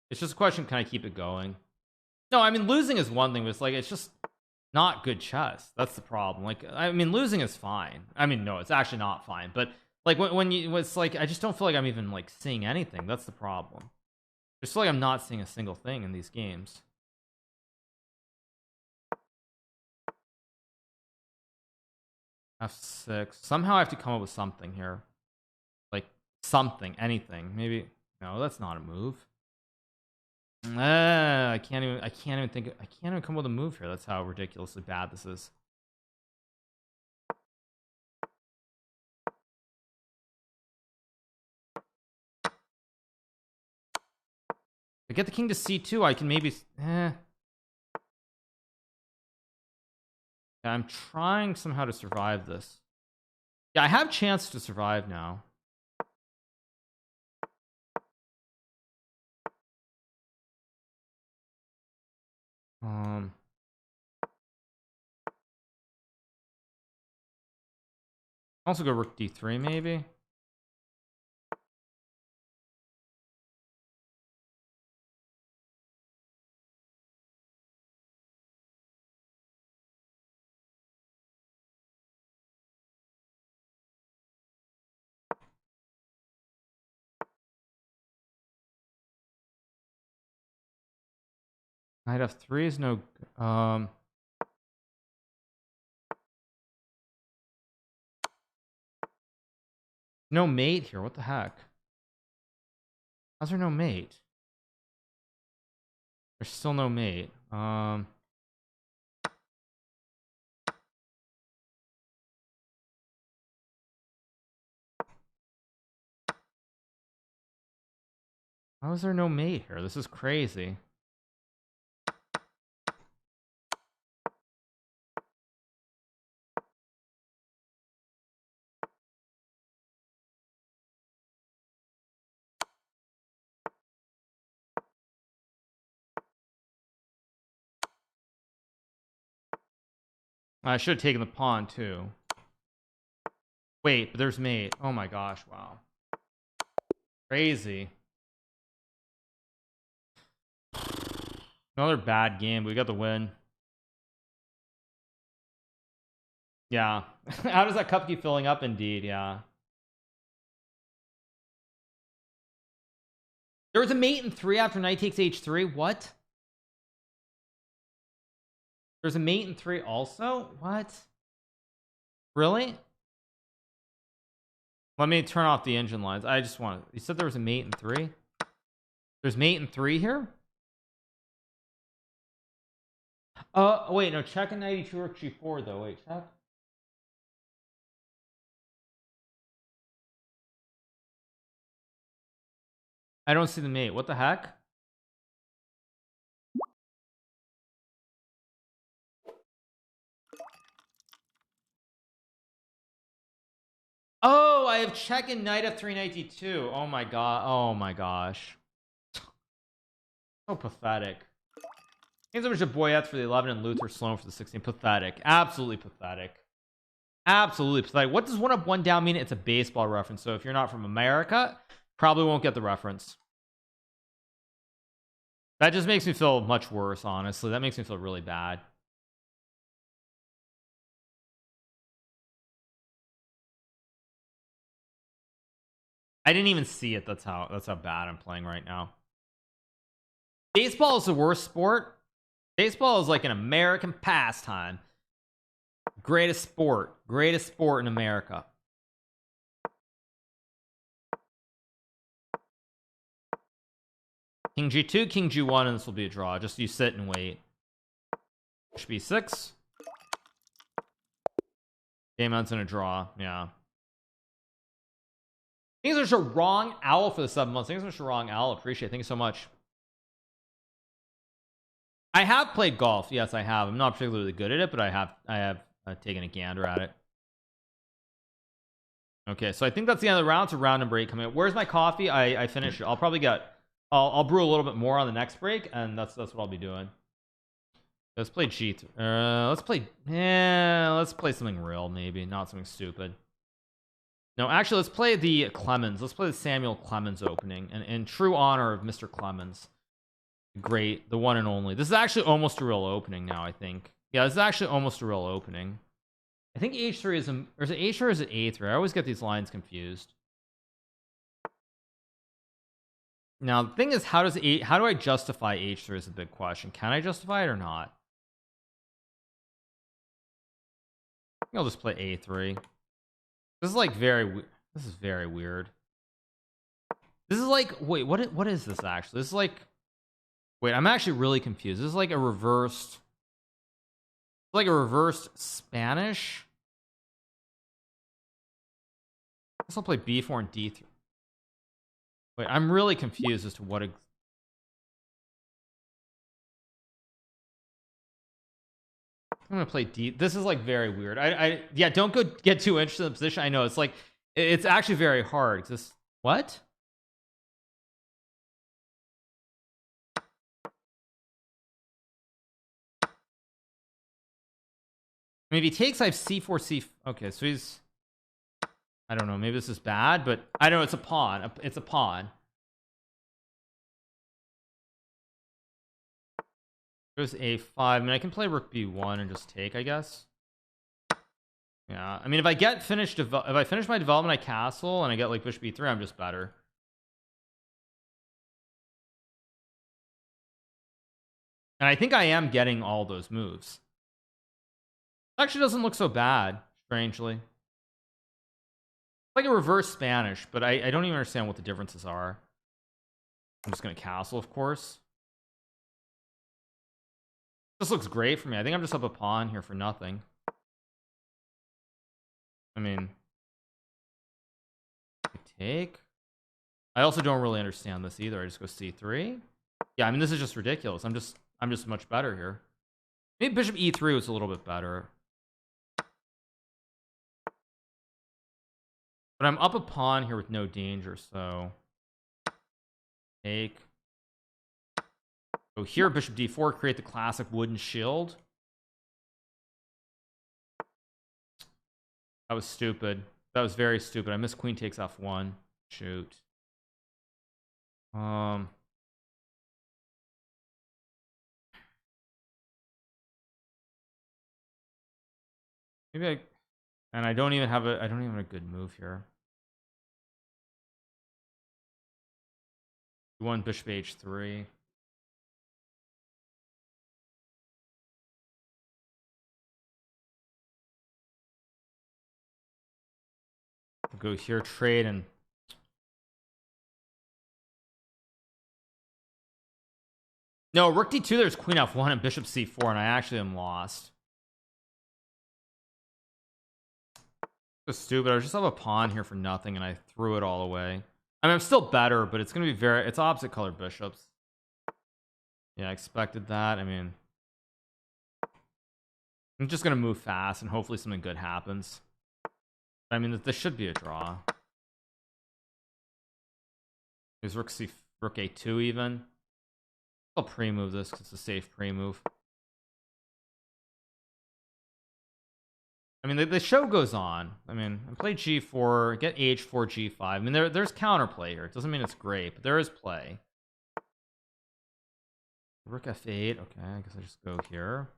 It's just a question, can I keep it going? No, I mean, losing is one thing, but it's just not good chess. That's the problem. Like, I mean, losing is fine. I mean, no, it's actually not fine. But like when it's like, I just don't feel like I'm even like seeing anything. That's the problem. I just feel like I'm not seeing a single thing in these games. F6. Somehow I have to come up with something here. Like something, anything. Maybe. No, that's not a move. I can't even come up with a move here. That's how ridiculously bad this is. If I get the king to c2, I can maybe Yeah, I'm trying somehow to survive this. Yeah, I have chance to survive now. Also go rook d3 maybe. Knight f3 is no no mate here. What the heck? How's there no mate? There's still no mate. How is there no mate here? This is crazy. I should have taken the pawn too. Wait, but there's mate. Oh my gosh, wow. Crazy. Another bad game, but we got the win. Yeah. How does that cup keep filling up? Indeed, yeah. There was a mate in 3 after knight takes h3. What? There's a mate in 3 also? What? Really? Let me turn off the engine lines. I just want to... You said there was a mate in 3? There's mate in 3 here? Wait, no, check a 92 rook g4 though. Wait, check. I don't see the mate. What the heck? Oh, I have check in knight f3 knight d2. Oh my god. Oh my gosh. So pathetic. Thanks so much to Boyette for the 11 and Luther Sloan for the 16. Pathetic. Absolutely pathetic. Absolutely pathetic. What does 1 up 1 down mean? It's a baseball reference. So if you're not from America, probably won't get the reference. That just makes me feel much worse, honestly. That makes me feel really bad. I didn't even see it. That's how bad I'm playing right now. Baseball is the worst sport. Baseball is like an American pastime. Greatest sport in America. King G2, King G1, and this will be a draw. Just you sit and wait. Bishop B6. Game ends in a draw. Yeah. Thanks so much to Wrong Owl for the 7 months. Thanks so much to Wrong Owl. Appreciate it. Thank you so much. I have played golf. Yes, I have. I'm not particularly good at it, but I have taken a gander at it. Okay, so I think that's the end of the round. It's a round number 8 coming up. Where's my coffee? I finished it. I'll probably I'll brew a little bit more on the next break, and that's what I'll be doing. Let's play G3. Let's play something real, maybe not something stupid. No, actually, let's play the Clemens. Let's play the Samuel Clemens opening, and in true honor of Mr. Clemens, great, the one and only. This is actually almost a real opening now. I think, yeah, this is actually almost a real opening. I think H3 is, or is it H3 or is it A3? I always get these lines confused. Now the thing is, how do I justify H3 is a big question. Can I justify it or not? I think I'll just play A3. This is like this is very weird. This is like, wait, what is this actually? This is like, wait, I'm actually really confused. This is like a reversed, Spanish. I guess I'll play B4 and D3. Wait, I'm really confused as to what I'm gonna play D. This is like very weird. Yeah, don't get too interested in the position. I know it's like, it's actually very hard. This, what? I mean, if he takes, I have C4, C. Okay, so he's, I don't know, maybe this is bad, but I know it's a pawn. It's a pawn. Goes A5. I mean, I can play Rook B1 and just take, I guess. Yeah, I mean, if I finish my development, I castle and I get like Bishop B3, I'm just better. And I think I am getting all those moves. It actually doesn't look so bad, strangely. It's like a reverse Spanish, but I don't even understand what the differences are. I'm just gonna castle, of course. This looks great for me. I think I'm just up a pawn here for nothing. I mean, I take. I also don't really understand this either. I just go C3. Yeah, I mean, this is just ridiculous. I'm just much better here. Maybe Bishop E3 was a little bit better. But I'm up a pawn here with no danger, so take. So here, Bishop D4, create the classic wooden shield. That was stupid. That was very stupid. I missed Queen takes F1. Shoot. Maybe I don't even have a good move here. You want Bishop H3. I'll go here, trade, and no, Rook D2, there's Queen F1 and Bishop C4, and I actually am lost. It's stupid. I just have a pawn here for nothing, and I threw it all away. I mean, I'm still better, but it's gonna be it's opposite color bishops. Yeah, I expected that. I mean, I'm just gonna move fast, and hopefully something good happens. I mean, this should be a draw. Is Rook A2 even? I'll pre-move this because it's a safe pre-move. I mean, the show goes on. I mean, I play G4, get H4, G5. I mean, there's counterplay here. It doesn't mean it's great, but there is play. Rook F8. Okay, I guess I just go here.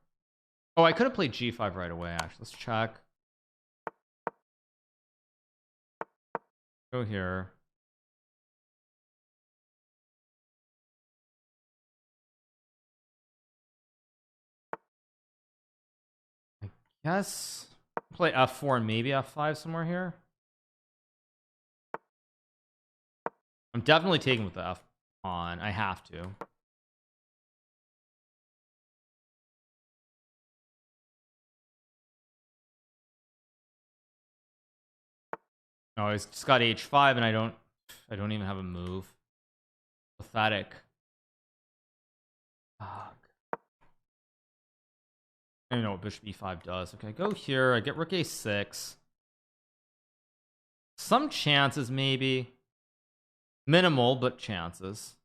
Oh, I could have played G5 right away, actually. Let's check. Go here. Yes, play f4 and maybe f5 somewhere here. I'm definitely taking with the f pawn. I have to. Oh, he's just got h5 and I don't even have a move. Pathetic. Fuck. I don't know what bishop e5 does. Okay, I go here. I get rook a6. Some chances, maybe. Minimal, but chances.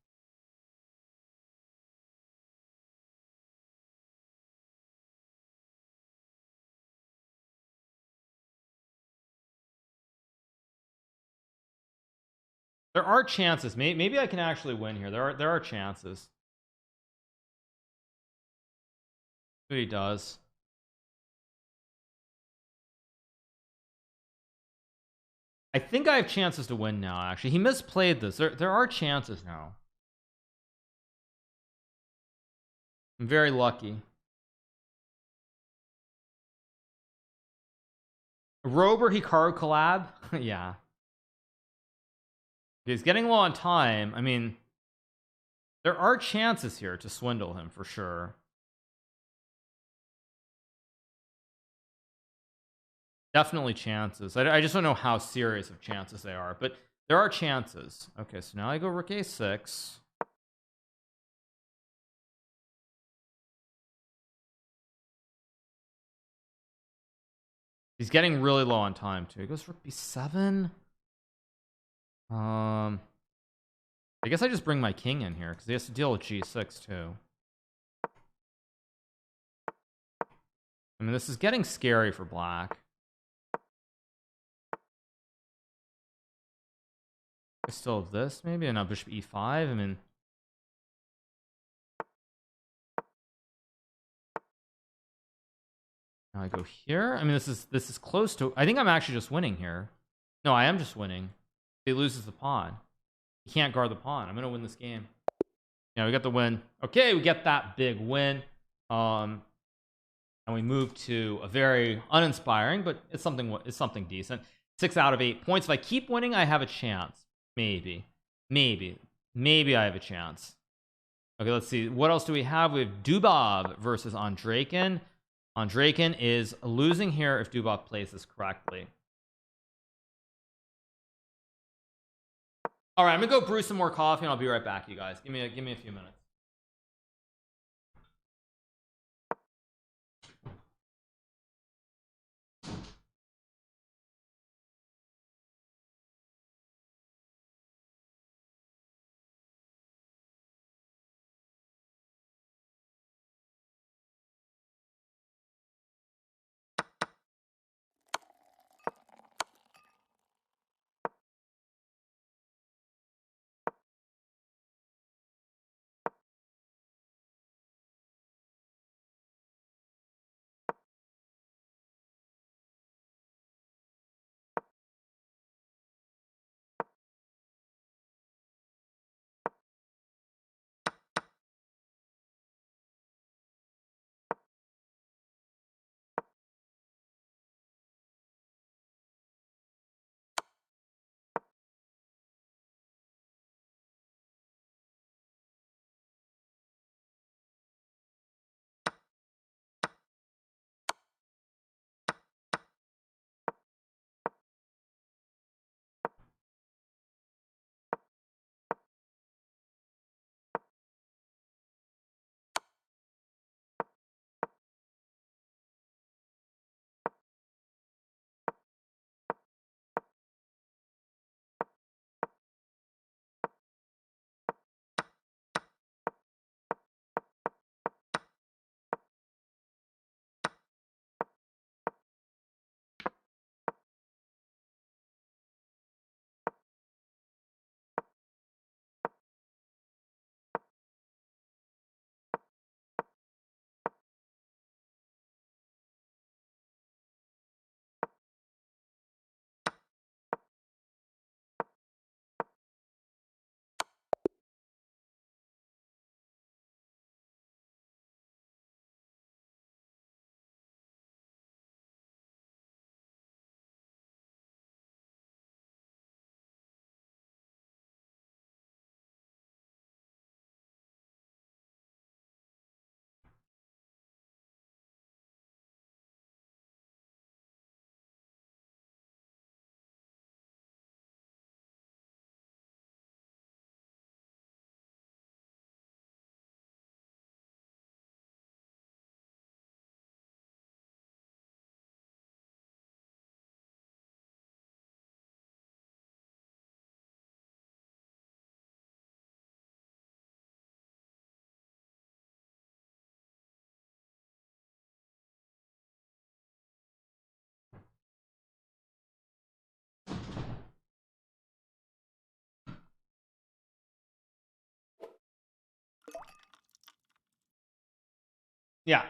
There are chances. Maybe I can actually win here. There are chances. But he does. I think I have chances to win now, actually. He misplayed this. There are chances now. I'm very lucky. Rober Hikaru collab? Yeah. He's getting low on time. I mean, there are chances here to swindle him for sure. Definitely chances. I just don't know how serious of chances they are, but there are chances. Okay, so now I go rook a6. He's getting really low on time too. He goes rook b7. I guess I just bring my king in here because he has to deal with g6 too. I mean, this is getting scary for black. I still have this maybe, and now bishop e5. I mean, now I go here. I mean, this is close to. I think I'm actually just winning here. No, I am just winning. He loses the pawn. He can't guard the pawn. I'm gonna win this game. Yeah, we got the win. Okay, we get that big win. And we move to a very uninspiring, but it's something decent. 6 out of 8 points. If I keep winning, I have a chance. Maybe I have a chance. Okay, let's see. What else do we have? We have Dubov versus Andreykin. Andreykin is losing here if Dubov plays this correctly. All right, I'm gonna go brew some more coffee and I'll be right back, you guys. Give me a few minutes. Yeah.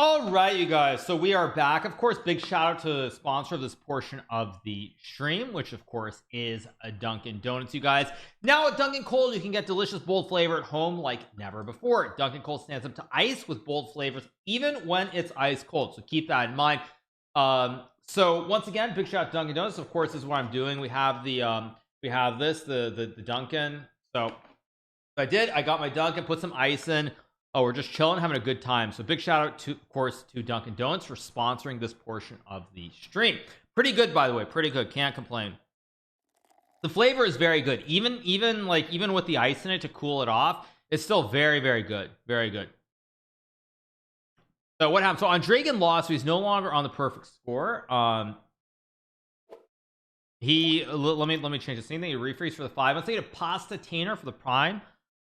All right, you guys, so we are back. Of course, big shout out to the sponsor of this portion of the stream, which of course is a Dunkin' Donuts. You guys, now at Dunkin' Cold you can get delicious bold flavor at home like never before. Dunkin' Cold stands up to ice with bold flavors even when it's ice cold, so keep that in mind. So once again, big shout out to Dunkin' Donuts. Of course, this is what I'm doing. We have the the Dunkin'. So I got my Dunkin', put some ice in. Oh, we're just chilling, having a good time. So big shout out to, of course, to Dunkin' Donuts for sponsoring this portion of the stream. Pretty good, by the way, pretty good, can't complain. The flavor is very good, even with the ice in it to cool it off, it's still very, very good, very good. So what happened? So Andragan lost, so he's no longer on the perfect score. Let me change the same thing. He refreeze for the 5. Let's take a Pasta Tainer for the prime.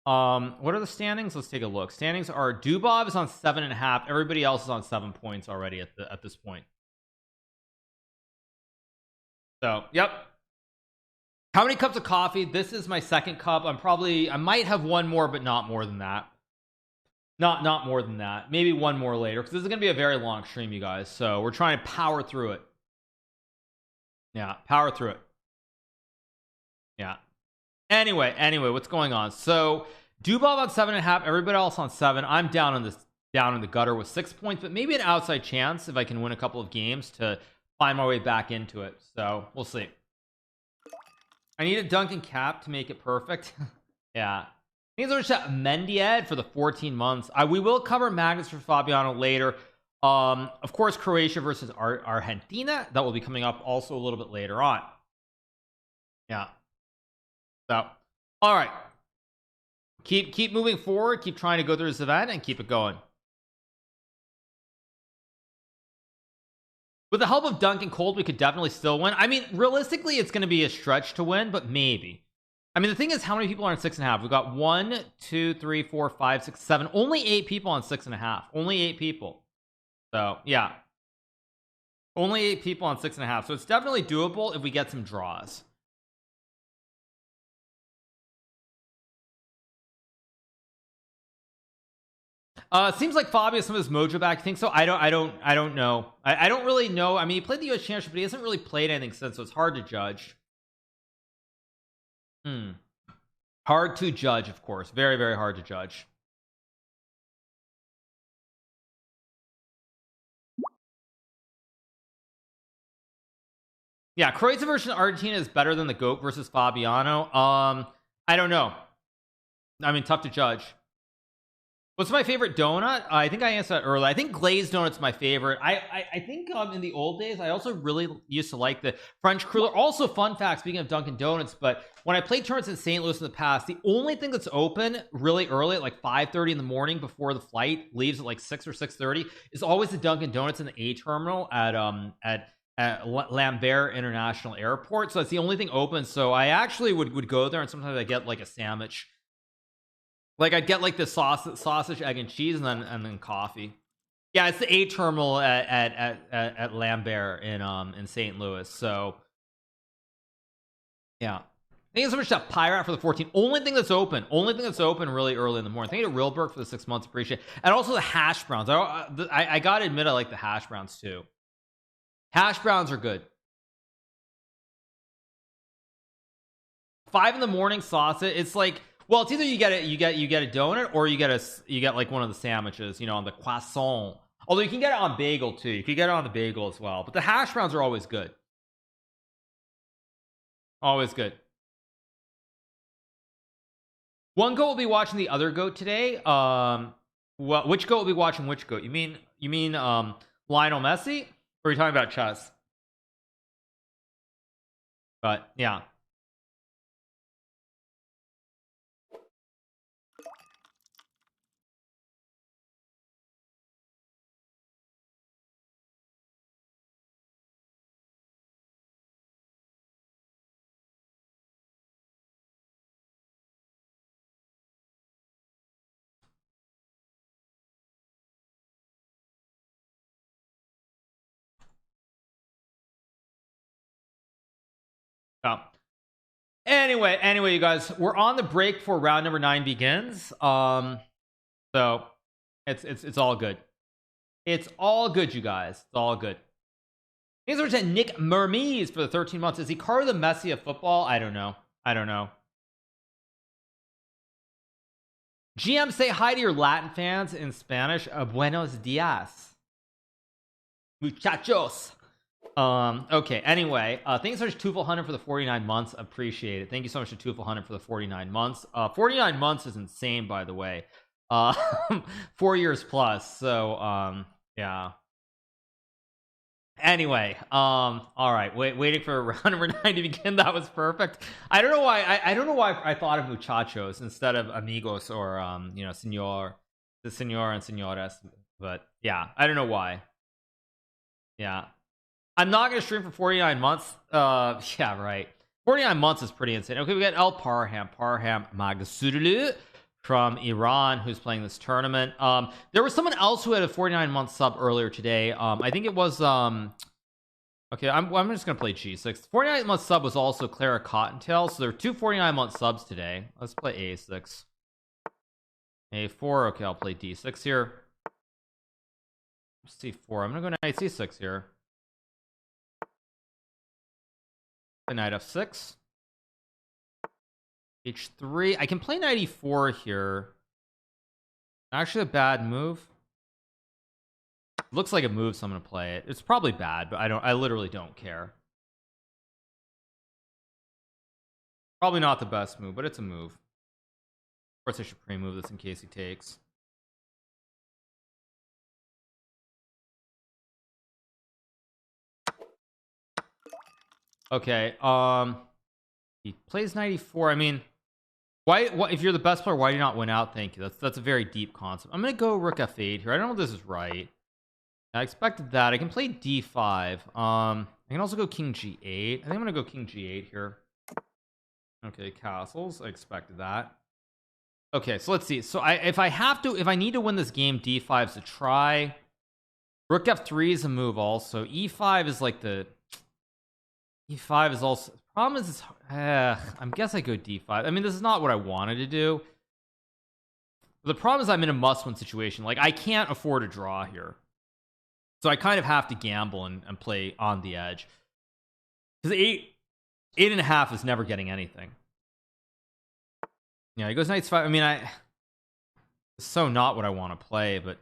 What are the standings? Let's take a look. Standings are Dubov is on 7.5. Everybody else is on 7 points already at this point. So yep. How many cups of coffee? This is my second cup. I might have one more, but not more than that. Not more than that. Maybe one more later, because this is gonna be a very long stream, you guys. So we're trying to power through it. Yeah, power through it. Yeah. Anyway, what's going on? So Dubov on 7.5, everybody else on 7. I'm down in the gutter with 6 points, but maybe an outside chance if I can win a couple of games to find my way back into it. So we'll see. I need a Dunkin' cap to make it perfect. Yeah. These are just Mendied for the 14 months. We will cover Magnus for Fabiano later. Of course, Croatia versus Argentina. That will be coming up also a little bit later on. Yeah. So, all right. Keep moving forward. Keep trying to go through this event and keep it going. With the help of Dunkin' Cold, we could definitely still win. I mean, realistically, it's going to be a stretch to win, but maybe. I mean, the thing is, how many people are on 6.5? We've got 1, 2, 3, 4, 5, 6, 7. Only 8 people on 6.5. Only 8 people. So, yeah. Only 8 people on 6.5. So it's definitely doable if we get some draws. Seems like Fabio has some of his mojo back. I think so. I don't know. I don't really know. I mean, he played the US Championship, but he hasn't really played anything since, so it's hard to judge. Hard to judge, of course. Very, very hard to judge. Yeah, Croatia versus Argentina is better than the GOAT versus Fabiano. I don't know. I mean, tough to judge. What's my favorite donut? I think I answered that earlier. I think glazed donut's my favorite. I think in the old days I also really used to like the French cruller. Also, fun fact, speaking of Dunkin' Donuts, but when I played tournaments in St. Louis in the past, the only thing that's open really early at like 5:30 in the morning before the flight leaves at like 6 or 6:30 is always the Dunkin' Donuts in the A terminal at Lambert International Airport. So that's the only thing open. So I actually would go there, and sometimes I get like a sandwich. Like I'd get like the sausage, egg, and cheese, and then coffee. Yeah, it's the A terminal at Lambert in St. Louis. So yeah, thank you so much to Pirate for the 14. Only thing that's open really early in the morning. Thank you to Realberg for the 6 months. Appreciate it. And also the hash browns. I gotta admit, I like the hash browns too. Hash browns are good. 5 in the morning sausage. It's like, well, it's either you get a donut, or you get like one of the sandwiches, on the croissant. Although you can get it on bagel too. You can get it on the bagel as well. But the hash browns are always good. Always good. One goat will be watching the other goat today. Well, which goat will be watching which goat? You mean Lionel Messi? Or are you talking about chess? But yeah. Yeah. Anyway, you guys, we're on the break before round number 9 begins. So it's all good. It's all good, you guys. It's all good. Thanks for Nick Mermes for the 13 months. Is Hikaru the Messi of football? I don't know. GM, say hi to your Latin fans in Spanish. Buenos dias, muchachos. Okay, anyway, thanks so much to Tufel100 for the 49 months. Appreciate it. Thank you so much to Tufel100 for the 49 months. 49 months is insane, by the way. 4 years plus. So yeah. Anyway, all right, waiting for round number 9 to begin. That was perfect. I don't know why I thought of muchachos instead of amigos or you know, senor and señoras, but yeah, I don't know why. Yeah, I'm not gonna stream for 49 months. Yeah, right. 49 months is pretty insane. Okay, we got El Parham Magdasulu from Iran who's playing this tournament. There was someone else who had a 49-month sub earlier today. I think it was okay, I'm just gonna play G6. 49-month sub was also Clara Cottontail, so there are two 49-month subs today. Let's play A6, A4. Okay, I'll play D6 here. C4. I'm gonna go knight C6 here. Knight F6, H3. I can play knight E4 here. Actually a bad move. Looks like a move, so I'm gonna play it. It's probably bad, but I literally don't care. Probably not the best move, but it's a move. Of course I should pre-move this in case he takes. Okay, he plays 94. I mean, why if you're the best player, why do you not win out? Thank you. That's a very deep concept. I'm gonna go rook f8 here. I don't know if this is right. I expected that. I can play d5. I can also go king g8. I think I'm gonna go king g8 here. Okay, castles. I expected that. Okay, so let's see. So if I need to win this game, d5 is a try. Rook f3 is a move also. e5 is like the e5 is also. Problem is, I guess I go d5. I mean, this is not what I wanted to do. The problem is I'm in a must-win situation. Like, I can't afford a draw here, so I kind of have to gamble and play on the edge. Because 8.5 is never getting anything. Yeah, he goes knight 5. I mean, it's so not what I want to play, but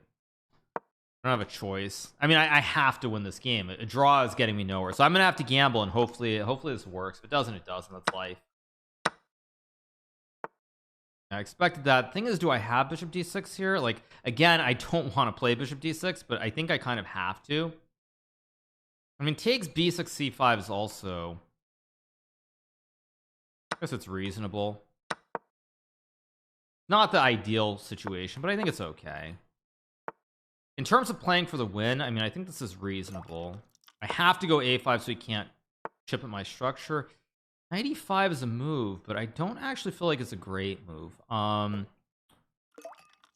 I don't have a choice. I mean, I have to win this game. A draw is getting me nowhere, so I'm gonna have to gamble, and hopefully this works. If it doesn't, it doesn't. That's life. I expected that. Thing is, do I have bishop d6 here? Like, again, I don't want to play bishop d6, but I think I kind of have to. I mean, takes b6 c5 is also, I guess it's reasonable. Not the ideal situation, but I think it's okay. In terms of playing for the win, I mean, I think this is reasonable. I have to go a5 so he can't chip at my structure. Knight e5 is a move, but I don't actually feel like it's a great move.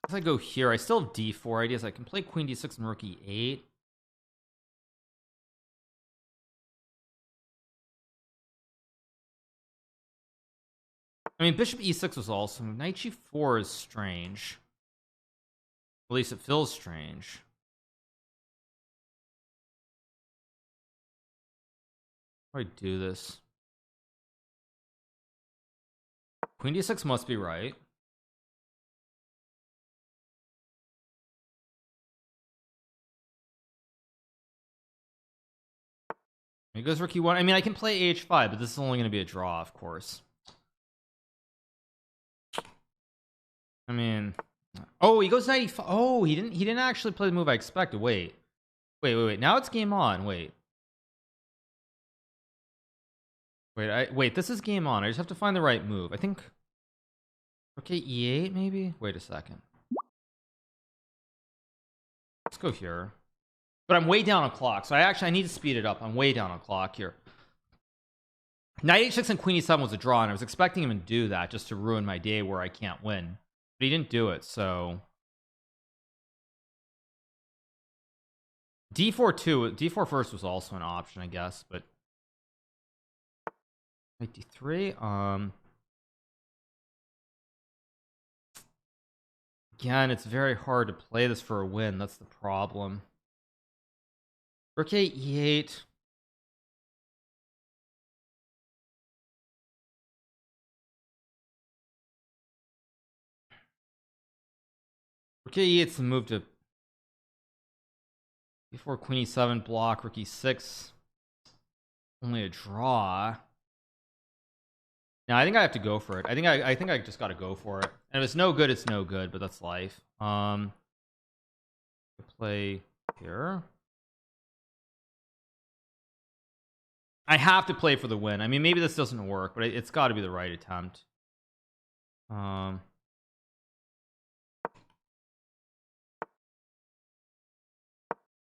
If I go here, I still have d4 ideas. I can play queen d6 and rook e8. I mean, bishop e6 was also. Knight g4 is strange. At least it feels strange. How do I do this? Queen d6 must be right. He goes rook e1. I mean, I can play h5, but this is only going to be a draw, of course. I mean, oh, he goes 95. Oh, he didn't actually play the move I expected. Wait. Now it's game on. Wait, this is game on. I just have to find the right move. I think, okay, e8 maybe. Wait a second. Let's go here. But I'm way down on clock, so I need to speed it up. I'm way down on clock here. Knight h6 and queen e7 was a draw, and I was expecting him to do that just to ruin my day where I can't win. But he didn't do it, so d4 too. D4 first was also an option, I guess, but knight d3. Again, it's very hard to play this for a win. That's the problem. Rook a8, e8. Rook a8's the move to before queen e7 block. Rook e6. Only a draw. Now I think I have to go for it. I think I just got to go for it. And if it's no good, it's no good. But that's life. Play here. I have to play for the win. I mean, maybe this doesn't work, but it's got to be the right attempt. I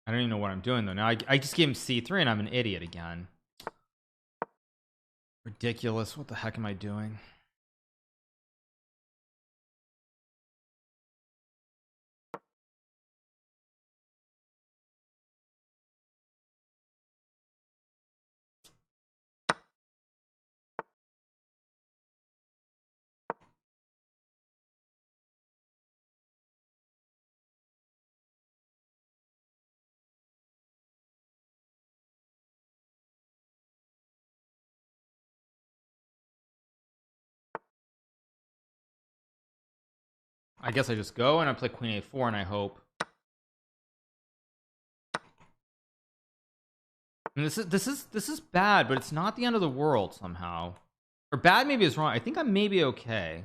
don't even know what I'm doing though. Now I just gave him c3 and I'm an idiot again. Ridiculous. What the heck am I doing? I guess I just go and I play queen a4 and I hope. I mean, this is bad, but it's not the end of the world somehow. Or bad maybe is wrong. I think I'm maybe okay.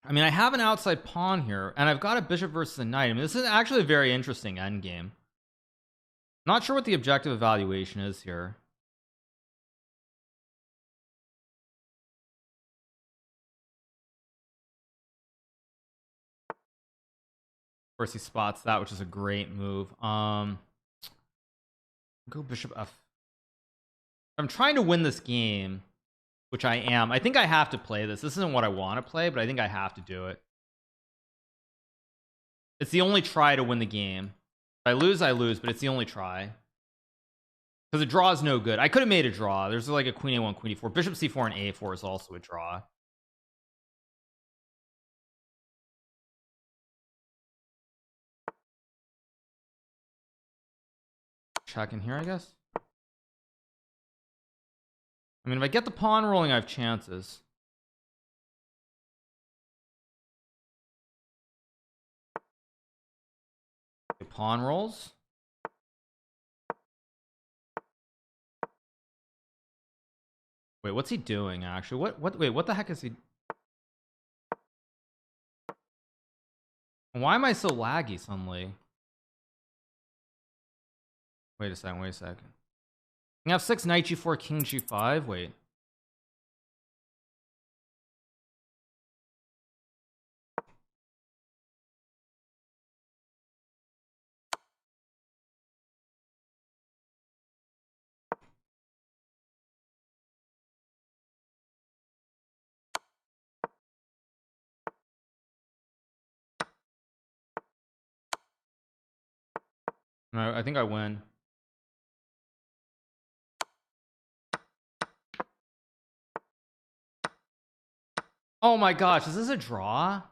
I mean, I have an outside pawn here, and I've got a bishop versus a knight. I mean, this is actually a very interesting endgame. Not sure what the objective evaluation is here. Of course, he spots that, which is a great move. Go bishop f. I'm trying to win this game, which I am. I think I have to play this. This isn't what I want to play, but I think I have to do it. It's the only try to win the game. If I lose, I lose, but it's the only try. Because a draw is no good. I could have made a draw. There's like a queen a1, queen e4. Bishop c4 and a4 is also a draw. Check in here, I guess. I mean, if I get the pawn rolling, I have chances. The pawn rolls. Wait, what's he doing actually? Wait, what the heck is he? Why am I so laggy suddenly? Wait a second, wait a second. You have 6 knight g4, king g5. Wait. No, I think I win. Oh my gosh, is this a draw?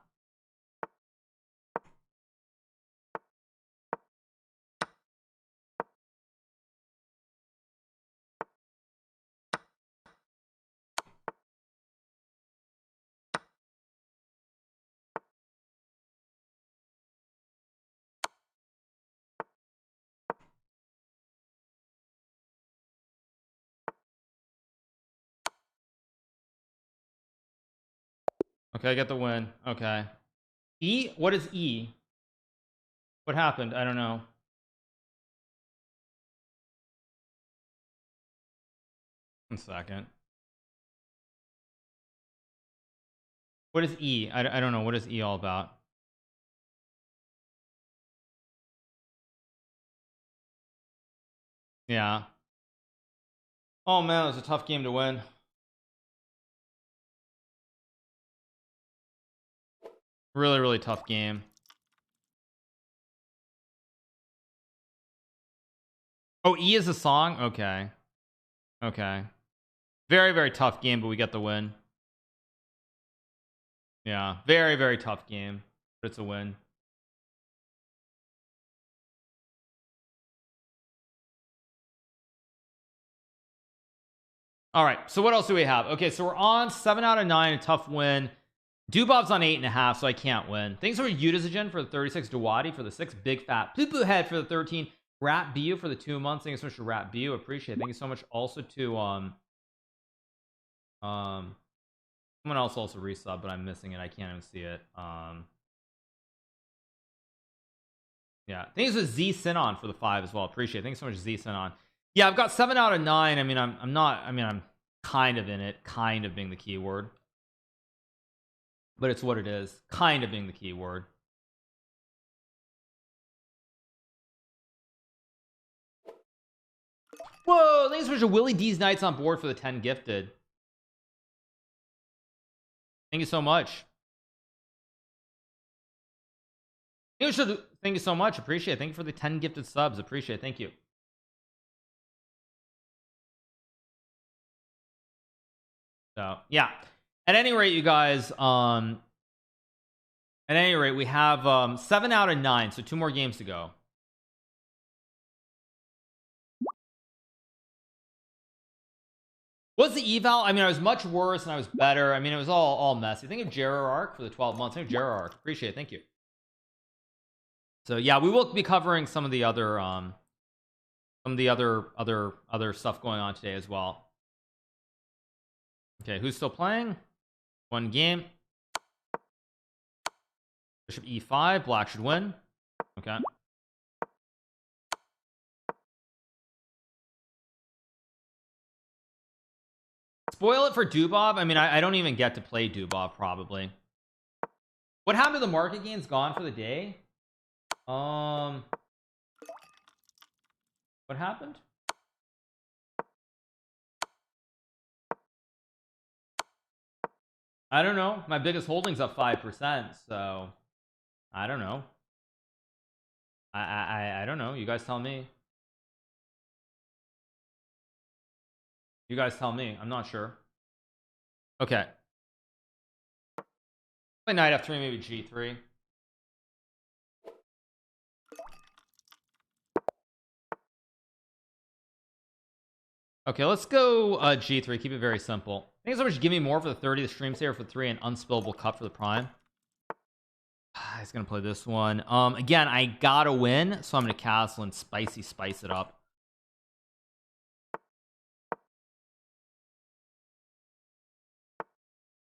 Okay, I get the win. Okay. E? What is E? What happened? I don't know. One second. What is E? I don't know. What is E all about? Yeah. Oh man, it was a tough game to win. Really, really tough game. Oh, E is a song. Okay. Okay. Very, very tough game, but we get the win. Yeah, very, very tough game, but it's a win. All right, so what else do we have? Okay, so we're on 7 out of 9, a tough win. Dubov's on 8.5, so I can't win. Thanks for Udizagen for the 36, Dawadi for the 6, Big Fat Poo Poo Head for the 13, Rat Bu for the 2 months. Thank you so much to Rat Bu. Appreciate it. Thank you so much also to someone else also resub, but I'm missing it. I can't even see it. Yeah, thanks to Z Sinon for the 5 as well. Appreciate it. Thanks so much, Z Sinon. Yeah, I've got 7 out of 9. I mean, I'm not. I mean, I'm kind of in it. Kind of being the keyword, but it's what it is. Kind of being the keyword. Whoa! Thanks so much to Willie D's Knights on board for the 10 gifted. Thank you so much. Thank you so much. Appreciate it. Thank you for the 10 gifted subs. Appreciate it. Thank you. So yeah. At any rate, you guys, at any rate, we have 7 out of 9, so 2 more games to go. What's the eval? I mean, I was much worse and I was better. I mean, it was all messy. Think of Gerard for the 12 months. Think of Gerard. Appreciate it. Thank you. So yeah, we will be covering some of the other other stuff going on today as well. Okay, who's still playing? 1 game. Bishop E5. Black should win. Okay. Spoil it for Dubov. I mean, I don't even get to play Dubov probably. What happened to the market gains? Gone for the day? What happened? I don't know. My biggest holding's up 5%, so I don't know. I don't know. You guys tell me. You guys tell me. I'm not sure. Okay. Play knight f3, maybe g3. Okay, let's go g3. Keep it very simple. Thanks so much. Give me more for the 30, the stream saver for 3, and unspillable cup for the prime. He's gonna play this one. Again, I gotta win, so I'm gonna castle and spice it up.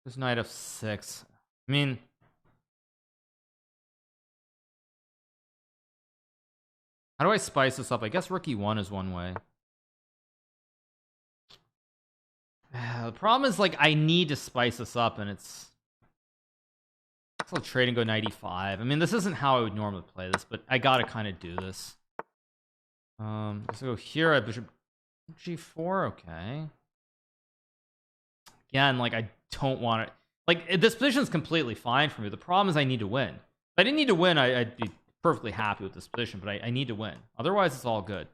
This knight f6. I mean, how do I spice this up? I guess rook e1 is one way. The problem is, like, I need to spice this up, and it's I'll trade and go 95. I mean, this isn't how I would normally play this, but I gotta kind of do this. Let's go here at bishop g4. Okay. Again, like, I don't want it. Like, this position is completely fine for me. The problem is I need to win. If I didn't need to win, I'd be perfectly happy with this position, but I need to win. Otherwise, it's all good.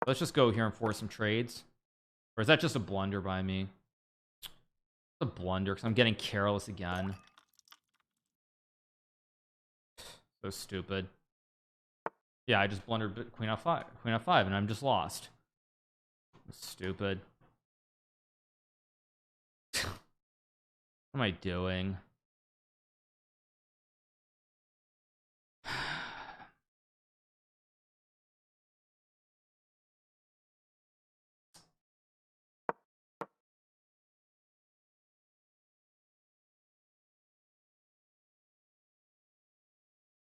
Let's just go here and force some trades. Or is that just a blunder by me? It's a blunder because I'm getting careless again. So stupid. Yeah, I just blundered queen f5, and I'm just lost. Stupid. What am I doing?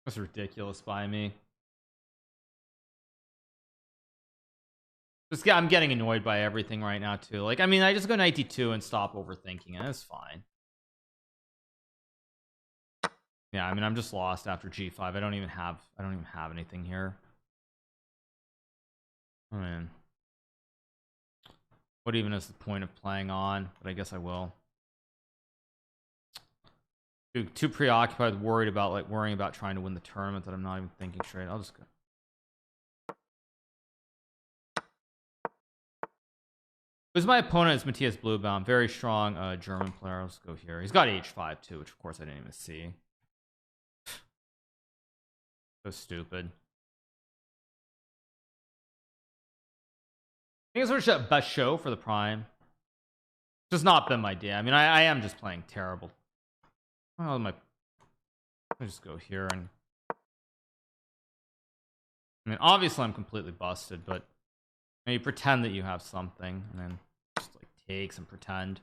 That's ridiculous by me. Just, I'm getting annoyed by everything right now too. Like, I mean, I just go knight d2 and stop overthinking it. It's fine. Yeah, I mean, I'm just lost after g5. I don't even have anything here. I mean, what even is the point of playing on? But I guess I will. Too preoccupied, worrying about trying to win the tournament that I'm not even thinking straight. I'll just go. Who's my opponent? Is Matthias Bluebaum, very strong German player. Let's go here. He's got H5 too, which of course I didn't even see. So stupid. I think it's the best show for the prime. It's just not been my day. I mean, I am just playing terrible. Oh my! Let me just go here and. I mean, obviously I'm completely busted, but you pretend that you have something, and then just like takes and pretend.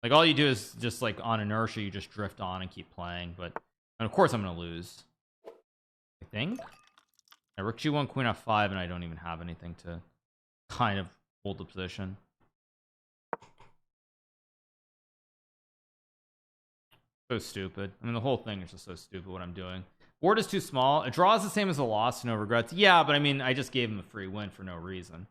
Like all you do is just like on inertia, you just drift on and keep playing. But and of course I'm gonna lose. I think. Yeah, Rook G1, Queen F5, and I don't even have anything to kind of hold the position. So stupid. I mean, the whole thing is just so stupid what I'm doing. Board is too small. A draw is the same as a loss, no regrets. Yeah, but I mean, I just gave him a free win for no reason.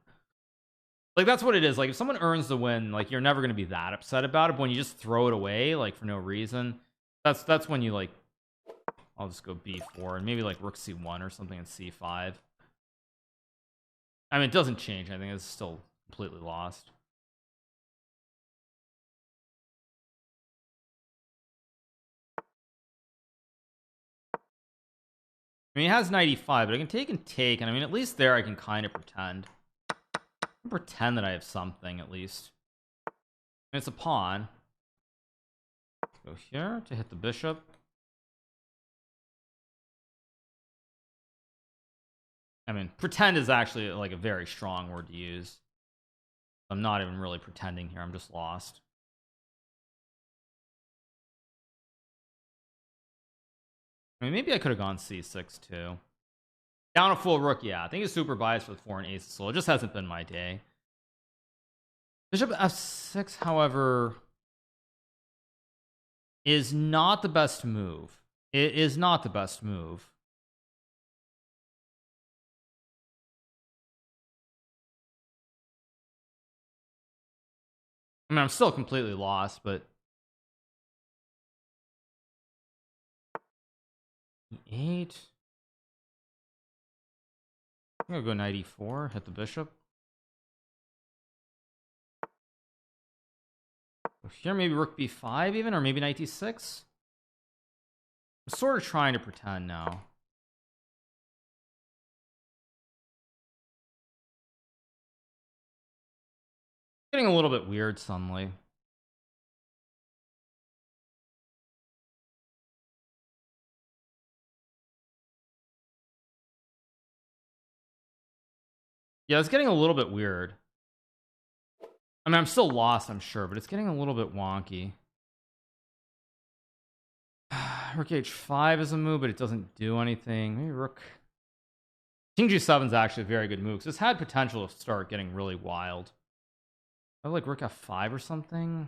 Like, that's what it is. Like, if someone earns the win, like, you're never going to be that upset about it. But when you just throw it away, like, for no reason, that's when you, like, I'll just go B4 and maybe, like, Rook C1 or something and C5. I mean, it doesn't change. I think it's still completely lost. I mean, he has 95, but I can take and take, and I mean, at least there I can kind of pretend. Pretend that I have something, at least. And it's a pawn. Let's go here to hit the bishop. I mean, pretend is actually like a very strong word to use. I'm not even really pretending here. I'm just lost. I mean, maybe I could have gone C6 too. Down a full rook, yeah. I think it's super biased with 4 and ace of soul. It just hasn't been my day. Bishop F6, however, is not the best move. It is not the best move. I mean, I'm still completely lost, but E8. I'm gonna go knight E4, hit the bishop. Here, maybe rook B5 even, or maybe knight D6. I'm sort of trying to pretend now. Getting a little bit weird suddenly. Yeah, it's getting a little bit weird. I mean, I'm still lost, I'm sure, but it's getting a little bit wonky. Rook H5 is a move, but it doesn't do anything. Maybe rook. King G7 is actually a very good move, because it's had potential to start getting really wild. I like rook F5 or something.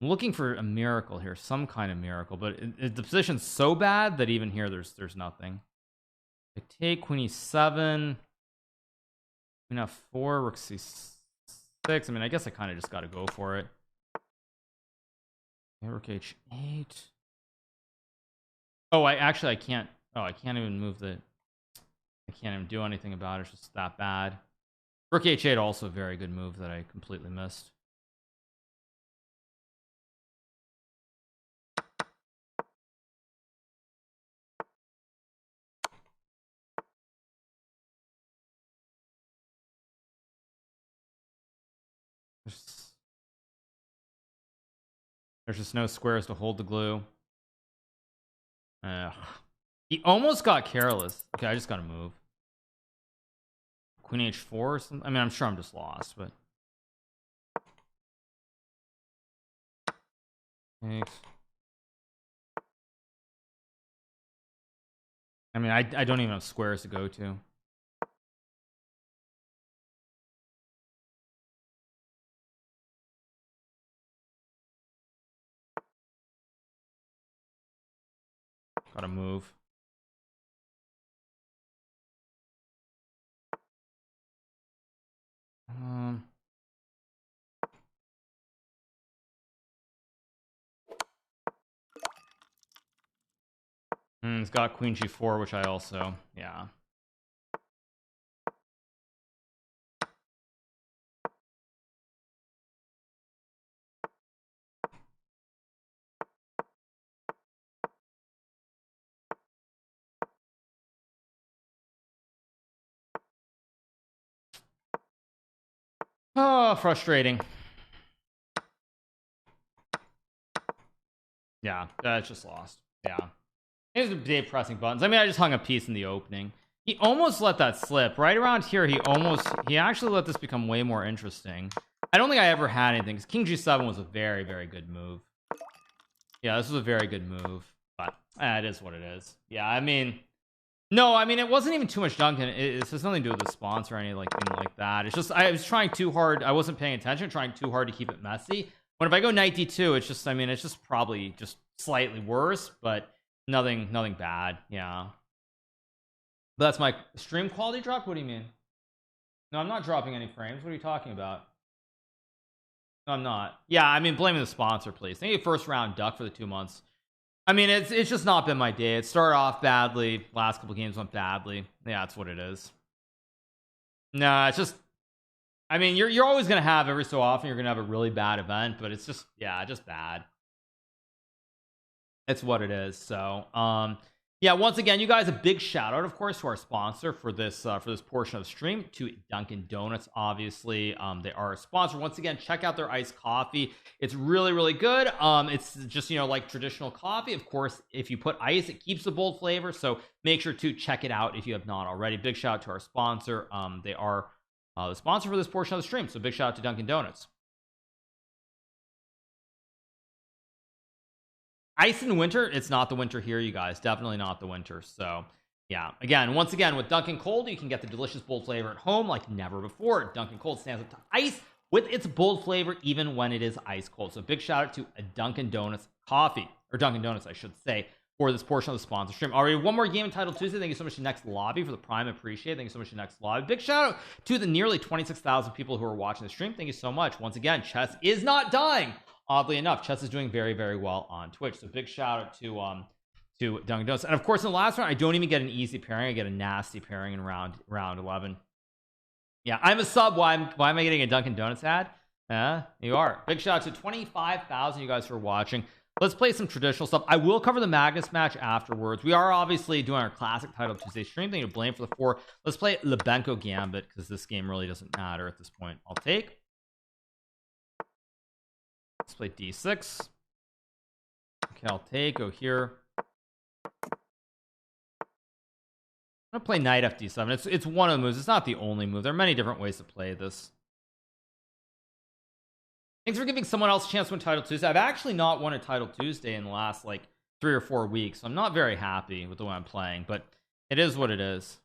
I'm looking for a miracle here, some kind of miracle, but the position's so bad that even here there's nothing. I take Queen E7, Queen F4, Rook C6. I mean, I guess I kind of just got to go for it. Okay, Rook H8. Oh, I can't. Oh, I can't even move the. I can't even do anything about it. It's just that bad. Rook H8 also a very good move that I completely missed. There's just no squares to hold the glue. He almost got careless. Okay, I just gotta move. Queen H4 or something. I mean, I'm sure I'm just lost, but thanks. I mean, I don't even have squares to go to. Gotta move. It's got Queen G4, which I also, yeah. Oh, frustrating. Yeah, that's just lost. Yeah, it was Dave pressing buttons. I mean, I just hung a piece in the opening. He almost let that slip right around here. He actually let this become way more interesting. I don't think I ever had anything because King G7 was a very, very good move. Yeah, this was a very good move, but it is what it is. Yeah, I mean, no, I mean, it wasn't even too much dunking. It has nothing to do with the sponsor or anything like that. It's just I was trying too hard. I wasn't paying attention, trying too hard to keep it messy. When if I go knight d2, it's just, I mean, it's just probably just slightly worse, but nothing bad. Yeah, but that's my stream quality drop. What do you mean? No, I'm not dropping any frames. What are you talking about? No, I'm not. Yeah, I mean, blaming the sponsor, please. Thank you, first round duck for the 2 months. I mean, it's just not been my day. It started off badly. Last couple games went badly. Yeah, that's what it is. Nah, it's just, I mean, you're always gonna have, every so often you're gonna have a really bad event, but it's just, yeah, just bad. It's what it is. So yeah, once again, you guys, a big shout out, of course, to our sponsor for this portion of the stream, to Dunkin' Donuts. Obviously, they are a sponsor. Once again, check out their iced coffee. It's really, really good. It's just, you know, like traditional coffee. Of course, if you put ice, it keeps the bold flavor. So make sure to check it out if you have not already. Big shout out to our sponsor. They are the sponsor for this portion of the stream. So big shout out to Dunkin' Donuts. Ice in winter, it's not the winter here, you guys. Definitely not the winter. So yeah, again, once again, with Dunkin' Cold, you can get the delicious bold flavor at home like never before. Dunkin' Cold stands up to ice with its bold flavor even when it is ice cold. So big shout out to a Dunkin' Donuts coffee, or Dunkin' Donuts I should say, for this portion of the sponsor stream. Already one more game entitled Tuesday. Thank you so much to Next Lobby for the Prime. Appreciate it. Thank you so much to Next Lobby. Big shout out to the nearly 26,000 people who are watching the stream. Thank you so much. Once again, chess is not dying. Oddly enough, chess is doing very, very well on Twitch. So big shout out to Dunkin' Donuts. And of course, in the last round, I don't even get an easy pairing. I get a nasty pairing in round 11. Yeah, I'm a sub. Why am I getting a Dunkin' Donuts ad? You are. Big shout out to 25,000 you guys who are watching. Let's play some traditional stuff. I will cover the Magnus match afterwards. We are obviously doing our classic title Tuesday stream. Thank you to Blame for the 4. Let's play Lebenko Gambit because this game really doesn't matter at this point. I'll take. Let's play d6. Okay, I'll take. Go here. I'm gonna play knight fd7. It's one of the moves. It's not the only move. There are many different ways to play this. Thanks for giving someone else a chance to win Title Tuesday. I've actually not won a Title Tuesday in the last like 3 or 4 weeks. So I'm not very happy with the way I'm playing, but it is what it is.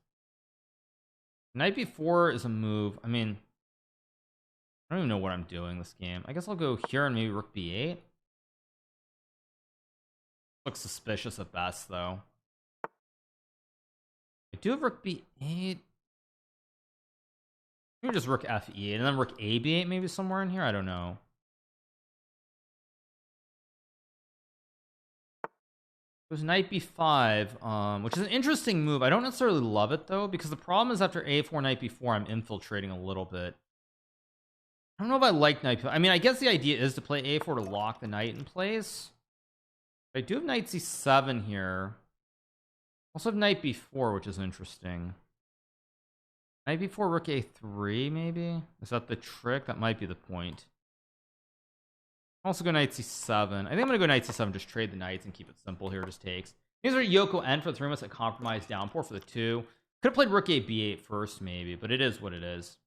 Knight b4 is a move. I mean, I don't even know what I'm doing this game. I guess I'll go here and maybe rook b8. Looks suspicious at best, though. I do have rook b8. Maybe just rook f8 and then rook a b8 maybe somewhere in here. I don't know. It was knight b5, which is an interesting move. I don't necessarily love it, though, because the problem is after a4, knight b4, I'm infiltrating a little bit. I don't know if I like knight. I mean, I guess the idea is to play a4 to lock the knight in place. But I do have knight c7 here. Also have knight b4, which is interesting. Knight b4, rook a3, maybe? Is that the trick? That might be the point. Also go knight c7. I think I'm going to go knight c7, just trade the knights and keep it simple here. Just takes. These are Yoko N for the 3 months at compromise down 4 for the 2. Could have played rook a b8 first, maybe, but it is what it is.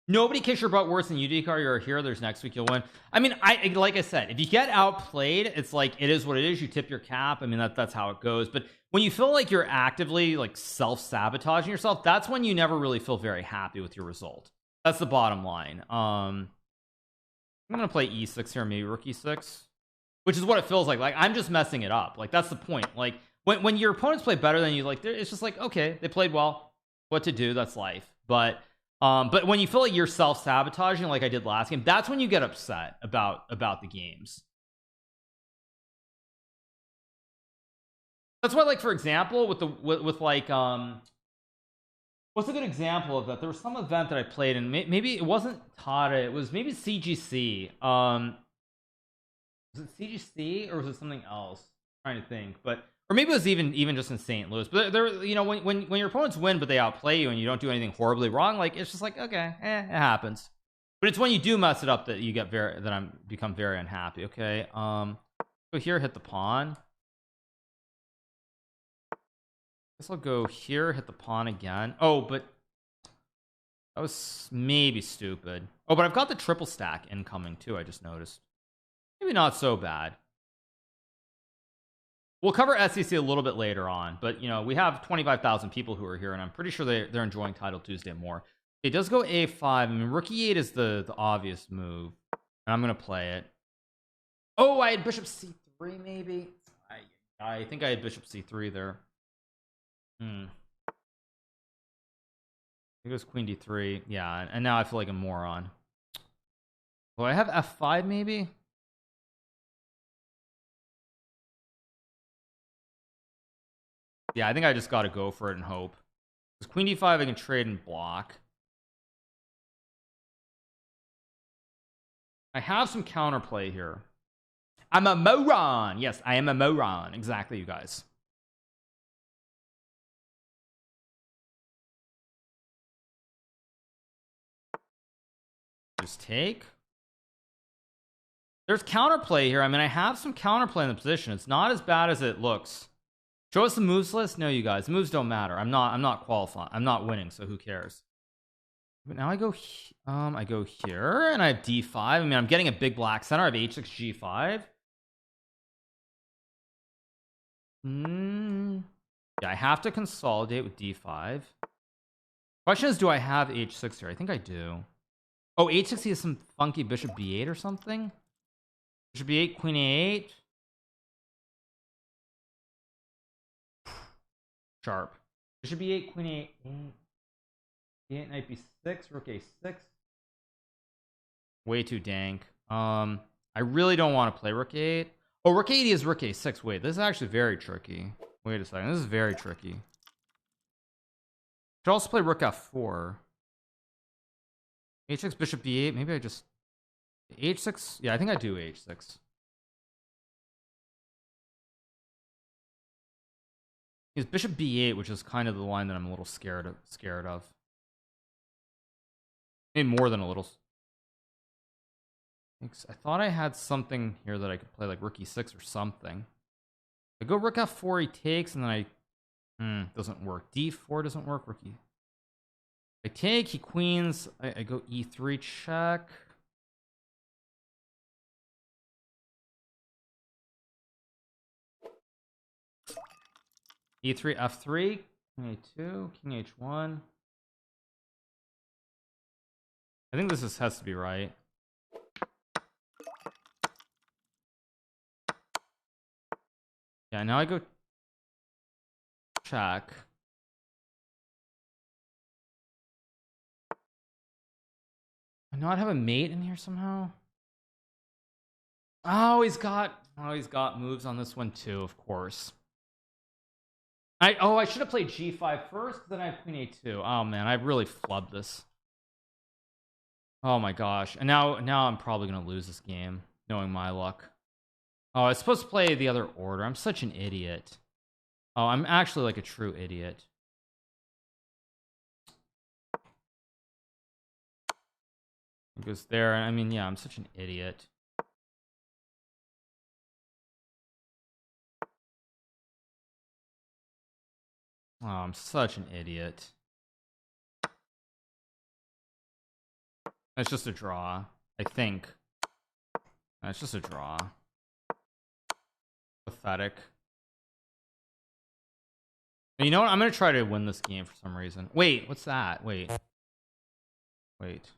Nobody kicks your butt worse than you, Hikaru. You're here. There's next week. You'll win. I mean, like I said, if you get outplayed, it's like it is what it is. You tip your cap. I mean, that's how it goes. But when you feel like you're actively like self-sabotaging yourself, that's when you never really feel very happy with your result. That's the bottom line. I'm gonna play e6 here, maybe rook e6, which is what it feels like. Like I'm just messing it up. Like that's the point. Like when your opponents play better than you, like it's just like, okay, they played well. What to do? That's life. But when you feel like you're self-sabotaging like I did last game, that's when you get upset about the games. That's why, like, for example, with like what's a good example of that? There was some event that I played and maybe it wasn't Tada, it was maybe CGC. Was it CGC or was it something else? I'm trying to think. But or maybe it was even just in St. Louis. But there, you know, when your opponents win but they outplay you and you don't do anything horribly wrong, like it's just like, okay, it happens. But it's when you do mess it up that you get become very unhappy. Okay, go here, hit the pawn. Guess I'll go here, hit the pawn again. Oh, but that was maybe stupid. Oh, but I've got the triple stack incoming too. I just noticed. Maybe not so bad. We'll cover SEC a little bit later on, but you know, we have 25,000 people who are here, and I'm pretty sure they're enjoying Title Tuesday more. It does go a5. I mean, rook e8 is the obvious move, and I'm gonna play it. Oh, I had bishop c3 maybe. I think I had bishop c3 there. It goes queen d3. Yeah, and now I feel like a moron. Oh, I have f5 maybe. Yeah, I think I just got to go for it and hope. Because queen d5 I can trade and block. I have some counterplay here. I'm a moron. Yes, I am a moron. Exactly, you guys. Just take. There's counterplay here. I mean, I have some counterplay in the position. It's not as bad as it looks. Show us the moves list. No, you guys, moves don't matter. I'm not qualifying. I'm not winning, so who cares? But now I go here and I have d5. I mean, I'm getting a big black center. I have h6 g5. Yeah, I have to consolidate with d5. Question is, do I have h6 here? I think I do. Oh, h6 is some funky bishop b8 or something. Bishop b8, queen a8. Sharp. Bishop b8, queen a8, d8, knight b6, rook a6. Way too dank. I really don't want to play rook a8. Oh, rook a8 is rook a6. Wait, this is actually very tricky. Wait a second, this is very tricky. Should also play rook f4. h6, bishop b8. Maybe I just h6. Yeah, I think I do h6. Is bishop b8, which is kind of the line that I'm a little scared of. Maybe more than a little. I thought I had something here that I could play, like rook e6 or something. I go rook f4, he takes, and then I doesn't work. d4 doesn't work. Rook e. I take, he queens. I go e3 check. e3 f3, king a2, king h1. I think this has to be right. Yeah, now I go check. I not have a mate in here somehow. Oh, he's got moves on this one too, of course. I should have played g5 first, then I have queen a2. Oh man, I really flubbed this. Oh my gosh. And now I'm probably gonna lose this game, knowing my luck. Oh, I was supposed to play the other order. I'm such an idiot. Oh, I'm actually like a true idiot. It goes there. I mean, yeah, I'm such an idiot. Oh, I'm such an idiot. It's just a draw, I think. It's just a draw. Pathetic. You know what? I'm gonna try to win this game for some reason. Wait, what's that? Wait. Wait,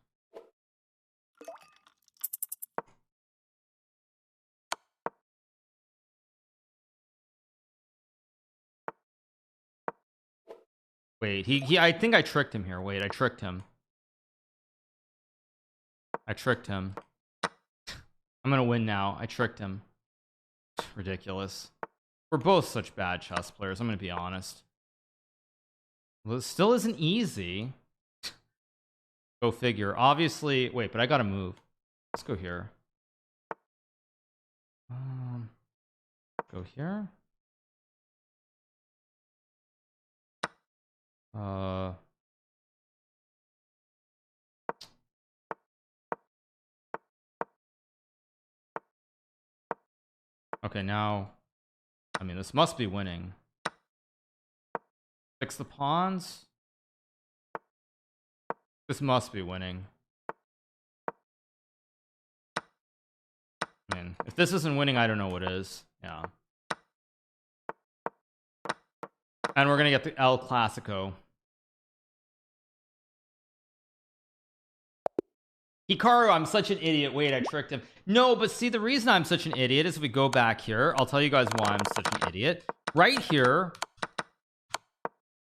I think I tricked him here. Wait, I tricked him. I'm gonna win now. I tricked him. Ridiculous. We're both such bad chess players, I'm gonna be honest. Well, it still isn't easy. Go figure. Obviously, wait, but I gotta move. Let's go here. Go here. Okay, now I mean this must be winning. Fix the pawns. This must be winning. I mean, if this isn't winning, I don't know what is. Yeah. And we're gonna get the El Clasico. Hikaru, I'm such an idiot. Wait, I tricked him. No, but see, the reason I'm such an idiot is if we go back here, I'll tell you guys why I'm such an idiot. Right here,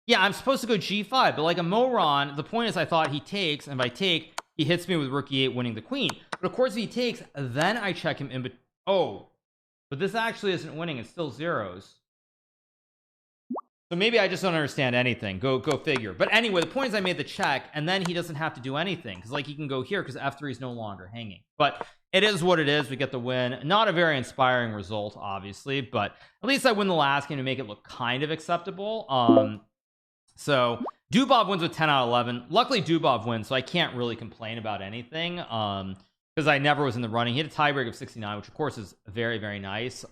yeah, I'm supposed to go g5, but like a moron, the point is I thought he takes, and if I take, he hits me with rook e8 winning the queen. But of course if he takes, then I check him in, but oh, but this actually isn't winning, it's still zeros. So maybe I just don't understand anything. Go figure. But anyway, the point is I made the check, and then he doesn't have to do anything because like he can go here because f3 is no longer hanging. But it is what it is. We get the win. Not a very inspiring result, obviously, but at least I win the last game to make it look kind of acceptable. So Dubov wins with 10 out of 11. Luckily Dubov wins, so I can't really complain about anything because I never was in the running. He had a tiebreak of 69, which of course is very, very nice.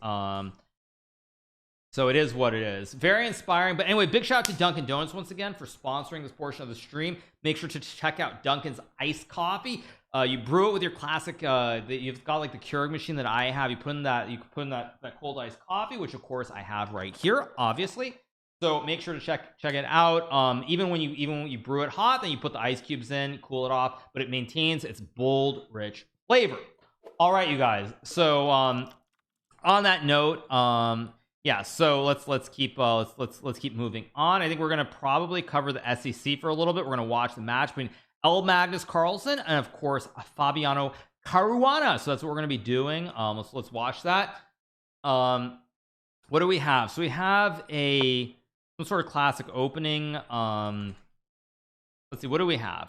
So it is what it is. Very inspiring. But anyway, big shout out to Dunkin' Donuts once again for sponsoring this portion of the stream. Make sure to check out Dunkin's iced coffee. You brew it with your classic you've got like the Keurig machine that I have. You put in that cold iced coffee, which of course I have right here, obviously. So make sure to check it out. Even when you brew it hot, then you put the ice cubes in, cool it off, but it maintains its bold, rich flavor. All right, you guys. So on that note, yeah, so let's keep moving on. I think we're gonna probably cover the SEC for a little bit. We're gonna watch the match between L Magnus Carlsen and of course Fabiano Caruana. So that's what we're gonna be doing. Let's watch that. What do we have? So we have some sort of classic opening. Let's see, what do we have?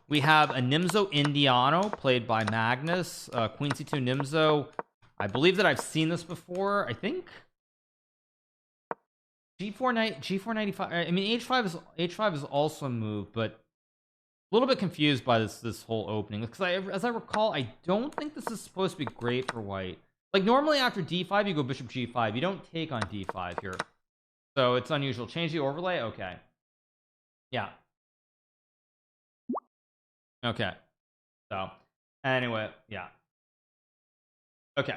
We have a Nimzo Indiano played by Magnus, Queen C2 Nimzo. I believe that I've seen this before. I think G495. I mean, H5 is also a move, but a little bit confused by this whole opening because as I recall, I don't think this is supposed to be great for white. Like normally after D5, you go Bishop G5. You don't take on D5 here, so it's unusual. Change the overlay. Okay, yeah. Okay. So anyway, yeah. Okay.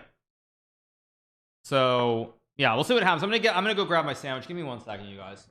So yeah, we'll see what happens. I'm gonna go grab my sandwich. Give me 1 second, you guys.